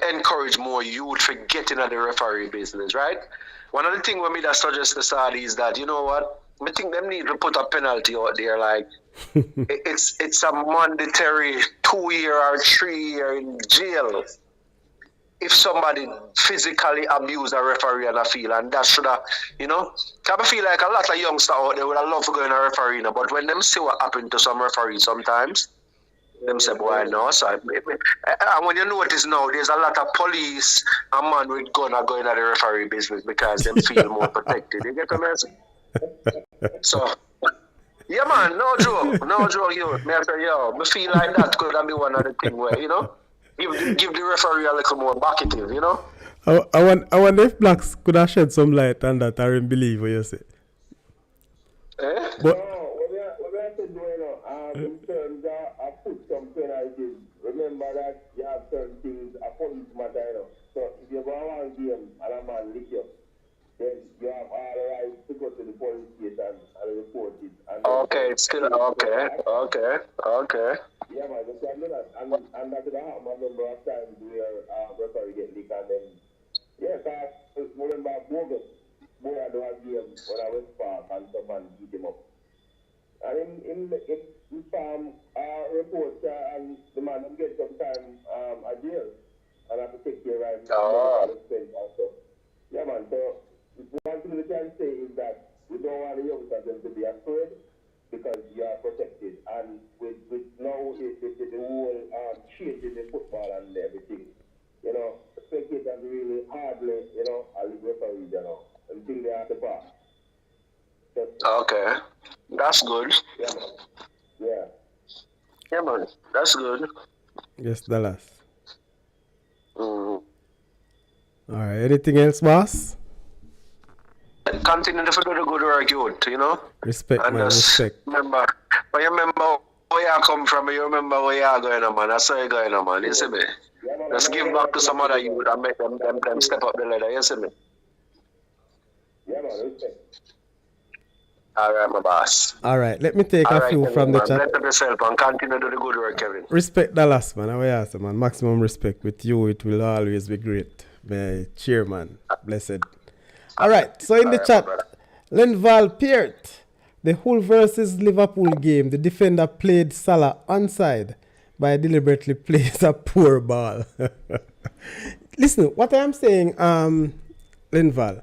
encourage more youth for getting into the referee business, right? One of the things we me that suggest to Sally is that, you know what? I think them need to put a penalty out there, like it's a mandatory 2-year or 3-year in jail if somebody physically abuse a referee on a field, and that should have, you know, I feel like a lot of youngsters out there would have loved to go in a referee, but when them see what happened to some referees sometimes, them say, boy, no, so and when you notice now, there's a lot of police and man with gun are going at the referee business because they feel more protected. You get what I'm saying? So, yeah, man, no joke, yo. Me I say, yo, me feel like that could have been one of the things where, you know, give the referee a little more backative, you know? I wonder if blacks could have shed some light on that. I don't believe what you say. Eh? But what we have to do, in terms of put some penalties, remember that you have certain things, a police matter, you know. So if you go on one game and a man lick you, then you have all the right to go to the police station and report it. And okay, it's still okay. Yeah, man, you can do that. And that could happen a number of times where referee get licked and then, yeah, because remember Bogus, boy, I do a game when I was Park and someone beat him up. And in farm, spend some time at jail and have to take care of Oh. expense also. Yeah, man. So one thing we can say is that we don't want the youngsters to be afraid because you are protected. And with now the whole change in the football and everything, you know, spectators really hardly, you know, are referees, you know, until they have the pass. Okay. That's good. Yeah, man. Yeah. Yeah, man. That's good. Yes, Dallas. Mm. All right. Anything else, boss? Continue to do the good work, youth, you know? Respect, And man. just Respect. remember, when you remember where you come from, you remember where you are going on, man. That's how you're going on, man. You see me? Yeah, man. Just give back to some other youth and make them step up the ladder, you see me? Yeah, man. Respect. All right, my boss. All right. Let me take All a right, few Kevin, from the man. chat. Bless up yourself and continue to do the good work, Kevin. Respect Dallas, man. I will ask, man. Maximum respect with you. It will always be great. My chairman. Blessed. All right. So in the chat, Lenval Peart, the Hull versus Liverpool game, the defender played Salah onside by deliberately plays a poor ball. Listen, what I am saying, Lenval,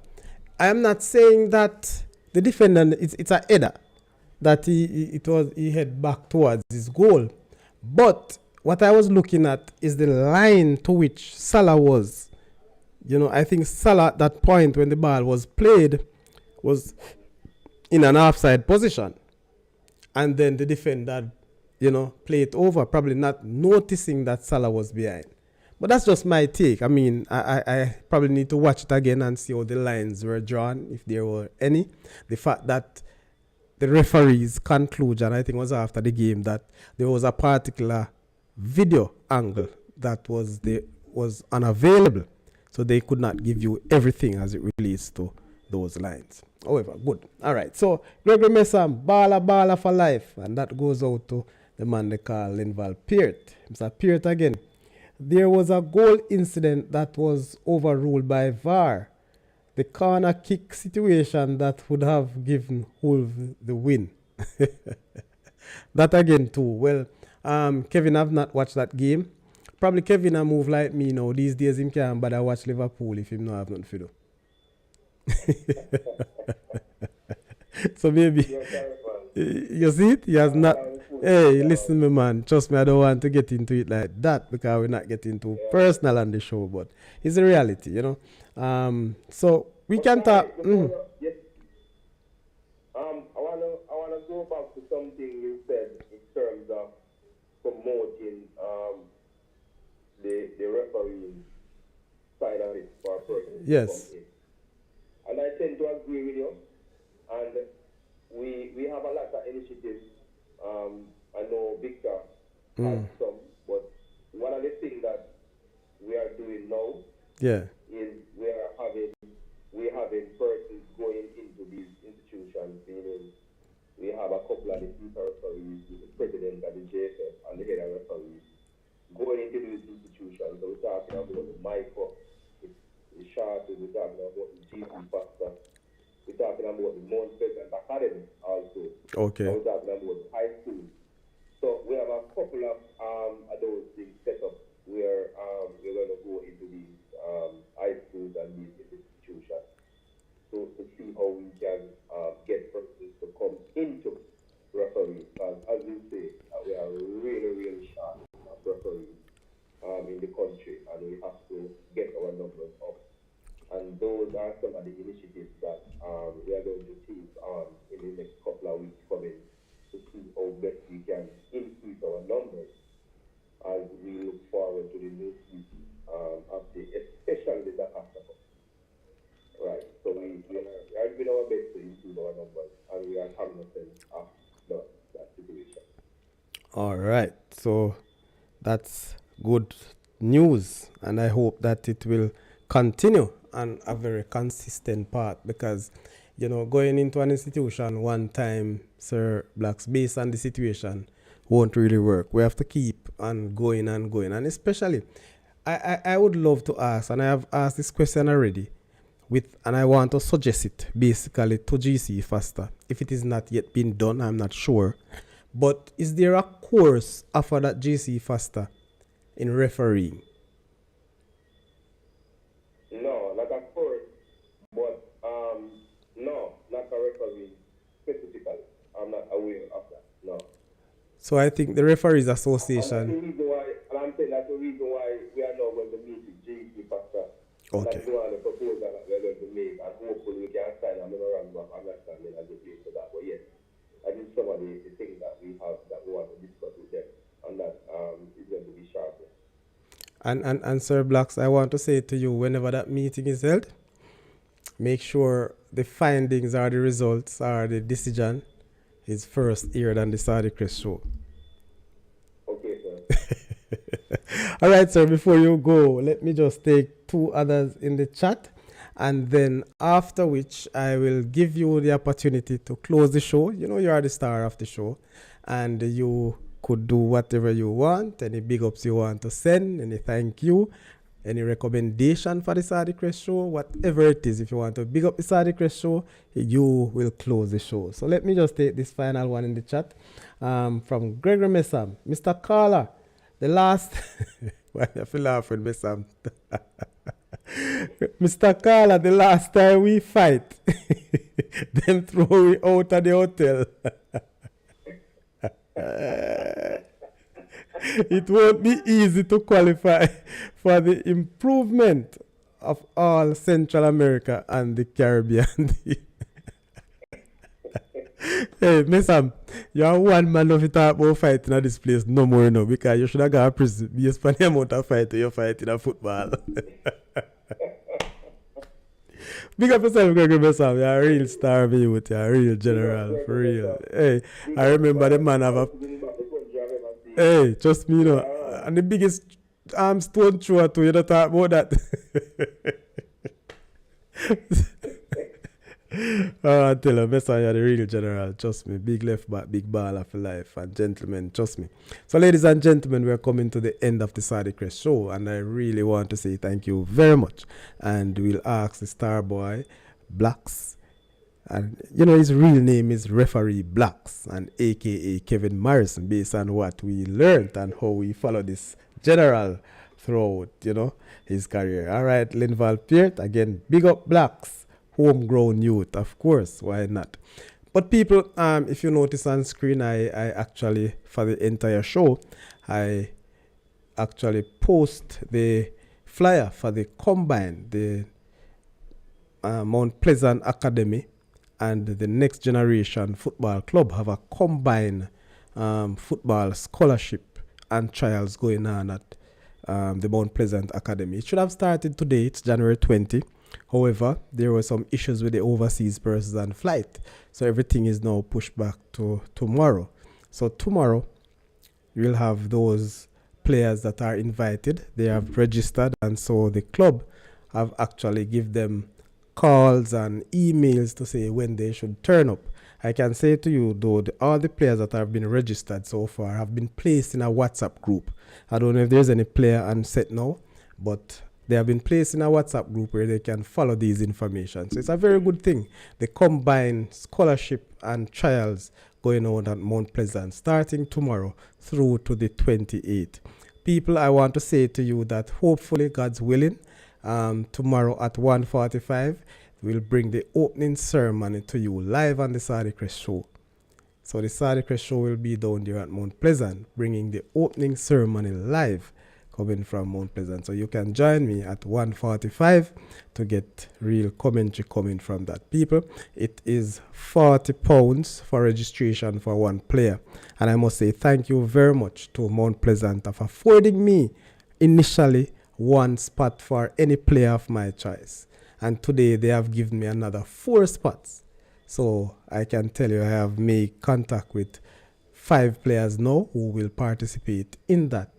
I am not saying that the defender it's a header that he head back towards his goal, but what I was looking at is the line to which Salah was. You know, I think Salah at that point when the ball was played was in an offside position, and then the defender, you know, played over, probably not noticing that Salah was behind. But that's just my take. I mean, I probably need to watch it again and see how the lines were drawn, if there were any. The fact that the referee's conclusion, I think, was after the game, that there was a particular video angle that was unavailable. So they could not give you everything as it relates to those lines. However, good. All right. So Gregory Messam, baller for life. And that goes out to the man they call Lenval Peart. Mr. Peart again. There was a goal incident that was overruled by VAR. The corner kick situation that would have given Hull the win. That again too. Well, Kevin, I've not watched that game. Probably Kevin a move like me now. These days him can't bother watch Liverpool if him not have nothing to do. So maybe you see it? He has not. Hey, listen me, man. Trust me, I don't want to get into it like that because we're not getting too personal on the show, but it's a reality, you know. So we can talk. Yes. I wanna go back to something you said in terms of promoting the refereeing side of it for a person. Yes. And I tend to agree with you. And we have a lot of initiatives. I know Victor has some, but one of the things that we are doing now is we having persons going into these institutions, meaning we have a couple of the FIFA referees, the president of the JFF and the head of referees going into these institutions. So we're talking about the micro, the short, we're talking about the GP factor, we're talking about the Mount Pleasant Academy also. Okay. We're talking about the high school. So we have a couple of those things set up where we're going to go into these high schools and these institutions to see how we can get persons to come into referees. As you say, we are really, really short of referees in the country, and we have to get our numbers up. And those are some of the initiatives that we are going to take on in the next couple of weeks coming to see how best we can increase our numbers as we look forward to the new season especially the after. Right. So we are doing our best to improve our numbers, and we are cognizant of that situation. All right. So that's good news, and I hope that it will continue on a very consistent path, because, you know, going into an institution one time, Sir Blacks, based on the situation, won't really work. We have to keep on going and going. And especially, I would love to ask, and I have asked this question already, and I want to suggest it basically to GC Faster. If it is not yet been done, I'm not sure. But is there a course offered at GC Faster in refereeing? No, not a court, but no, not a referee specifically. I'm not aware of that. No. So I think the Referees And that's the Association. reason why, and I'm saying that's the reason why we are now going to meet with GP Pastor. And Okay. that's one of the proposals that we're going to make, and hopefully we can sign a memorandum of understanding and agree to that. But yes, I think some of the things that we have that we want to discuss with them, and that is going to be sharpened. And Sir Blacks, I want to say to you, whenever that meeting is held, make sure the findings or the results or the decision is first aired on the Saudichress show. Okay, sir. All right, sir, before you go, let me just take two others in the chat. And then after which, I will give you the opportunity to close the show. You know, you are the star of the show. And you could do whatever you want. Any big ups you want to send. Any thank you. Any recommendation for the Saudichress show. Whatever it is. If you want to big up the Saudichress show, you will close the show. So let me just take this final one in the chat. From Gregory Messam. Mr. Carla, the last... Why you feel laughing, Messam? Mr. Carla, the last time we fight, them throw we out of the hotel. It won't be easy to qualify for the improvement of all Central America and the Caribbean. Hey, Messam, you're one man of it about fighting at this place no more, because you should have got a prison based on the amount of fight you fight in a football. Big up yourself, Gregory Messam. You're a real star, me with you, a real general, for real. Hey, I remember the man have a... Hey, trust me, and the biggest stone thrower too, you don't talk about that. I tell you, Messam, you're the real general, trust me. Big left back, big baller for life, and gentlemen, trust me. So, ladies and gentlemen, we're coming to the end of the Saudichress show, and I really want to say thank you very much. And we'll ask the star boy, Blacks, and his real name is Referee Blacks, and aka Kevin Morrison, based on what we learned and how we follow this general throughout, his career. All right, Linval Peart, again, big up Blacks. Homegrown youth, of course, why not? But people, if you notice on screen, I actually, for the entire show, I actually post the flyer for the combine, the Mount Pleasant Academy and the Next Generation Football Club have a combined football scholarship and trials going on at the Mount Pleasant Academy. It should have started today, it's January 20. However, there were some issues with the overseas persons and flight. So everything is now pushed back to tomorrow. So tomorrow, we'll have those players that are invited. They have registered, and so the club have actually give them calls and emails to say when they should turn up. I can say to you, though, all the players that have been registered so far have been placed in a WhatsApp group. I don't know if there's any player on set now, but they have been placed in a WhatsApp group where they can follow these information. So it's a very good thing. The combined scholarship and trials going on at Mount Pleasant starting tomorrow through to the 28th. People, I want to say to you that hopefully, God's willing, tomorrow at 1:45, we'll bring the opening ceremony to you live on the Saudichress show. So the Saudichress show will be down there at Mount Pleasant, bringing the opening ceremony live, coming from Mount Pleasant. So you can join me at 1:45 to get real commentary coming from that. People, it is £40 for registration for one player. And I must say thank you very much to Mount Pleasant for affording me initially one spot for any player of my choice. And today they have given me another 4 spots. So I can tell you I have made contact with 5 players now who will participate in that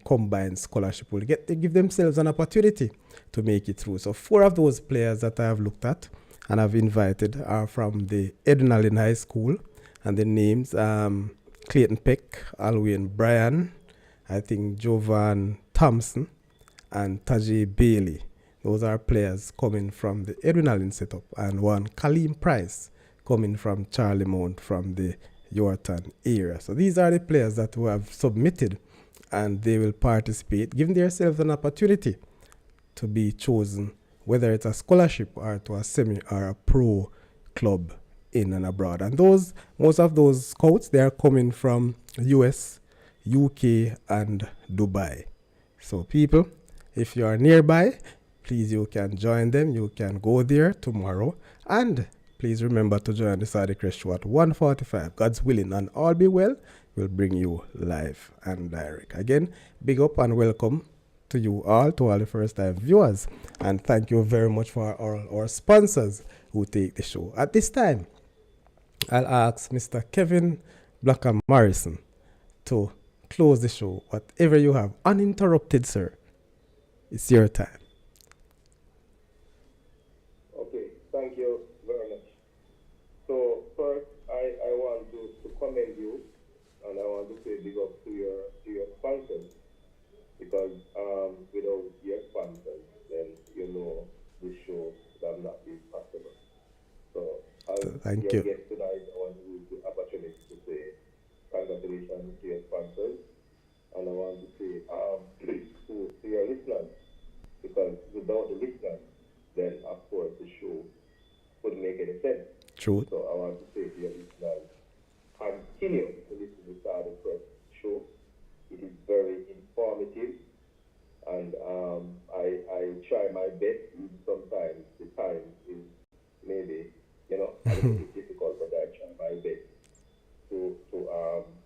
combined scholarship. Will give themselves an opportunity to make it through. So 4 of those players that I have looked at and have invited are from the Edwin Allen High School, and the names Clayton Peck, Alwyn Bryan, I think Jovan Thompson, and Tajay Bailey. Those are players coming from the Edwin Allen setup, and one Kaleem Price coming from Charlie Mount from the Yorton area. So these are the players that who have submitted and they will participate, giving themselves an opportunity to be chosen, whether it's a scholarship or to a semi or a pro club in and abroad. And most of those scouts, they are coming from US, UK, and Dubai. So people, if you are nearby, please you can join them. You can go there tomorrow, and please remember to join the Saudichress show at 1:45. God's willing and all be well, will bring you live and direct. Again, big up and welcome to you all, to all the first time viewers, and thank you very much for our sponsors who take the show. At this time, I'll ask Mr. Kevin Blackham Morrison to close the show. Whatever you have, uninterrupted, sir. It's your time. Okay, thank you very much. So first, I want to commend you, and I want to say big up to your sponsors, because without your sponsors, then you know the show would have not been possible. So thank your you. guest tonight, I want to use the opportunity to say congratulations to your sponsors, and I want to say to your listeners, because without the listeners, then of course the show wouldn't make any sense. True. So I want to say to your listeners, continue to listen to the Saudichress show. It is very informative, and I try my best. Even sometimes the time is maybe a little bit difficult, but I try my best to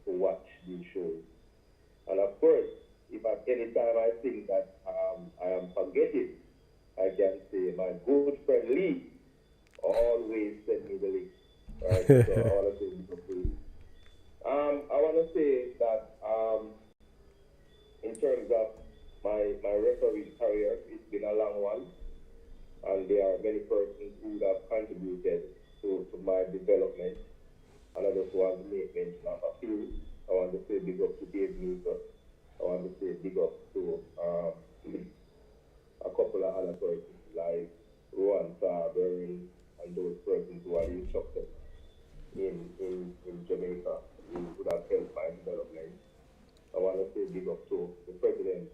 watch these shows. And of course, if at any time I think that I am forgetting, I can say my good friend Lee always send me the link. Right? So I want to say I want to say that in terms of my referee career, it's been a long one, and there are many persons who have contributed to my development. And I just want to make mention of a few. I want to say big up to Damion. I want to say big up to a couple of other persons like Rowan Sarbury and those persons who are instructors in Jamaica who would have helped my development. I want to say big up to the president,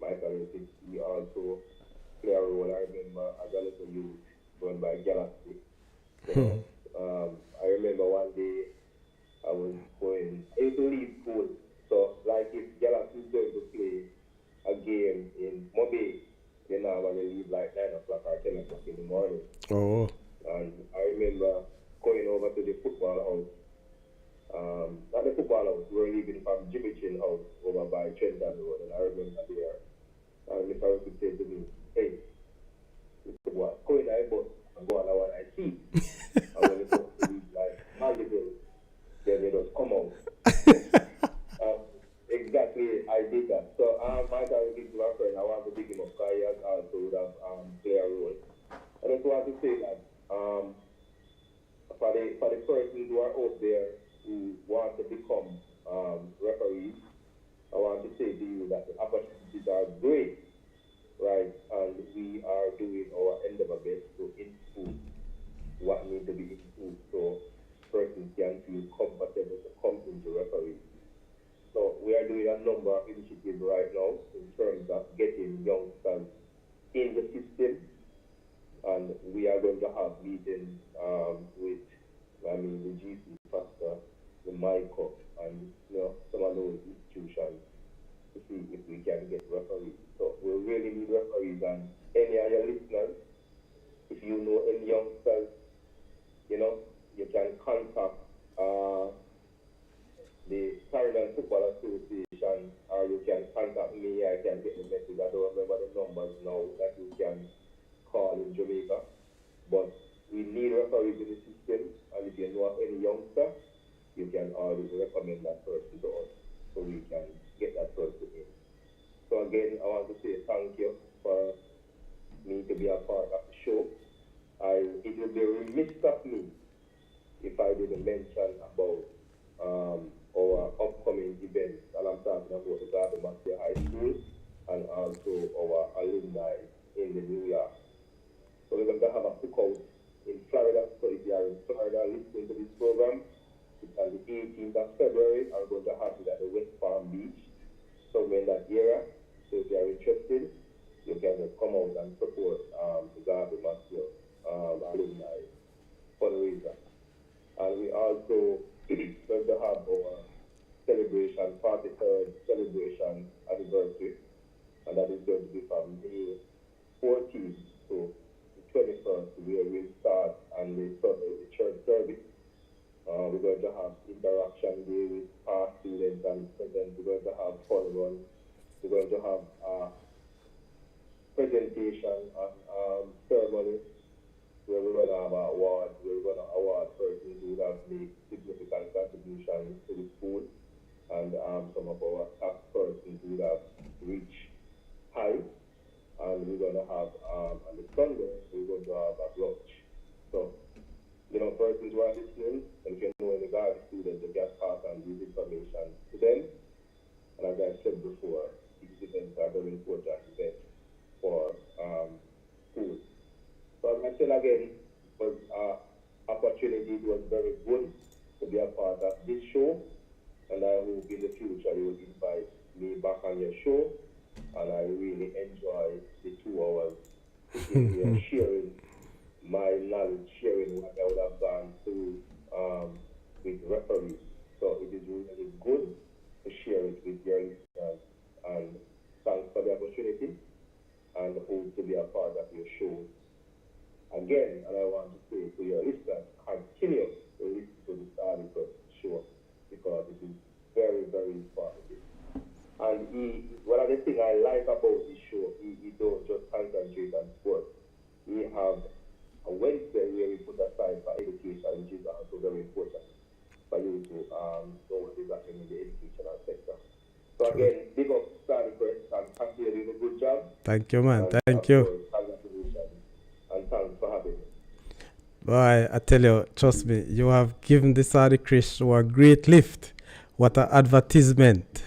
Michael Ricketts. He also played a role. I remember as a little youth going by Galaxy. I remember one day I was going to leave school. So, like if Galaxy is going to play a game in Mobile, they normally leave like 9 o'clock or 10 o'clock in the morning. Oh. And I remember going over to the football house. Not the football house, we were leaving from Jimmy Chin house over by Trenton Road. And I remember there, and Mr. Ricketts said to me, hey, Mr. Boy, go in that bus and go on the one I see. And when it comes to these like multiple, then they just come out. Exactly, I did that. So Michael Ricketts is my friend. I want to pick him up because he has also would have played a role. I just want to say that for the persons who are out there who want to become referees, I want to say to you that the opportunities are great, right? And we are doing our endeavor best to improve what needs to be improved so persons can feel comfortable to come into referees. So we are doing a number of initiatives right now in terms of getting youngsters in the system, and we are going to have meetings with, the GC Pastor, the MICO, and some of those institutions to see if we can get referees. So we really need referees, and any of your listeners, if you know any youngsters, you can contact the Caribbean Football Association, or you can contact me. I can get the message. I don't remember the numbers now that you can call in Jamaica, but we need referees in the system, and if you know of any youngster, you can always recommend that person to us so we can get that person in. So again, I want to say thank you for me to be a part of the show. It would be remiss of me if I didn't mention about our upcoming events, and I'm talking about the Garden High School and also our alumni in the New York. So we're going to have a cookout in Florida. So if you are in Florida listening to this program, it's on the 18th of February. I'm going to have it at the West Palm Beach. that area. So if you are interested, you can just come out and support the Garvey Master alumni fundraiser. And we also going to have our celebration, 43rd celebration anniversary, and that is going to be from May 14th to the 21st, where we'll start and we start the church service. We're going to have interaction day with past students and present. We're going to have fun run. We're going to have presentation and ceremony where we're going to have awards. We're going to award persons who have made significant contributions to the school, and some of our top persons who have reached heights. And we're going to have on the Sunday, we're going to have a lunch. So, persons who are listening, and if you know any Garvey students, you can pass on this information to them. And as I said before, these events are very important events for school. So as I said again, it was opportunity. It was very good to be a part of this show, and I hope in the future you will invite me back on your show. And I really enjoy the 2 hours sitting here sharing my knowledge, sharing what I would have gone through with referees. So it is really good to share it with your listeners. And thanks for the opportunity, and hope to be a part of your show again. And I want to say to your listeners, continue to listen to the Saudichress show, because it is very, very informative. And one of the things I like about this show, he don't just concentrate on sports. We have a Wednesday where we put aside for education, which is also very important for you to know what is happening in the educational sector. So again, big up Saudichress, and continue doing a good job. Thank you, man. And thank you. Congratulations, and thanks for having me. Boy, I tell you, trust me, you have given the Saudichress show a great lift. What an advertisement.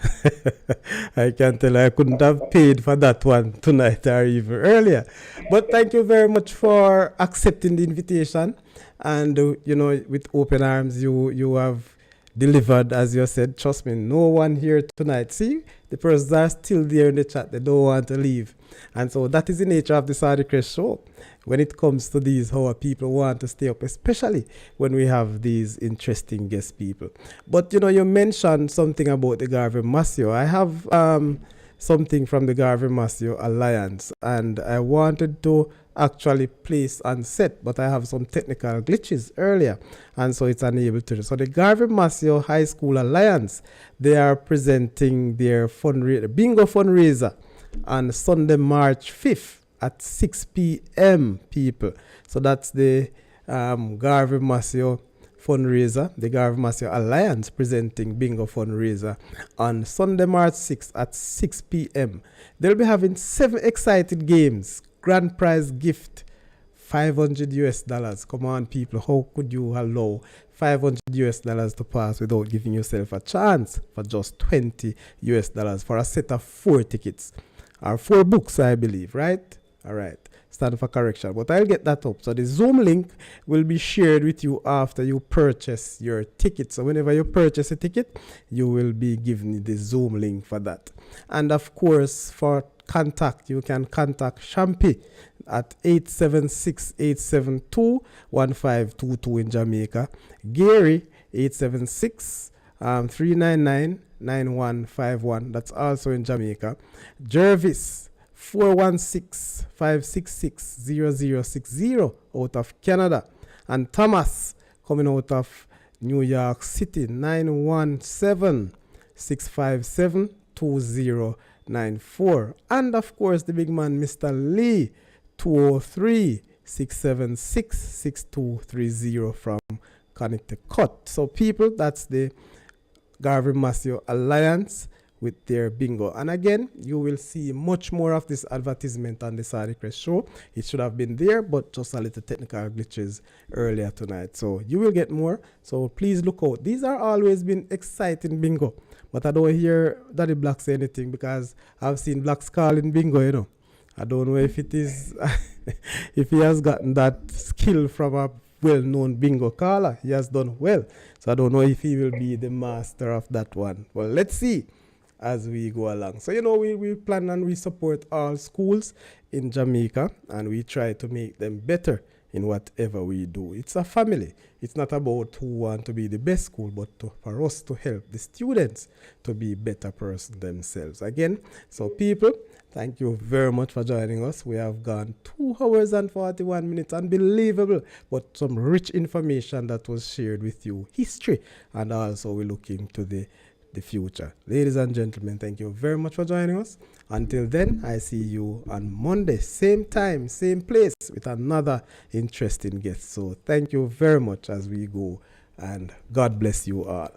I can tell you, I couldn't have paid for that one tonight or even earlier. But thank you very much for accepting the invitation. And, with open arms, you have delivered, as you said. Trust me, no one here tonight. See, the persons are still there in the chat. They don't want to leave. And so that is the nature of the Saudichress show. When it comes to these, how people want to stay up, especially when we have these interesting guest people. But, you mentioned something about the Garvey Massio. I have something from the Garvey Massio Alliance, and I wanted to actually place and set, but I have some technical glitches earlier, and so it's unable to. So the Garvey Massio High School Alliance, they are presenting their bingo fundraiser on Sunday, March 5th at 6 p.m. people. So that's the Garvey Massio fundraiser, the Garvey Massio Alliance presenting bingo fundraiser on Sunday, March 6th at 6 p.m. They'll be having 7 exciting games. Grand prize gift, $500. Come on, people. How could you allow $500 to pass without giving yourself a chance for just $20 for a set of 4 tickets? Or 4 books, I believe, right? All right. Stand for correction. But I'll get that up. So the Zoom link will be shared with you after you purchase your ticket. So whenever you purchase a ticket, you will be given the Zoom link for that. And of course, for contact, you can contact Champy at 876-872-1522 in Jamaica. Gary, 876-399-9151. That's also in Jamaica. Jervis, 416-566-0060 out of Canada. And Thomas, coming out of New York City, 917-657-2094. And of course, the big man, Mr. Lee, 203-676-6230 from Connecticut. So people, that's the Garvey Massio Alliance with their bingo. And again, you will see much more of this advertisement on the Saudichress show. It should have been there, but just a little technical glitches earlier tonight. So you will get more. So please look out. These are always been exciting bingo. But I don't hear Daddy Black say anything because I've seen Blacks calling bingo, I don't know if it is, if he has gotten that skill from a well-known bingo caller. He has done well. So I don't know if he will be the master of that one. Well, let's see. as we go along. So, we plan and we support all schools in Jamaica, and we try to make them better in whatever we do. It's a family. It's not about who want to be the best school, but for us to help the students to be better persons themselves. Again, so people, thank you very much for joining us. We have gone 2 hours and 41 minutes. Unbelievable, but some rich information that was shared with you. History, and also we look into the future. Ladies and gentlemen, thank you very much for joining us. Until then, I see you on Monday, same time, same place, with another interesting guest. So thank you very much as we go, and God bless you all.